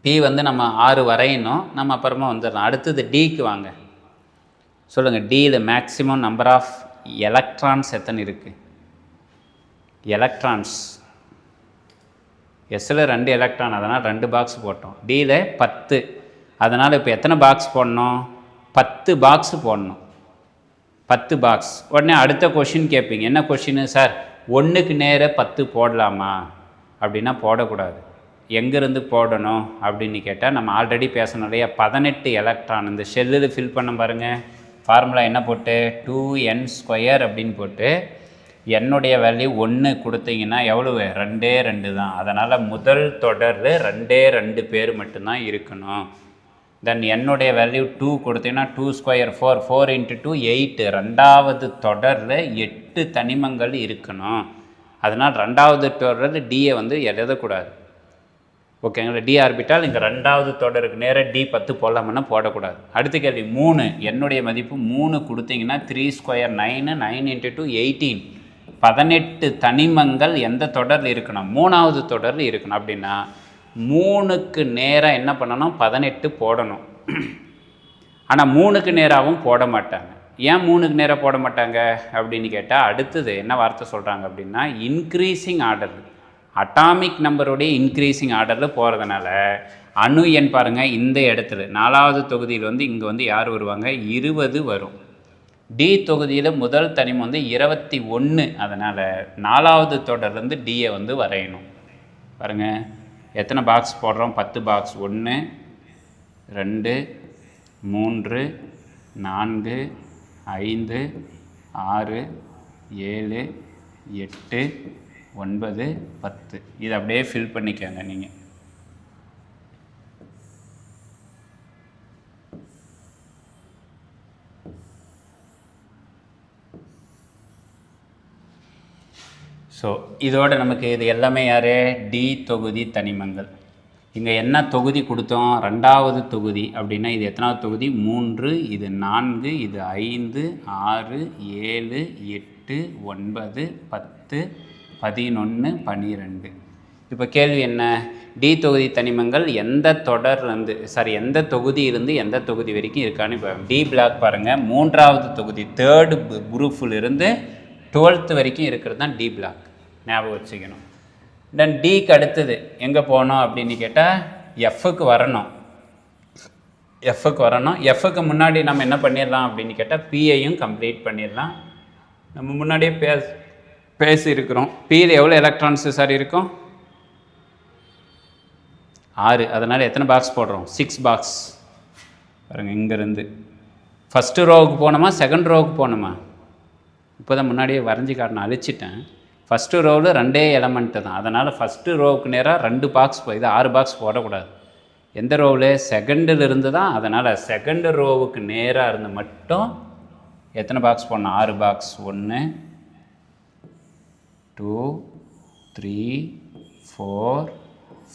பி வந்து நம்ம 6 வரையணும், நம்ம அப்புறமா வந்துடலாம். அடுத்தது டிக்கு வாங்க, சொல்லுங்கள். டியில் மேக்ஸிமம் நம்பர் ஆஃப் எலக்ட்ரான்ஸ் எத்தனை இருக்குது, எலக்ட்ரான்ஸ் எஸ்ஸில் 2 எலக்ட்ரான், அதனால் 2 பாக்ஸ் போட்டோம். டியில் 10, அதனால் இப்போ எத்தனை பாக்ஸ் போடணும், 10 பாக்ஸ் போடணும், 10 பாக்ஸ். உடனே அடுத்த கொஷின் கேட்பீங்க, என்ன கொஷின்னு சார், 1க்கு நேர 10 போடலாமா அப்படின்னா போடக்கூடாது. எங்கேருந்து போடணும் அப்படின்னு கேட்டால் நம்ம ஆல்ரெடி பேசணும் இல்லையா, 18 எலக்ட்ரான் இந்த ஷெல்லில் ஃபில் பண்ண பாருங்கள். ஃபார்முலா என்ன போட்டு 2n² அப்படின்னு போட்டு என்னுடைய வேல்யூ 1 கொடுத்தீங்கன்னா எவ்வளவு, 2 தான். அதனால் முதல் தொடரில் 2 பேர் மட்டும்தான் இருக்கணும். தென் என்னுடைய வேல்யூ 2 கொடுத்தீங்கன்னா 2² 4 × 2 8. ரெண்டாவது தொடரில் 8 தனிமங்கள் இருக்கணும். அதனால் ரெண்டாவது தொடரில் டியை வந்து எழுதக்கூடாது. ஓகேங்களா, டி ஆர்பிட்டால் இங்கே ரெண்டாவது தொடருக்கு நேராக D10 போடலாமன்னா போடக்கூடாது. அடுத்த கேள்வி 3, என்னுடைய மதிப்பு 3 கொடுத்தீங்கன்னா 3² 9, 9 × 2 18. 18 தனிமங்கள் எந்த தொடரில் இருக்கணும், 3வது தொடரில் இருக்கணும். அப்படின்னா 3க்கு நேராக என்ன பண்ணணும், 18 போடணும். ஆனால் 3க்கு நேராகவும் போட மாட்டாங்க. ஏன் 3க்கு நேராக போட மாட்டாங்க அப்படின்னு கேட்டால் அடுத்தது என்ன வார்த்தை சொல்கிறாங்க அப்படின்னா இன்க்ரீஸிங் ஆர்டர், அட்டாமிக் நம்பருடைய இன்க்ரீஸிங் ஆர்டரில் போகிறதுனால அணு எண் பாருங்கள் இந்த இடத்துல 4வது தொகுதியில் வந்து இங்கே வந்து யார் வருவாங்க, 20 வரும். டி தொகுதியில் முதல் தனிமம் வந்து 21, அதனால் 4வது தொடர்லேருந்து டியை வந்து வரையணும். பாருங்கள் எத்தனை பாக்ஸ் போடுறோம், 10 பாக்ஸ். 1 2 3 4 5 6 7 8 9 10. இதை அப்படியே ஃபில் பண்ணிக்கோங்க நீங்கள். ஸோ இதோட நமக்கு இது எல்லாமே யார், டி தொகுதி தனிமங்கள். இங்கே என்ன தொகுதி கொடுத்தோம், 2வது தொகுதி. அப்படின்னா இது எத்தனாவது தொகுதி, 3, இது 4, இது 5 6 7 8 9 10 11 12. இப்போ கேள்வி என்ன, டி தொகுதி தனிமங்கள் எந்த தொடர்லேருந்து எந்த தொகுதியிலிருந்து எந்த தொகுதி வரைக்கும் இருக்கான்னு இப்போ டி பிளாக் பாருங்கள். 3வது தொகுதி 3rd குரூப்பிலிருந்து 12th வரைக்கும் இருக்கிறது தான் டி பிளாக், ஞாபகம் வச்சுக்கணும். தென் டிக்கு அடுத்தது எங்கே போகணும் அப்படின்னு கேட்டால் எஃப்க்கு வரணும். எஃப்க்கு முன்னாடி நம்ம என்ன பண்ணிடலாம் அப்படின்னு கேட்டால் பிஐயும் கம்ப்ளீட் பண்ணிடலாம். நம்ம முன்னாடியே பேசியிருக்கிறோம். பியில் எவ்வளோ எலக்ட்ரான்ஸு சார் இருக்கும், 6. அதனால் எத்தனை பாக்ஸ் போடுறோம், 6 பாக்ஸ். பாருங்கள் இங்கேருந்து ஃபஸ்ட்டு ரோவுக்கு போகணுமா, செகண்ட் ரோவுக்கு போகணுமா, இப்போ தான் முன்னாடியே வரைஞ்சி காட்டணும், அழிச்சிட்டேன். ஃபஸ்ட்டு ரோவில் 2 எலமெண்ட்டு தான், அதனால் ஃபஸ்ட்டு ரோவுக்கு நேராக 2 பாக்ஸ் இது 6 பாக்ஸ் போடக்கூடாது. எந்த ரோவில், செகண்டில் இருந்து தான். அதனால் செகண்டு ரோவுக்கு நேராக இருந்து மட்டும் எத்தனை பாக்ஸ் போடணும், 6 பாக்ஸ். 1 2 3 4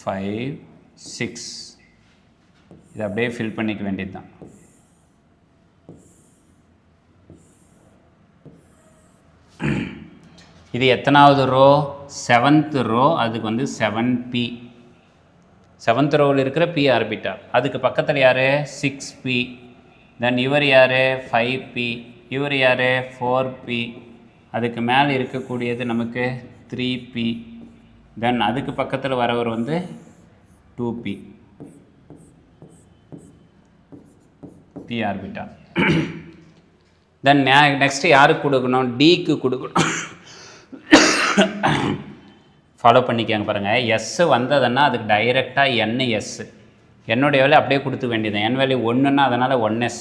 5 6. இதை அப்படியே ஃபில் பண்ணிக்க வேண்டியது தான். இது எத்தனாவது ரோ, 7th ரோ. அதுக்கு வந்து 7p. 7th ரோவில் இருக்கிற p ஆர்பிட்டால். அதுக்கு பக்கத்தில் யார், 6p. தென் இவர் யார், 5p. இவர் யார், 4p. அதுக்கு மேலே இருக்கக்கூடியது நமக்கு 3p. தென் அதுக்கு பக்கத்தில் வரவர் வந்து 2p p orbital. Then next யாருக்கு கொடுக்கணும்? டிக்கு கொடுக்கணும். ஃபாலோ பண்ணிக்காங்க பாருங்கள். எஸ் வந்ததுன்னா அதுக்கு டைரெக்டாக எஸ், என்னுடைய வேலை அப்படியே கொடுத்து வேண்டியது. என் வேல்யூ 1ன்னா அதனால் 1s.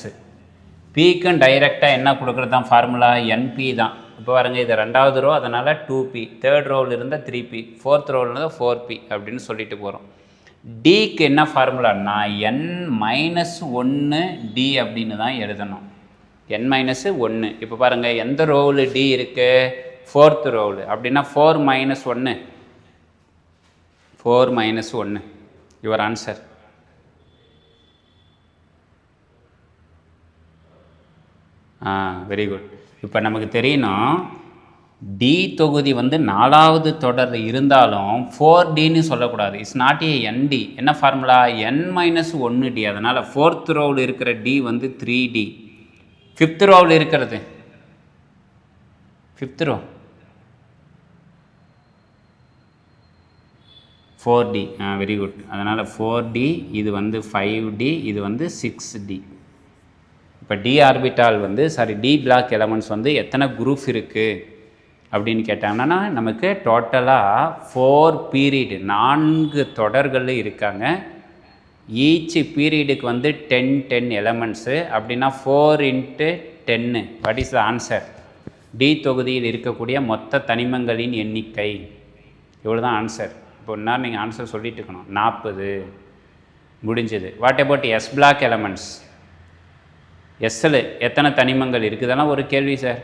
பிக்கும் டைரெக்டாக என்ன கொடுக்குறது தான் ஃபார்முலா? என்பி தான். இப்போ பாருங்கள், இது 2வது ரோ, அதனால் 2p, 3rd ரோவில் இருந்தால் 3p, 4th ரோவில் இருந்தால் 4p அப்படின்னு சொல்லிட்டு போகிறோம். டிக்கு என்ன ஃபார்முலான்னா n-1 d அப்படின்னு தான் எழுதணும். n-1. இப்போ பாருங்கள், எந்த ரோவில் டி இருக்குது? 4th ரோவில். அப்படின்னா 4 - 1, 4 - 1 யுவர் ஆன்சர். Very good. இப்போ நமக்கு தெரியணும், டி தொகுதி வந்து 4வது தொடரில் இருந்தாலும் 4Dன்னு சொல்லக்கூடாது. It's not a ND. என்ன ஃபார்முலா? n-1 d. அதனால் 4th ரோவில் இருக்கிற டி வந்து 3D. 5th ரோவில் இருக்கிறது 5th row 4D. Very good. அதனால் 4D, இது வந்து 5D, இது வந்து 6D. இப்போ டி ஆர்பிட்டால் வந்து டி பிளாக் எலமெண்ட்ஸ் வந்து எத்தனை குரூப் இருக்குது அப்படின்னு கேட்டாங்கன்னா, நமக்கு டோட்டலாக 4 பீரியடு, 4 தொடர்கள் இருக்காங்க. ஈச் பீரியடுக்கு வந்து 10 எலமெண்ட்ஸு. அப்படின்னா 4 × 10. What is the answer? D தொகுதியில் இருக்கக்கூடிய மொத்த தனிமங்களின் எண்ணிக்கை இவ்வளோ தான் ஆன்சர். இப்போ இன்னும் நீங்கள் ஆன்சர் சொல்லிட்டு இருக்கணும். 40 முடிஞ்சது. What about s block elements? எஸ்ஸில் எத்தனை தனிமங்கள் இருக்குதெல்லாம் ஒரு கேள்வி சார்.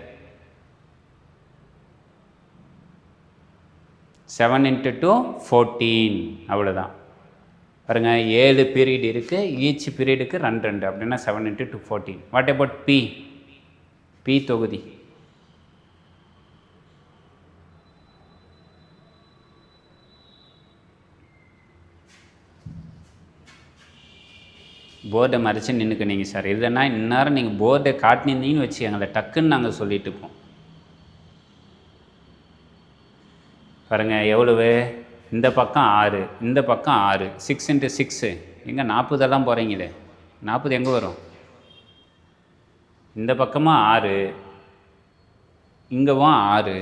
7 × 2 14. அவ்வளோதான். பாருங்கள், 7 பீரியட் இருக்குது. ஈச் பீரியடுக்கு 2 அப்படின்னா 7 × 2 14. வாட் அபவுட் பி தொகுதி? போர்டை மறைச்சி நின்றுக்குனீங்க சார். இல்லைன்னா இந்நேரம் நீங்கள் போர்டை காட்டினீங்கன்னு வச்சுக்கோங்களேன், டக்குன்னு நாங்கள் சொல்லிட்டு இருப்போம். பாருங்கள் எவ்வளவு? இந்த பக்கம் 6, இந்த பக்கம் 6. 6 × 6 எங்கே? 40 போகிறீங்களே. 40 எங்கே வரும்? இந்த பக்கமாக 6, இங்கேவும் 6.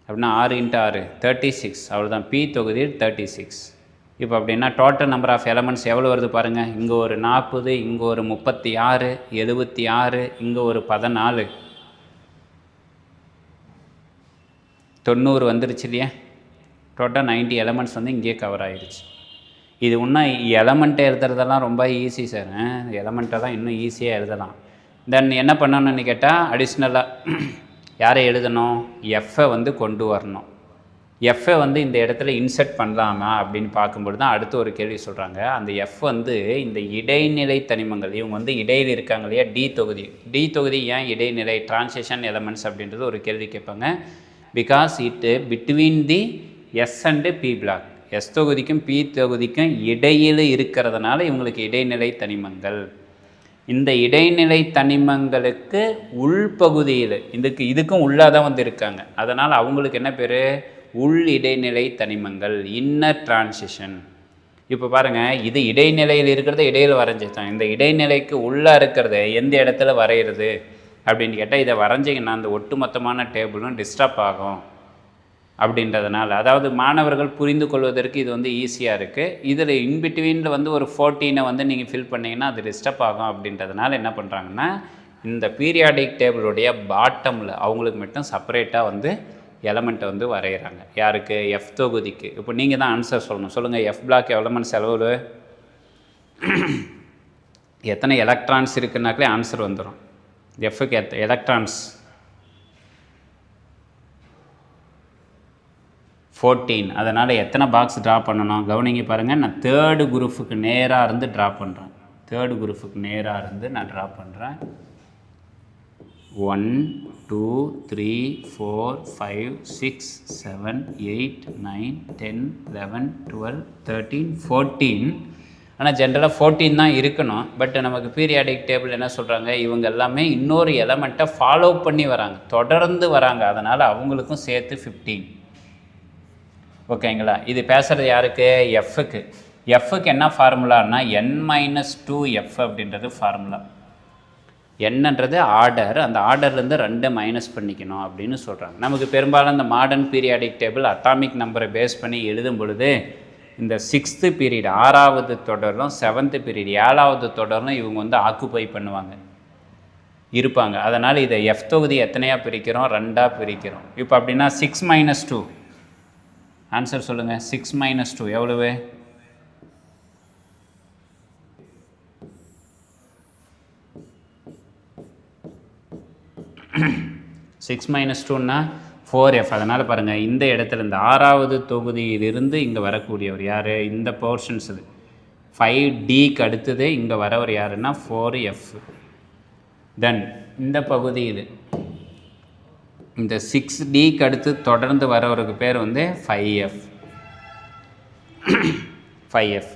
அப்படின்னா 6 × 6 36. அவ்வளோதான். பி தொகுதியில் 36. இப்போ அப்படின்னா டோட்டல் நம்பர் ஆஃப் எலமெண்ட்ஸ் எவ்வளோ வருது பாருங்கள். இங்கே ஒரு 40, இங்கே ஒரு 36, 76, இங்கே ஒரு 14, 90 வந்துருச்சு இல்லையா? டோட்டல் 90 எலமெண்ட்ஸ் வந்து இங்கேயே கவர் ஆகிடுச்சு. இது இன்னும் எலமெண்ட்டை எழுதுறதெல்லாம் ரொம்ப ஈஸி சார். எலமெண்ட்டை தான் இன்னும் ஈஸியாக எழுதலாம். தென் என்ன பண்ணணும்னு கேட்டால், அடிஷ்னலாக யாரை எழுதணும்? எஃப்ஐ வந்து கொண்டு வரணும். எஃப்ஐ வந்து இந்த இடத்துல இன்செர்ட் பண்ணலாமா அப்படின்னு பார்க்கும்போது தான் அடுத்து ஒரு கேள்வி சொல்கிறாங்க. அந்த எஃப் வந்து இந்த இடைநிலை தனிமங்கள், இவங்க வந்து இடையில் இருக்காங்க இல்லையா? டி தொகுதி ஏன் இடைநிலை டிரான்சிஷன் எலமெண்ட்ஸ் அப்படின்றது ஒரு கேள்வி கேட்பாங்க. Because it between the S and P block, S தொகுதிக்கும் பி தொகுதிக்கும் இடையில் இருக்கிறதுனால இவங்களுக்கு இடைநிலை தனிமங்கள். இந்த இடைநிலை தனிமங்களுக்கு உள்பகுதியில் இதுக்கும் உள்ளாதான் வந்து இருக்காங்க. அதனால் அவங்களுக்கு என்ன பேர்? உள் இடைநிலை தனிமங்கள், இன்னர் டிரான்சிஷன். இப்போ பாருங்கள், இது இடைநிலையில் இருக்கிறத இடையில் வரைஞ்சிட்டோம். இந்த இடைநிலைக்கு உள்ளே இருக்கிறத எந்த இடத்துல வரைகிறது அப்படின்னு கேட்டால், இதை வரைஞ்சிங்கன்னா அந்த ஒட்டுமொத்தமான டேபிளும் டிஸ்டர்ப் ஆகும் அப்படின்றதுனால. அதாவது மாணவர்கள் புரிந்து கொள்வதற்கு இது வந்து ஈஸியாக இருக்குது. இதில் இன்பிட்வீனில் வந்து ஒரு 14 வந்து நீங்கள் ஃபில் பண்ணிங்கன்னா அது டிஸ்டர்ப் ஆகும் அப்படின்றதுனால என்ன பண்ணுறாங்கன்னா, இந்த பீரியாடிக் டேபிளுடைய பாட்டமில் அவங்களுக்கு மட்டும் செப்பரேட்டாக வந்து எலமெண்ட்டை வந்து வரைகிறாங்க. யாருக்கு? எஃப் தொகுதிக்கு. இப்போ நீங்கள் தான் ஆன்சர் சொல்லணும். சொல்லுங்கள், எஃப் பிளாக் எலமெண்ட்ஸ் எவ்வளவு, எத்தனை எலக்ட்ரான்ஸ் இருக்குன்னாக்களே ஆன்சர் வந்துடும். எஃப்க்கு எலக்ட்ரான்ஸ் 14. அதனால் எத்தனை பாக்ஸ் ட்ரா பண்ணணும் கவனிங்க பாருங்கள். நான் 3rd குரூப்புக்கு நேராக இருந்து ட்ரா பண்ணுறேன். 3rd குரூப்புக்கு நேராக இருந்து நான் ட்ரா பண்ணுறேன். 1 2 3 4 5 6 7 8 9 10 11 12 13 14. ஆனால் ஜென்ரலாக 14 தான் இருக்கணும். பட் நமக்கு பீரியாடிக் டேபிள் என்ன சொல்கிறாங்க, இவங்க எல்லாமே இன்னொரு எலமெண்ட்டை ஃபாலோ பண்ணி வராங்க, தொடர்ந்து வராங்க. அதனால் அவங்களுக்கும் சேர்த்து 15. ஓகேங்களா? இது பேசுகிறது யாருக்கு? எஃப்க்கு. எஃப்க்கு என்ன ஃபார்முலான்னா n-2f அப்படின்றது ஃபார்முலா. என்னன்றது ஆர்டர், அந்த ஆர்டர்லேருந்து 2 மைனஸ் பண்ணிக்கணும் அப்படின்னு சொல்கிறாங்க. நமக்கு பெரும்பாலும் இந்த மாடர்ன் பீரியாடிக் டேபிள் அட்டாமிக் நம்பரை பேஸ் பண்ணி எழுதும் பொழுது இந்த 6th பீரியட் 6வது தொடரும் 7th பீரியட் 7வது தொடரும் இவங்க ஆக்குப்பை பண்ணுவாங்க இருப்பாங்க. அதனால் இதை எஃப் தொகுதி எத்தனையாக பிரிக்கிறோம்? 2ஆக பிரிக்கிறோம். இப்போ அப்படின்னா 6 - 2 ஆன்சர் சொல்லுங்கள். 6 - 2 எவ்வளவு? 6 - 2ன்னா 4f. அதனால் பாருங்கள், இந்த இடத்துல இந்த 6வது தொகுதியிலிருந்து இங்கே வரக்கூடியவர் யார்? இந்த போர்ஷன்ஸ் இது 5Dக்கு அடுத்தது இங்கே வரவர் யாருன்னா 4f. தென் இந்த பகுதி இது இந்த 6Dக்கு அடுத்து தொடர்ந்து வரவருக்கு பேர் 5f. 5f.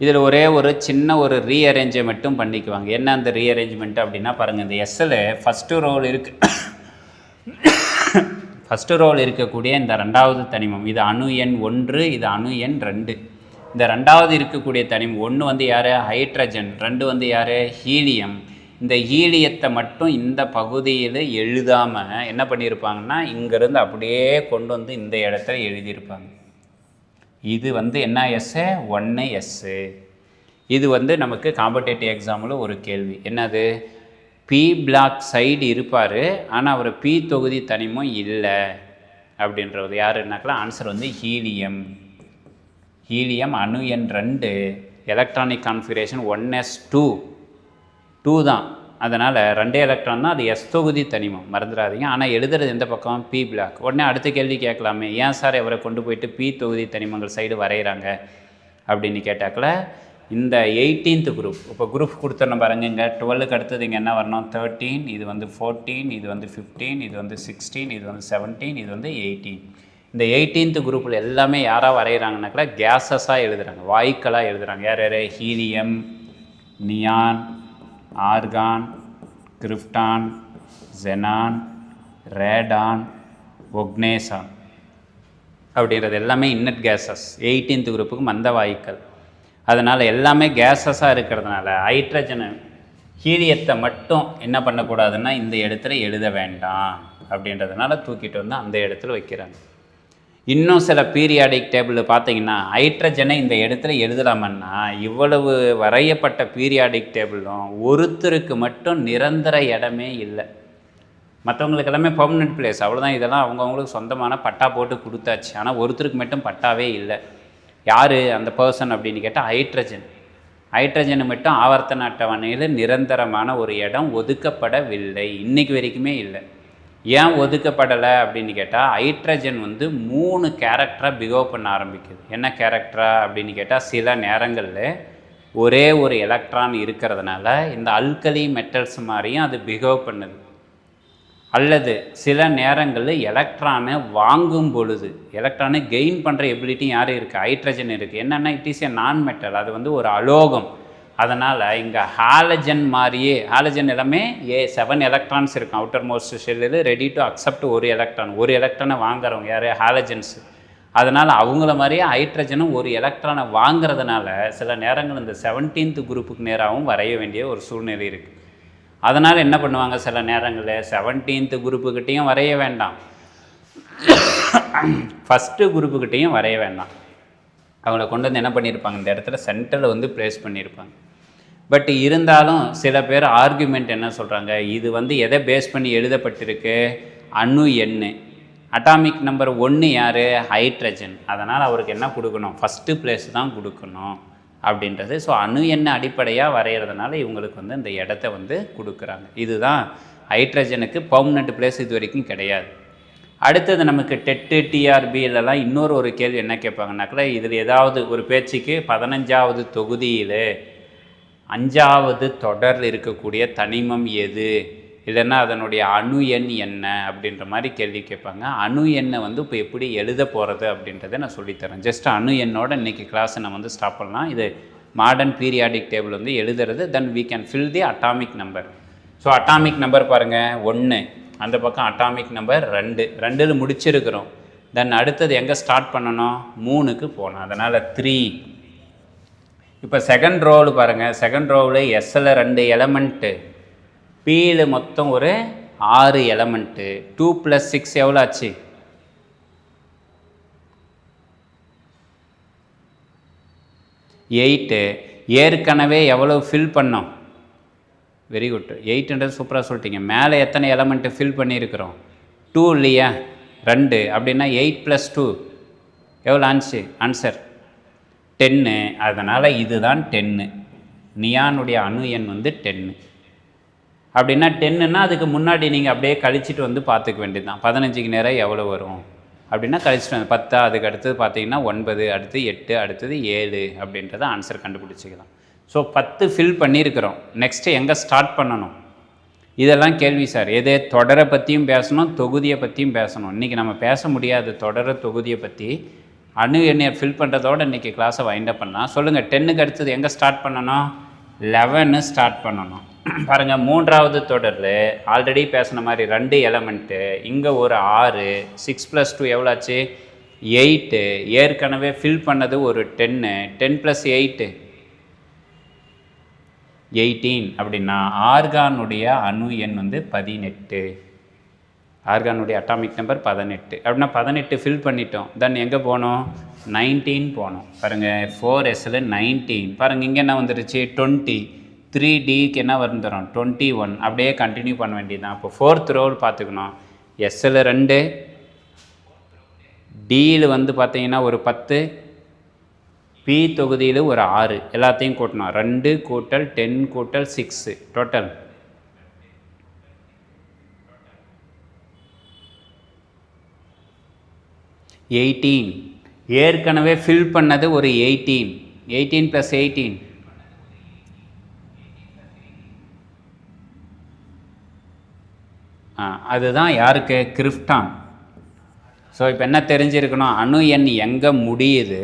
இதில் ஒரே ஒரு சின்ன ஒரு ரீஅரேஞ்ச்மெண்ட்டும் பண்ணிக்குவாங்க. என்ன அந்த ரீஅரேஞ்ச்மெண்ட் அப்படின்னா பாருங்கள், இந்த எஸ்ஸில் ஃபஸ்ட்டு ரோல் இருக்கக்கூடிய இந்த 2வது தனிமம், இது அணு எண் 1, இது அணு எண் 2. இந்த 2வது இருக்கக்கூடிய தனிமம் 1 யார்? ஹைட்ரஜன். 2 யார்? ஹீலியம். இந்த ஹீலியத்தை மட்டும் இந்த பகுதியில் எழுதாமல் என்ன பண்ணியிருப்பாங்கன்னா இங்கேருந்து அப்படியே கொண்டு இந்த இடத்துல எழுதியிருப்பாங்க. இது என்ன எஸ்ஸு? 1s. இது நமக்கு காம்படேட்டிவ் எக்ஸாமில் ஒரு கேள்வி. என்னது? பி பிளாக் சைடு இருப்பார், ஆனால் அவர் பி தொகுதி தனிமம் இல்லை அப்படின்றது யாருன்னாக்கலாம் ஆன்சர் ஹீலியம். ஹீலியம் அணு எண் 2, எலக்ட்ரானிக் கான்ஃபிகரேஷன் 1s2 தான். அதனால் 2 எலக்ட்ரான் தான், அது எஸ் தொகுதி தனிமம், மறந்துடாதீங்க. ஆனால் எழுதுறது எந்த பக்கம்? P block. உடனே அடுத்த கேள்வி கேட்கலாமே, ஏன் சார் அவரை கொண்டு போயிட்டு பி தொகுதி தனிமங்கள் சைடு வரைகிறாங்க அப்படின்னு கேட்டாக்கல, இந்த 18th குரூப். இப்போ குரூப் கொடுத்துருந்த பாருங்க, இங்கே 12க்கு அடுத்தது இங்கே என்ன வரணும்? 13, இது 14, இது 15, இது 16, இது 17, இது 18. இந்த 18th குரூப்பில் எல்லாமே யாராக வரைகிறாங்கனாக்கா கேஸஸாக எழுதுகிறாங்க, வாயுக்களாக எழுதுகிறாங்க. யார் யார்? Helium, neon, argon, krypton, xenon, radon, oganesson அப்படின்றது எல்லாமே இன்னட் கேஸஸ். 18th குரூப்புக்கு மந்த வாயுக்கள். அதனால் எல்லாமே கேஸஸாக இருக்கிறதுனால ஹைட்ரஜனை ஹீலியத்தை மட்டும் என்ன பண்ணக்கூடாதுன்னா இந்த இடத்துல எழுத வேண்டாம் அப்படின்றதுனால தூக்கிட்டு அந்த இடத்துல வைக்கிறாங்க. இன்னும் சில பீரியாடிக் டேபிள் பார்த்தீங்கன்னா ஹைட்ரஜனை இந்த இடத்துல எழுதலாமன்னா இவ்வளவு வரையப்பட்ட பீரியாடிக் டேபிளும் ஒருத்தருக்கு மட்டும் நிரந்தர இடமே இல்லை. மற்றவங்களுக்கு எல்லாமே பெர்மனெண்ட் பிளேஸ், அவ்வளோதான். இதெல்லாம் அவங்கவுங்களுக்கு சொந்தமான பட்டா போட்டு கொடுத்தாச்சு. ஆனால் ஒருத்தருக்கு மட்டும் பட்டாவே இல்லை. யார் அந்த பர்சன் அப்படின்னு கேட்டால் ஹைட்ரஜன். ஹைட்ரஜனை மட்டும் ஆவர்த்தன அட்டவணையில் நிரந்தரமான ஒரு இடம் ஒதுக்கப்படவில்லை, இன்றைக்கு வரைக்குமே இல்லை. ஏன் ஒதுக்கப்படலை அப்படின்னு கேட்டால் ஹைட்ரஜன் 3 கேரக்டராக பிஹேவ் பண்ண ஆரம்பிக்குது. என்ன கேரக்டரா அப்படின்னு கேட்டால், சில நேரங்களில் ஒரே ஒரு எலக்ட்ரான் இருக்கிறதுனால இந்த அல்கலி மெட்டல்ஸ் மாதிரியும் அது பிஹேவ் பண்ணுது. அல்லது சில நேரங்களில் எலக்ட்ரானை வாங்கும் பொழுது எலக்ட்ரானை கெயின் பண்ணுற எபிலிட்டி யார் இருக்குது? ஹைட்ரஜன் இருக்குது. என்னென்னா இட் இஸ் ஏ நான் மெட்டல், அது ஒரு அலோகம். அதனால் இங்கே ஹாலஜன் மாதிரியே, ஹாலஜன் எல்லாமே 7 எலக்ட்ரான்ஸ் இருக்கும் அவுட்டர் மோஸ்ட் ஷெல்லில், ரெடி டு அக்செப்ட் ஒரு எலக்ட்ரானை வாங்குறவங்க யார்? ஹாலஜன்ஸு. அதனால் அவங்கள மாதிரியே ஹைட்ரஜனும் ஒரு எலக்ட்ரானை வாங்கிறதுனால சில நேரங்கள் இந்த 17th குரூப்புக்கு நேராகவும் வரைய வேண்டிய ஒரு சூழ்நிலை இருக்குது. அதனால் என்ன பண்ணுவாங்க, சில நேரங்களில் 17th குரூப்புக்கிட்டேயும் வரைய வேண்டாம், ஃபஸ்ட்டு குரூப்புக்கிட்டேயும் வரைய வேண்டாம். அவங்கள கொண்டு என்ன பண்ணியிருப்பாங்க, இந்த இடத்துல சென்டரில் ப்ளேஸ் பண்ணியிருப்பாங்க. பட் இருந்தாலும் சில பேர் ஆர்குமெண்ட் என்ன சொல்கிறாங்க, இது எதை பேஸ் பண்ணி எழுதப்பட்டிருக்கு? அணு எண்ணு. அட்டாமிக் நம்பர் 1 யார்? ஹைட்ரஜன். அதனால் அவருக்கு என்ன கொடுக்கணும்? ஃபஸ்ட்டு பிளேஸ் தான் கொடுக்கணும் அப்படின்றது. ஸோ அணு எண்ணை அடிப்படையாக வரைகிறதுனால இவங்களுக்கு இந்த இடத்த கொடுக்குறாங்க. இதுதான் ஹைட்ரஜனுக்கு பெர்மனெண்ட் பிளேஸ் இது வரைக்கும் கிடையாது. அடுத்தது நமக்கு டெட்டு டிஆர்பியிலலாம் இன்னொரு ஒரு கேள்வி என்ன கேட்பாங்கன்னாக்கா, இதில் ஏதாவது ஒரு பேச்சுக்கு 15வது தொகுதியில் 5வது தொடரில் இருக்கக்கூடிய தனிமம் எது, இல்லைன்னா அதனுடைய அணு எண் என்ன அப்படின்ற மாதிரி கேள்வி கேட்பாங்க. அணு எண்ணை இப்போ எப்படி எழுத போகிறது அப்படின்றத நான் சொல்லித்தரேன். ஜஸ்ட் அணு எண்ணோட இன்றைக்கி கிளாஸை நம்ம ஸ்டாப் பண்ணலாம். இது மாடர்ன் பீரியாடிக் டேபிள் எழுதுறது. தென் we can fill the atomic number. So atomic number பாருங்கள் 1, அந்த பக்கம் அட்டாமிக் நம்பர் 2, 2ல் முடிச்சிருக்கிறோம். தென் அடுத்தது எங்கே ஸ்டார்ட் பண்ணணும், 3க்கு போகணும். அதனால் 3. இப்போ செகண்ட் ரோவில் பாருங்கள், செகண்ட் ரோவில் எஸ்ஸில் 2 எலமெண்ட்டு, பியில் மொத்தம் ஒரு 6 எலமெண்ட்டு. 2 + 6 எவ்வளோ ஆச்சு, 8. ஏற்கனவே எவ்வளோ ஃபில் பண்ணோம், வெரி குட், 8ன்றது சூப்பராக சொல்லிட்டீங்க. மேலே எத்தனை எலமெண்ட்டு ஃபில் பண்ணியிருக்கிறோம், 2 இல்லையா, 2. அப்படின்னா 8 + 2 எவ்வளோ ஆன்சர் 10. அதனால் இதுதான் 10. நியானுடைய அணு எண் வந்து 10. அப்படின்னா 10ன்னா அதுக்கு முன்னாடி நீங்கள் அப்படியே கழிச்சிட்டு வந்து பார்த்துக்க வேண்டியது தான். 15க்கு நேரம் எவ்வளோ வரும் அப்படின்னா கழிச்சிட்டு வந்து 10, அதுக்கு அடுத்தது பார்த்தீங்கன்னா 9, அடுத்து 8, அடுத்தது 7 அப்படின்றத ஆன்சர் கண்டுபிடிச்சிக்கலாம். ஸோ 10 ஃபில் பண்ணியிருக்கிறோம். நெக்ஸ்ட்டு எங்கே ஸ்டார்ட் பண்ணணும், இதெல்லாம் கேள்வி சார். எது, தொடரை பற்றியும் பேசணும், தொகுதியை பற்றியும் பேசணும். இன்றைக்கி நம்ம பேச முடியாது தொடரை தொகுதியை பற்றி. அணு எண்ணெயை ஃபில் பண்ணுறதோடு இன்றைக்கி கிளாஸை வைண்டப் பண்ணலாம். சொல்லுங்கள், 10க்கு அடுத்தது எங்கே ஸ்டார்ட் பண்ணணும், 11 ஸ்டார்ட் பண்ணணும். பாருங்கள், 3வது தொடரில் ஆல்ரெடி பேசின மாதிரி 2 எலமெண்ட்டு, இங்கே ஒரு 6, 6 + 2 எவ்வளோ ஆச்சு, 8. ஏற்கனவே ஃபில் பண்ணது ஒரு 10, 10 + 8 18. அப்படின்னா ஆர்கானுடைய அணு எண் வந்து 18. ஆர்கானுடைய அட்டாமிக் நம்பர் 18. அப்படின்னா 18 ஃபில் பண்ணிட்டோம். தென் எங்கே போனோம், 19 போனோம். பாருங்கள், 4Sல 19. பாருங்கள், இங்கே என்ன வந்துருச்சு, 20. 3Dக்கு என்ன வந்துடும், 21. அப்படியே கண்டினியூ பண்ண வேண்டியது தான். அப்போ 4th ரோல் பார்த்துக்கணும். Sல 2, Dயில் வந்து பார்த்தீங்கன்னா ஒரு 10, பி தொகுதியில் ஒரு 6. எல்லாத்தையும் கூட்டணும். 2 + 10 + 6 டோட்டல் 18. ஏற்கனவே ஃபில் பண்ணது ஒரு 18. 18 + 18 அதுதான் யாருக்கு, கிரிப்டான். ஸோ இப்போ என்ன தெரிஞ்சிருக்கணும், அணு எண் எங்கே முடியுது,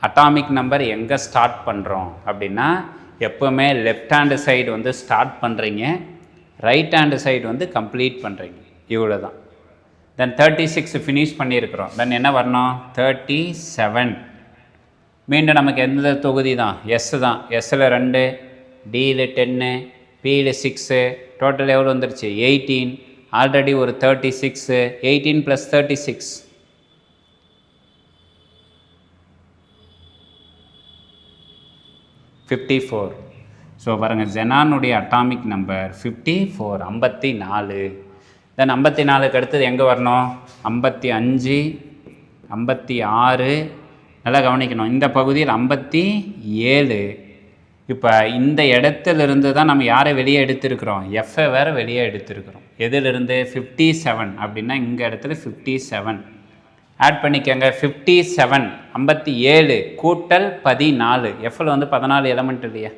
அட்டாமிக் நம்பர் எங்கே ஸ்டார்ட் பண்ணுறோம் அப்படின்னா, எப்போவுமே லெஃப்ட் ஹேண்டு சைடு வந்து ஸ்டார்ட் பண்ணுறீங்க, ரைட் ஹேண்டு சைடு வந்து கம்ப்ளீட் பண்ணுறீங்க. இவ்வளோ தான். தென் 36 ஃபினிஷ் பண்ணியிருக்கிறோம். தென் என்ன வரணும், 37. மீண்டும் நமக்கு எந்த தொகுதி தான், எஸ் தான். எஸ்ஸில் 2, டியில் 10, பியில் 6, டோட்டல் எவ்வளோ வந்துருச்சு, 18. ஆல்ரெடி ஒரு 36, 18 + 36 54. ஸோ பாருங்கள், ஜெனானுடைய அட்டாமிக் நம்பர் 54, 54. தென் 54க்கு அடுத்தது எங்கே வரணும், 55, 56. நல்லா கவனிக்கணும், இந்த பகுதியில் 57. இப்போ இந்த இடத்துலேருந்து தான் நம்ம யாரை வெளியே எடுத்திருக்கிறோம், எஃப்ஐ வேறு வெளியே எடுத்திருக்கிறோம். எதிலிருந்து, 57. அப்படின்னா இங்கே இடத்துல 57 ஆட் பண்ணிக்கோங்க. 57, 57 கூட்டல் 14. எஃப்ல வந்து 14 எலமெண்ட் இல்லையா,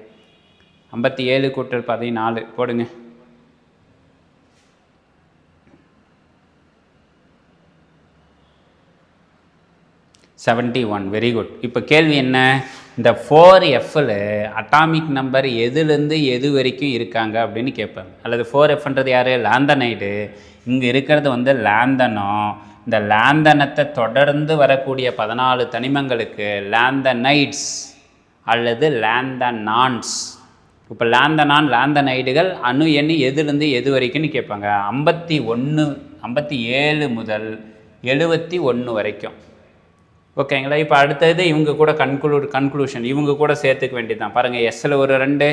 57 கூட்டல் 14 போடுங்க. $71. Very good. இப்போ கேள்வி என்ன, இந்த 4Fல அட்டாமிக் நம்பர் எதுலேருந்து எது வரைக்கும் இருக்காங்க அப்படின்னு கேட்பாங்க. அல்லது 4Fன்றது யார், லாந்தனைடு. இங்கே இருக்கிறது வந்து லாந்தனம். இந்த லாந்தனத்தை தொடர்ந்து வரக்கூடிய 14 தனிமங்களுக்கு லாந்தனைட்ஸ் அல்லது லாந்தனான்ஸ். இப்போ லாந்தனான், லாந்தனைடுகள் அணு எண் எதுலேருந்து எது வரைக்கும்னு கேட்பாங்க. 51, 57 முதல் 71 வரைக்கும். ஓகேங்களா. இப்போ அடுத்தது இவங்க கூட கன்க்ளூஷன் இவங்க கூட சேர்த்துக்க வேண்டியது தான். பாருங்கள், எஸ்ஸில் ஒரு 2,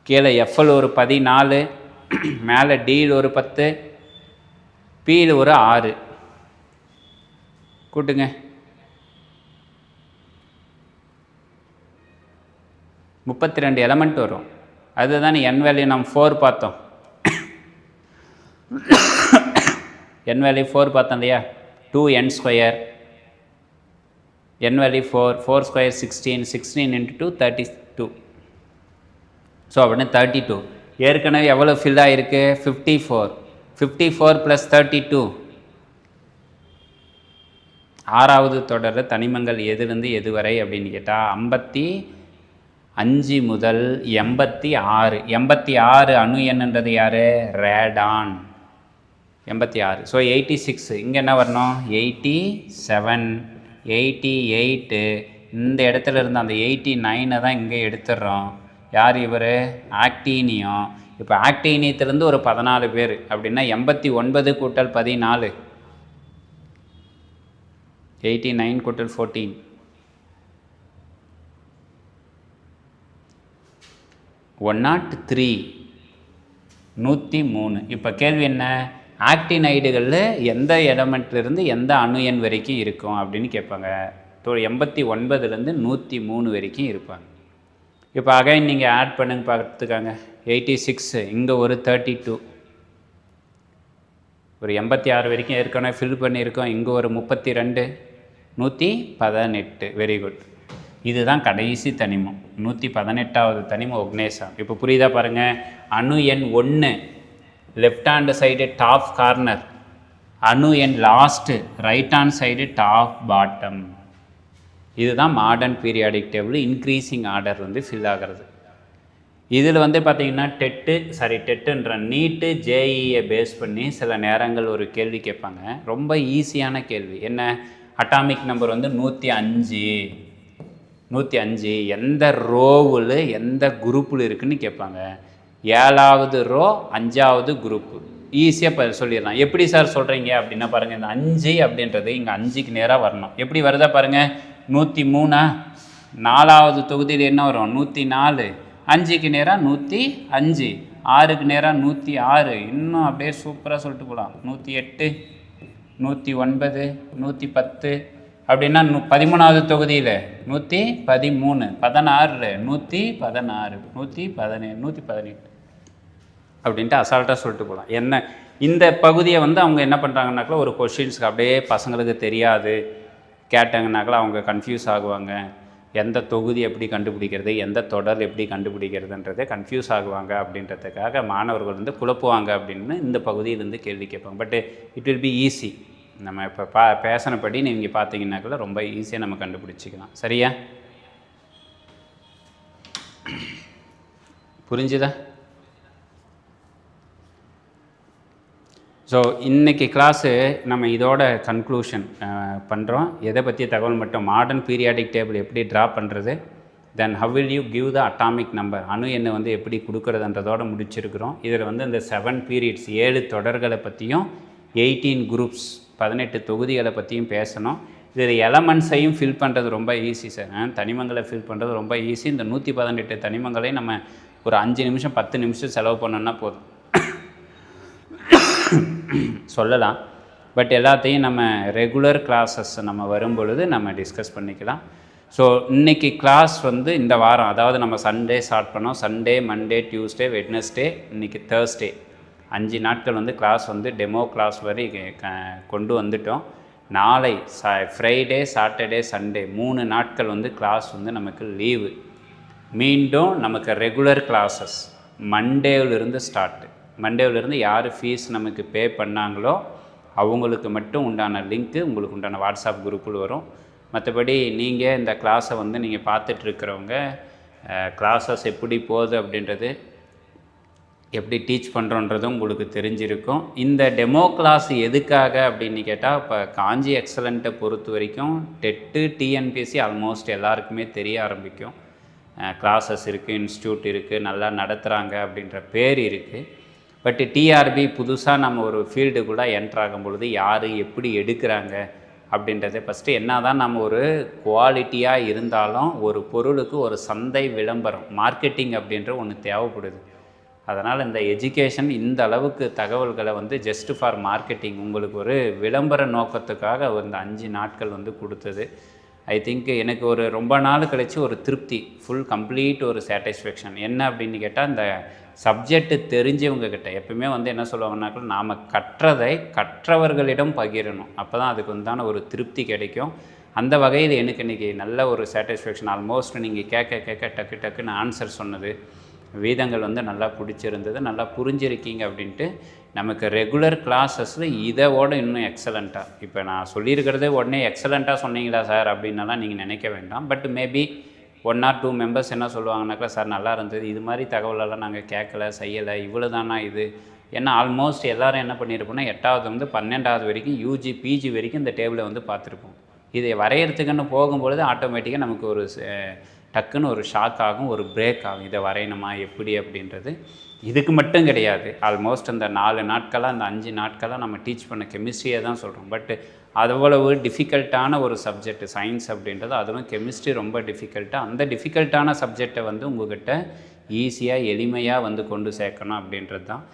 கீழே எஃப்எல் ஒரு 14, மேலே டியில் ஒரு 10, பியில் ஒரு 6 கூட்டுங்க. முப்பத்தி 2 எலமெண்ட் வரும். அதுதான் என் வேல்யூ நம்ம 4 பார்த்தோம். என் வேல்யூ 4 பார்த்தோம் இல்லையா, 2n². n value 4, 4² 16, 16 × 2 32. ஸோ அப்படின்னா 32. ஏற்கனவே எவ்வளோ ஃபில் ஆகிருக்கு, 54. 54 + 32. 6வது தொடரில் தனிமங்கள் எதுலேருந்து எது வரை அப்படின்னு கேட்டால் 55 முதல் 86. 86 அணு எண்ணுன்றது யார், ரேடான். 86. ஸோ 86. இங்கே என்ன வரணும்? 87, 88. இந்த இடத்துல இருந்து அந்த 89 தான் இங்கே எடுத்துடுறோம். யார் இவர்? ஆக்டீனியம். இப்போ ஆக்டீனியத்திலேருந்து ஒரு 14 பேர் அப்படின்னா 89 கூட்டல் 14, 89 கூட்டல் 14, 103, 103. இப்போ கேள்வி என்ன? ஆக்டினைடுகளில் எந்த எலமெண்ட்லேருந்து எந்த அணு எண் வரைக்கும் இருக்கும் அப்படின்னு கேட்பாங்க. 89லேருந்து 103 வரைக்கும் இருப்பாங்க. இப்போ அகைன் நீங்கள் ஆட் பண்ணுங்க பார்த்துக்காங்க. 86, இங்கே ஒரு 32, ஒரு 86 வரைக்கும் ஏற்கனவே ஃபில் பண்ணியிருக்கோம். இங்கே ஒரு 32, 118. Very good. இதுதான் கடைசி தனிமம், 118வது தனிமம் ஒக்னேசம். இப்போ புரியுதா பாருங்கள். அணு எண் 1 left hand side top corner, அணு எண் last right hand side top bottom. இதுதான் modern periodic table increasing order வந்து ஃபில் ஆகிறது. இதில் வந்து பார்த்திங்கன்னா டெட்டுன்ற நீட்டு ஜேஇயை பேஸ் பண்ணி சில நேரங்கள் ஒரு கேள்வி கேட்பாங்க. ரொம்ப ஈஸியான கேள்வி. என்ன? அட்டாமிக் நம்பர் வந்து 105 எந்த ரோவில் எந்த குரூப்பில் இருக்குதுன்னு கேட்பாங்க. 7வது ரோ 5வது குரூப்பு. ஈஸியாக சொல்லிடலாம். எப்படி சார் சொல்கிறீங்க அப்படின்னா பாருங்கள், இந்த 5 அப்படின்றது இங்கே 5க்கு நேராக வரணும். எப்படி வருதா பாருங்கள். 103, 4வது தொகுதியில் என்ன வரும்? 104, 5க்கு நேராக 105, 6க்கு நேராக 106, இன்னும் அப்படியே சூப்பராக சொல்லிட்டு போகலாம். 108, 109, 110 அப்படின்னா 13வது தொகுதியில் 113, 16, 116, 117, 118 அப்படின்ட்டு அசால்ட்டாக சொல்லிட்டு போகலாம். என்ன இந்த பகுதியை வந்து அவங்க என்ன பண்ணுறாங்கனாக்கா, ஒரு கொஷின்ஸுக்கு அப்படியே பசங்களுக்கு தெரியாது கேட்டாங்கனாக்கா அவங்க கன்ஃபியூஸ் ஆகுவாங்க. எந்த தொகுதி எப்படி கண்டுபிடிக்கிறது, எந்த தொடர் எப்படி கண்டுபிடிக்கிறதுன்றதே கன்ஃபியூஸ் ஆகுவாங்க. அப்படின்றதுக்காக மாணவர்கள் வந்து குழப்புவாங்க அப்படின்னு இந்த பகுதியிலேருந்து கேள்வி கேட்பாங்க. But it will be easy. நம்ம இப்போ பேசினபடி நீங்கள் பார்த்தீங்கன்னாக்கா ரொம்ப ஈஸியாக நம்ம கண்டுபிடிச்சிக்கலாம். சரியா? புரிஞ்சுதா? ஸோ இன்றைக்கி கிளாஸு நம்ம இதோட கன்க்ளூஷன் பண்ணுறோம். எதை பற்றிய தகவல் மட்டும், மாடர்ன் பீரியாடிக் டேபிள் எப்படி ட்ரா பண்ணுறது, then how will you give the atomic number, அணு எண்ணை வந்து எப்படி கொடுக்குறதுன்றதோடு முடிச்சிருக்கிறோம். இதில் வந்து இந்த 7 பீரியட்ஸ் 7 தொடர்களை பற்றியும் 18 குரூப்ஸ் 18 தொகுதிகளை பற்றியும் பேசணும். இதில் எலமெண்ட்ஸையும் ஃபில் பண்ணுறது ரொம்ப ஈஸி சார். தனிமங்களை ஃபில் பண்ணுறது ரொம்ப ஈஸி. இந்த 118 தனிமங்களையும் நம்ம ஒரு 5 நிமிஷம் 10 நிமிஷம் செலவு பண்ணோன்னா போதும் சொல்லலாம். பட் எல்லாத்தையும் நம்ம ரெகுலர் கிளாஸஸ் நம்ம வரும்பொழுது நம்ம டிஸ்கஸ் பண்ணிக்கலாம். ஸோ இன்றைக்கி கிளாஸ் வந்து இந்த வாரம், அதாவது நம்ம சண்டே ஸ்டார்ட் பண்ணோம். சண்டே, மண்டே, டியூஸ்டே, வெட்னஸ்டே, இன்றைக்கி தேர்ஸ்டே, 5 நாட்கள் வந்து கிளாஸ் வந்து டெமோ கிளாஸ் வரை கொண்டு வந்துட்டோம். நாளை ஃப்ரைடே, சாட்டர்டே, சண்டே 3 நாட்கள் வந்து கிளாஸ் வந்து நமக்கு லீவு. மீண்டும் நமக்கு ரெகுலர் கிளாஸஸ் மண்டேவிலிருந்து ஸ்டார்ட்டு. மண்டேவிலிருந்து யார் ஃபீஸ் நமக்கு பே பண்ணாங்களோ அவங்களுக்கு மட்டும் உண்டான லிங்க்கு உங்களுக்கு உண்டான வாட்ஸ்அப் குரூப்பில் வரும். மற்றபடி நீங்கள் இந்த கிளாஸை வந்து நீங்கள் பார்த்துட்ருக்கிறவங்க கிளாஸஸ் எப்படி போகுது அப்படின்றது, எப்படி டீச் பண்ணுறோன்றதும் உங்களுக்கு தெரிஞ்சிருக்கும். இந்த டெமோ கிளாஸ் எதுக்காக அப்படின்னு கேட்டால், இப்போ காஞ்சி எக்ஸலண்ட்டை பொறுத்த வரைக்கும் டெட்டு, டிஎன்பிஎஸ்சி ஆல்மோஸ்ட் எல்லாருக்குமே தெரிய ஆரம்பிக்கும். கிளாஸஸ் இருக்குது, இன்ஸ்டியூட் இருக்குது, நல்லா நடத்துகிறாங்க அப்படின்ற பேர் இருக்குது. பட் டிஆர்பி புதுசாக நம்ம ஒரு ஃபீல்டுக்குள்ளே என்ட்ரு ஆகும் பொழுது யார் எப்படி எடுக்கிறாங்க அப்படின்றத ஃபஸ்ட்டு என்ன தான் நம்ம ஒரு குவாலிட்டியாக இருந்தாலும் ஒரு பொருளுக்கு ஒரு சந்தை விளம்பரம், மார்க்கெட்டிங் அப்படின்ற ஒன்று தேவைப்படுது. அதனால் இந்த எஜுகேஷன் இந்த அளவுக்கு தகவல்களை வந்து ஜஸ்ட் ஃபார் மார்க்கெட்டிங், உங்களுக்கு ஒரு விளம்பர நோக்கத்துக்காக இந்த 5 நாட்கள் வந்து கொடுத்தது. ஐ திங்க் எனக்கு ஒரு ரொம்ப நாள் கழித்து ஒரு திருப்தி, ஃபுல் கம்ப்ளீட் ஒரு சாட்டிஸ்ஃபேக்ஷன். என்ன அப்படின்னு கேட்டால், இந்த சப்ஜெக்டு தெரிஞ்சவங்க கிட்ட எப்பவுமே வந்து என்ன சொல்லுவாங்கன்னாக்கா, நாம் கற்றதை கற்றவர்களிடம் பகிரணும். அப்போ தான் அதுக்கு உண்டான ஒரு திருப்தி கிடைக்கும். அந்த வகையில் எனக்கு இன்றைக்கி நல்ல ஒரு சாட்டிஸ்ஃபேக்ஷன். ஆல்மோஸ்ட் நீங்கள் கேட்க டக்குன்னு ஆன்சர் சொன்னது, வீதங்கள் வந்து நல்லா பிடிச்சிருந்தது, நல்லா புரிஞ்சிருக்கீங்க அப்படின்ட்டு. நமக்கு ரெகுலர் கிளாஸஸில் இதோட இன்னும் எக்ஸலண்ட்டாக, இப்போ நான் சொல்லியிருக்கிறதே உடனே எக்ஸலண்ட்டாக சொன்னீங்களா சார் அப்படின்னலாம் நீங்கள் நினைக்க வேண்டாம். பட் மேபி 1 or 2 மெம்பர்ஸ் என்ன சொல்லுவாங்கனாக்கா, சார் நல்லா இருந்தது, இது மாதிரி தகவலெல்லாம் நாங்கள் கேட்கல, செய்யலை, இவ்வளோ தானா இது ஏன்னா ஆல்மோஸ்ட் எல்லோரும் என்ன பண்ணியிருப்போம்னா 8வது வந்து 12வது வரைக்கும் யூஜி பிஜி வரைக்கும் இந்த டேபிளை வந்து பார்த்துருப்போம். இதை வரைகிறதுக்குன்னு போகும்பொழுது ஆட்டோமேட்டிக்காக நமக்கு ஒரு டக்குன்னு ஒரு ஷாக் ஆகும், ஒரு பிரேக் ஆகும். இதை வரையணுமா எப்படி அப்படின்றது. இதுக்கு மட்டும் கிடையாது, ஆல்மோஸ்ட் அந்த 4 நாட்களாக அந்த 5 நாட்களாக நம்ம டீச் பண்ண கெமிஸ்ட்ரியை தான் சொல்கிறோம். பட் அவ்வளவு டிஃபிகல்ட்டான ஒரு சப்ஜெக்ட் சயின்ஸ் அப்படின்றது, அதுவும் கெமிஸ்ட்ரி ரொம்ப டிஃபிகல்ட்டாக. அந்த டிஃபிகல்ட்டான சப்ஜெக்டை வந்து உங்கள்கிட்ட ஈஸியாக எளிமையாக வந்து கொண்டு சேர்க்கணும் அப்படின்றது தான்.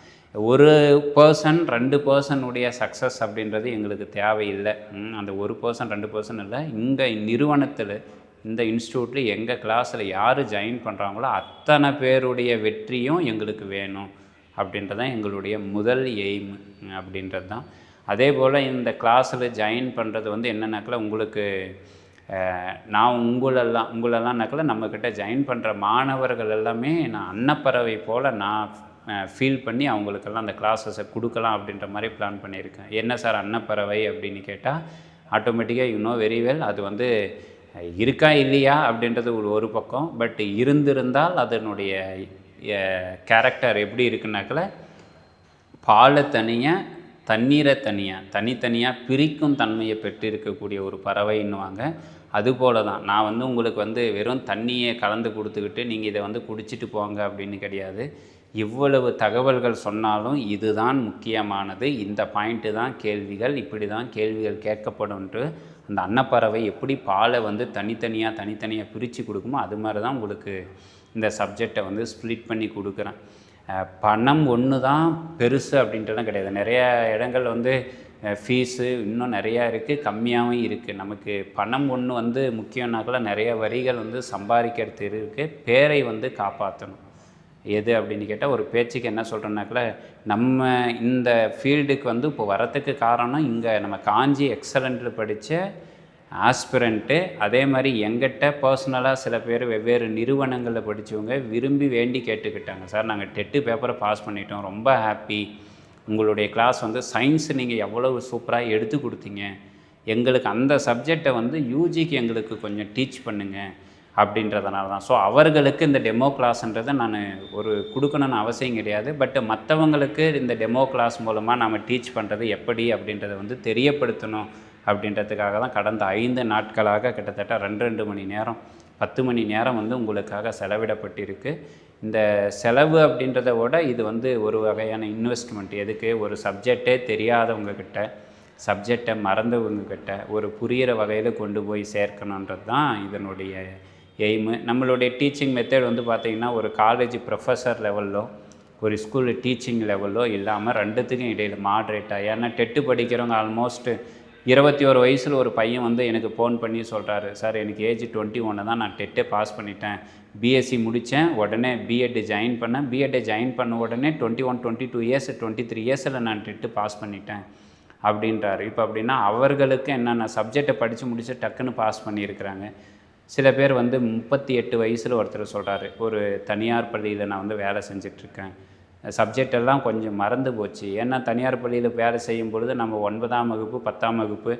ஒரு பர்சன் 2 பர்சனுடைய சக்ஸஸ் அப்படின்றது எங்களுக்கு தேவையில்லை. அந்த 1 பர்சன் 2 பர்சன் இல்லை, இங்கே நிறுவனத்தில் இந்த இன்ஸ்டியூட்டில் எங்கள் கிளாஸில் யார் ஜாயின் பண்ணுறாங்களோ அத்தனை பேருடைய வெற்றியும் எங்களுக்கு வேணும் அப்படின்றது தான் எங்களுடைய முதல் எய்ம் அப்படின்றது தான். அதே போல் இந்த கிளாஸில் ஜாயின் பண்ணுறது வந்து என்னன்னாக்கில் உங்களுக்கு நான் உங்களெல்லாம்னாக்கில் நம்மக்கிட்ட ஜாயின் பண்ணுற மாணவர்கள் எல்லாமே நான் அன்னப்பறவை போல் நான் ஃபீல் பண்ணி அவங்களுக்கெல்லாம் அந்த கிளாஸஸை கொடுக்கலாம் அப்படின்ற மாதிரி பிளான் பண்ணியிருக்கேன். என்ன சார் அன்னப்பறவை அப்படின்னு கேட்டால் ஆட்டோமேட்டிக்காக வெரி வெல் அது வந்து இருக்கா இல்லையா அப்படின்றது ஒரு பக்கம். பட் இருந்திருந்தால் அதனுடைய கேரக்டர் எப்படி இருக்குன்னாக்கில் பாலை தனியாக தண்ணீரை தனித்தனியாக பிரிக்கும் தன்மையை பெற்று இருக்கக்கூடிய ஒரு பறவைன்னுவாங்க. அதுபோல தான் நான் வந்து உங்களுக்கு வந்து வெறும் தண்ணியை கலந்து கொடுத்துக்கிட்டு நீங்கள் இதை வந்து குடிச்சிட்டு போங்க அப்படின்னு கிடையாது. இவ்வளவு தகவல்கள் சொன்னாலும் இதுதான் முக்கியமானது, இந்த பாயிண்ட்டு தான் கேள்விகள், இப்படி தான் கேள்விகள் கேட்கப்படும்ன்ட்டு அந்த அன்னப்பறவை எப்படி பாலை வந்து தனித்தனியாக பிரித்து கொடுக்குமோ அது மாதிரி தான் உங்களுக்கு இந்த சப்ஜெக்டை வந்து ஸ்ப்ளிட் பண்ணி கொடுக்குறேன். பணம் ஒன்று தான் பெருசு அப்படின்றலாம் கிடையாது. நிறையா இடங்கள் வந்து ஃபீஸு இன்னும் நிறையா இருக்குது, கம்மியாகவும் இருக்குது. நமக்கு பணம் ஒன்று வந்து முக்கியம்னாக்கல நிறைய வரிகள் வந்து சம்பாதிக்கிறது இருக்குது, பேரை வந்து காப்பாற்றணும். எது அப்படின்னு கேட்டால் ஒரு பேச்சுக்கு என்ன சொல்கிறோன்னாக்கல நம்ம இந்த ஃபீல்டுக்கு வந்து இப்போ வரத்துக்கு காரணம் இங்கே நம்ம காஞ்சி எக்ஸலண்ட்டில் படித்த ஆஸ்பிரண்ட்டு, அதே மாதிரி எங்கிட்ட பர்சனலாக சில பேர் வெவ்வேறு நிறுவனங்களில் படித்தவங்க விரும்பி வேண்டி கேட்டுக்கிட்டாங்க. சார் நாங்கள் டெட்டு பேப்பரை பாஸ் பண்ணிட்டோம், ரொம்ப ஹாப்பி, உங்களுடைய கிளாஸ் வந்து சயின்ஸு நீங்கள் எவ்வளவு சூப்பராக எடுத்து கொடுத்தீங்க, எங்களுக்கு அந்த சப்ஜெக்டை வந்து யூஜிக்கு எங்களுக்கு கொஞ்சம் டீச் பண்ணுங்கள் அப்படின்றதுனால தான். ஸோ அவர்களுக்கு இந்த டெமோ கிளாஸ்ன்றதை நான் கொடுக்கணும்னு அவசியம் கிடையாது. பட் மற்றவங்களுக்கு இந்த டெமோ கிளாஸ் மூலமாக நம்ம டீச் பண்ணுறது எப்படி அப்படின்றத வந்து தெரியப்படுத்தணும் அப்படின்றதுக்காக தான் கடந்த 5 நாட்களாக கிட்டத்தட்ட 2 மணி நேரம் 10 மணி நேரம் வந்து உங்களுக்காக செலவிடப்பட்டிருக்கு. இந்த செலவு அப்படின்றத விட இது வந்து ஒரு வகையான இன்வெஸ்ட்மெண்ட். எதுக்கு? ஒரு சப்ஜெக்டே தெரியாதவங்கக்கிட்ட, சப்ஜெக்டை மறந்தவங்கக்கிட்ட ஒரு புரிகிற வகையில் கொண்டு போய் சேர்க்கணுன்றது தான் இதனுடைய எய்மு. நம்மளுடைய டீச்சிங் மெத்தட் வந்து பார்த்திங்கன்னா ஒரு காலேஜ் ப்ரொஃபஸர் லெவலிலோ ஒரு ஸ்கூல் டீச்சிங் லெவலோ இல்லாமல் 2த்துக்கும் இடையில் மாட்ரேட்டாக. ஏன்னா டெட்டு படிக்கிறவங்க ஆல்மோஸ்ட் 21 வயசில் ஒரு பையன் வந்து எனக்கு ஃபோன் பண்ணி சொல்கிறாரு, சார் எனக்கு ஏஜ் 21 தான், நான் டெட்டே பாஸ் பண்ணிட்டேன், பிஎஸ்சி முடித்தேன், உடனே பிஎட் ஜாயின் பண்ணேன், பிஎட்டை ஜாயின் பண்ண உடனே 21 22 இயர்ஸ் 23 இயர்ஸில் நான் டெட்டு பாஸ் பண்ணிட்டேன் அப்படின்றாரு. இப்போ அப்படின்னா அவர்களுக்கு என்னென்ன சப்ஜெக்டை படித்து முடித்து டக்குன்னு பாஸ் பண்ணியிருக்கிறாங்க. சில பேர் வந்து 38 வயசில் ஒருத்தர் சொல்கிறாரு, ஒரு தனியார் பள்ளியில் நான் வந்து வேலை செஞ்சிட்ருக்கேன், சப்ஜெக்டெல்லாம் கொஞ்சம் மறந்து போச்சு. ஏன்னா தனியார் பள்ளியில் வேலை செய்யும் பொழுது நம்ம 9ஆம் வகுப்பு 10ஆம் வகுப்பு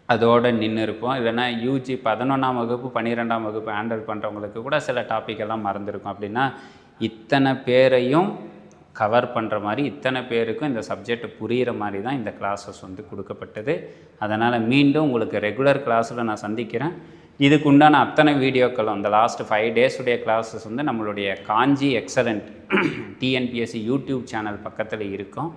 அதோடு நின்று இருப்போம். இல்லைனா யூஜி 11ஆம் வகுப்பு 12ஆம் வகுப்பு ஹேண்டில் பண்ணுறவங்களுக்கு கூட சில டாப்பிக்கெல்லாம் மறந்துருக்கும். அப்படின்னா இத்தனை பேரையும் கவர் பண்ணுற மாதிரி, இத்தனை பேருக்கும் இந்த சப்ஜெக்ட் புரிகிற மாதிரி தான் இந்த கிளாஸஸ் வந்து கொடுக்கப்பட்டது. அதனால் மீண்டும் உங்களுக்கு ரெகுலர் கிளாஸில் நான் சந்திக்கிறேன். இதுக்கு உண்டான அத்தனை வீடியோக்களும் இந்த லாஸ்ட் 5 டேஸுடைய கிளாஸஸ் வந்து நம்மளுடைய காஞ்சி எக்ஸலண்ட் டிஎன்பிஎஸ்சி யூடியூப் சேனல் பக்கத்தில் இருக்கும்.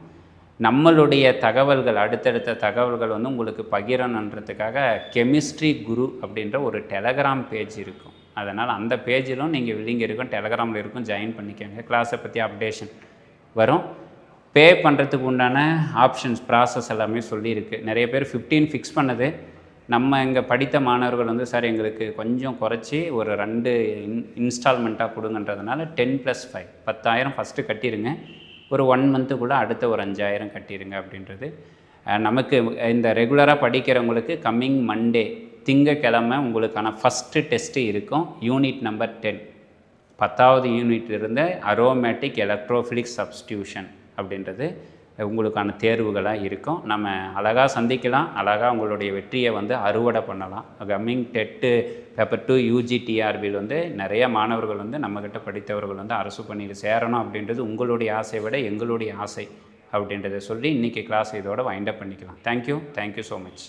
நம்மளுடைய தகவல்கள், அடுத்தடுத்த தகவல்கள் வந்து உங்களுக்கு பகிரணுன்றதுக்காக கெமிஸ்ட்ரி குரு அப்படின்ற ஒரு டெலகிராம் பேஜ் இருக்கும். அதனால் அந்த பேஜிலும் நீங்கள் வில்லிங்க இருக்கும், டெலகிராமில் இருக்கும், ஜாயின் பண்ணிக்கோங்க. கிளாஸை பற்றி அப்டேஷன் வரும். பே பண்ணுறதுக்கு உண்டான ஆப்ஷன்ஸ் ப்ராசஸ் எல்லாமே சொல்லியிருக்கு. நிறைய பேர் 15 ஃபிக்ஸ் பண்ணது. நம்ம இங்கே படித்த மாணவர்கள் வந்து சார் எங்களுக்கு கொஞ்சம் குறைச்சி ஒரு 2 இன்ஸ்டால்மெண்ட்டாக கொடுங்கன்றதுனால 10+5 10,000 ஃபஸ்ட்டு கட்டிடுங்க, ஒரு 1 மந்த்துக்குள்ளே அடுத்த ஒரு 5,000 கட்டிடுங்க அப்படின்றது. நமக்கு இந்த ரெகுலராக படிக்கிறவங்களுக்கு கம்மிங் மண்டே திங்கக்கிழமை உங்களுக்கான ஃபஸ்ட்டு டெஸ்ட்டு இருக்கும். யூனிட் நம்பர் 10 10வது யூனிட் இருந்த அரோமேட்டிக் எலக்ட்ரோஃபிலிக் சப்ஸ்டியூஷன் அப்படின்றது உங்களுக்கான தேர்வுகளாக இருக்கும். நம்ம அழகாக சந்திக்கலாம், அழகாக உங்களுடைய வெற்றியை வந்து அறுவடை பண்ணலாம். கம்மிங் டெட்டு பேப்பர் 2 UGTRBயில் வந்து நிறைய மாணவர்கள் வந்து நம்மக்கிட்ட படித்தவர்கள் வந்து அரசு பணியில் சேரணும் அப்படின்றது உங்களுடைய ஆசையை விட எங்களுடைய ஆசை அப்படின்றத சொல்லி இன்றைக்கி கிளாஸ் இதோட வைண்ட் அப் பண்ணிக்கலாம். Thank you so much.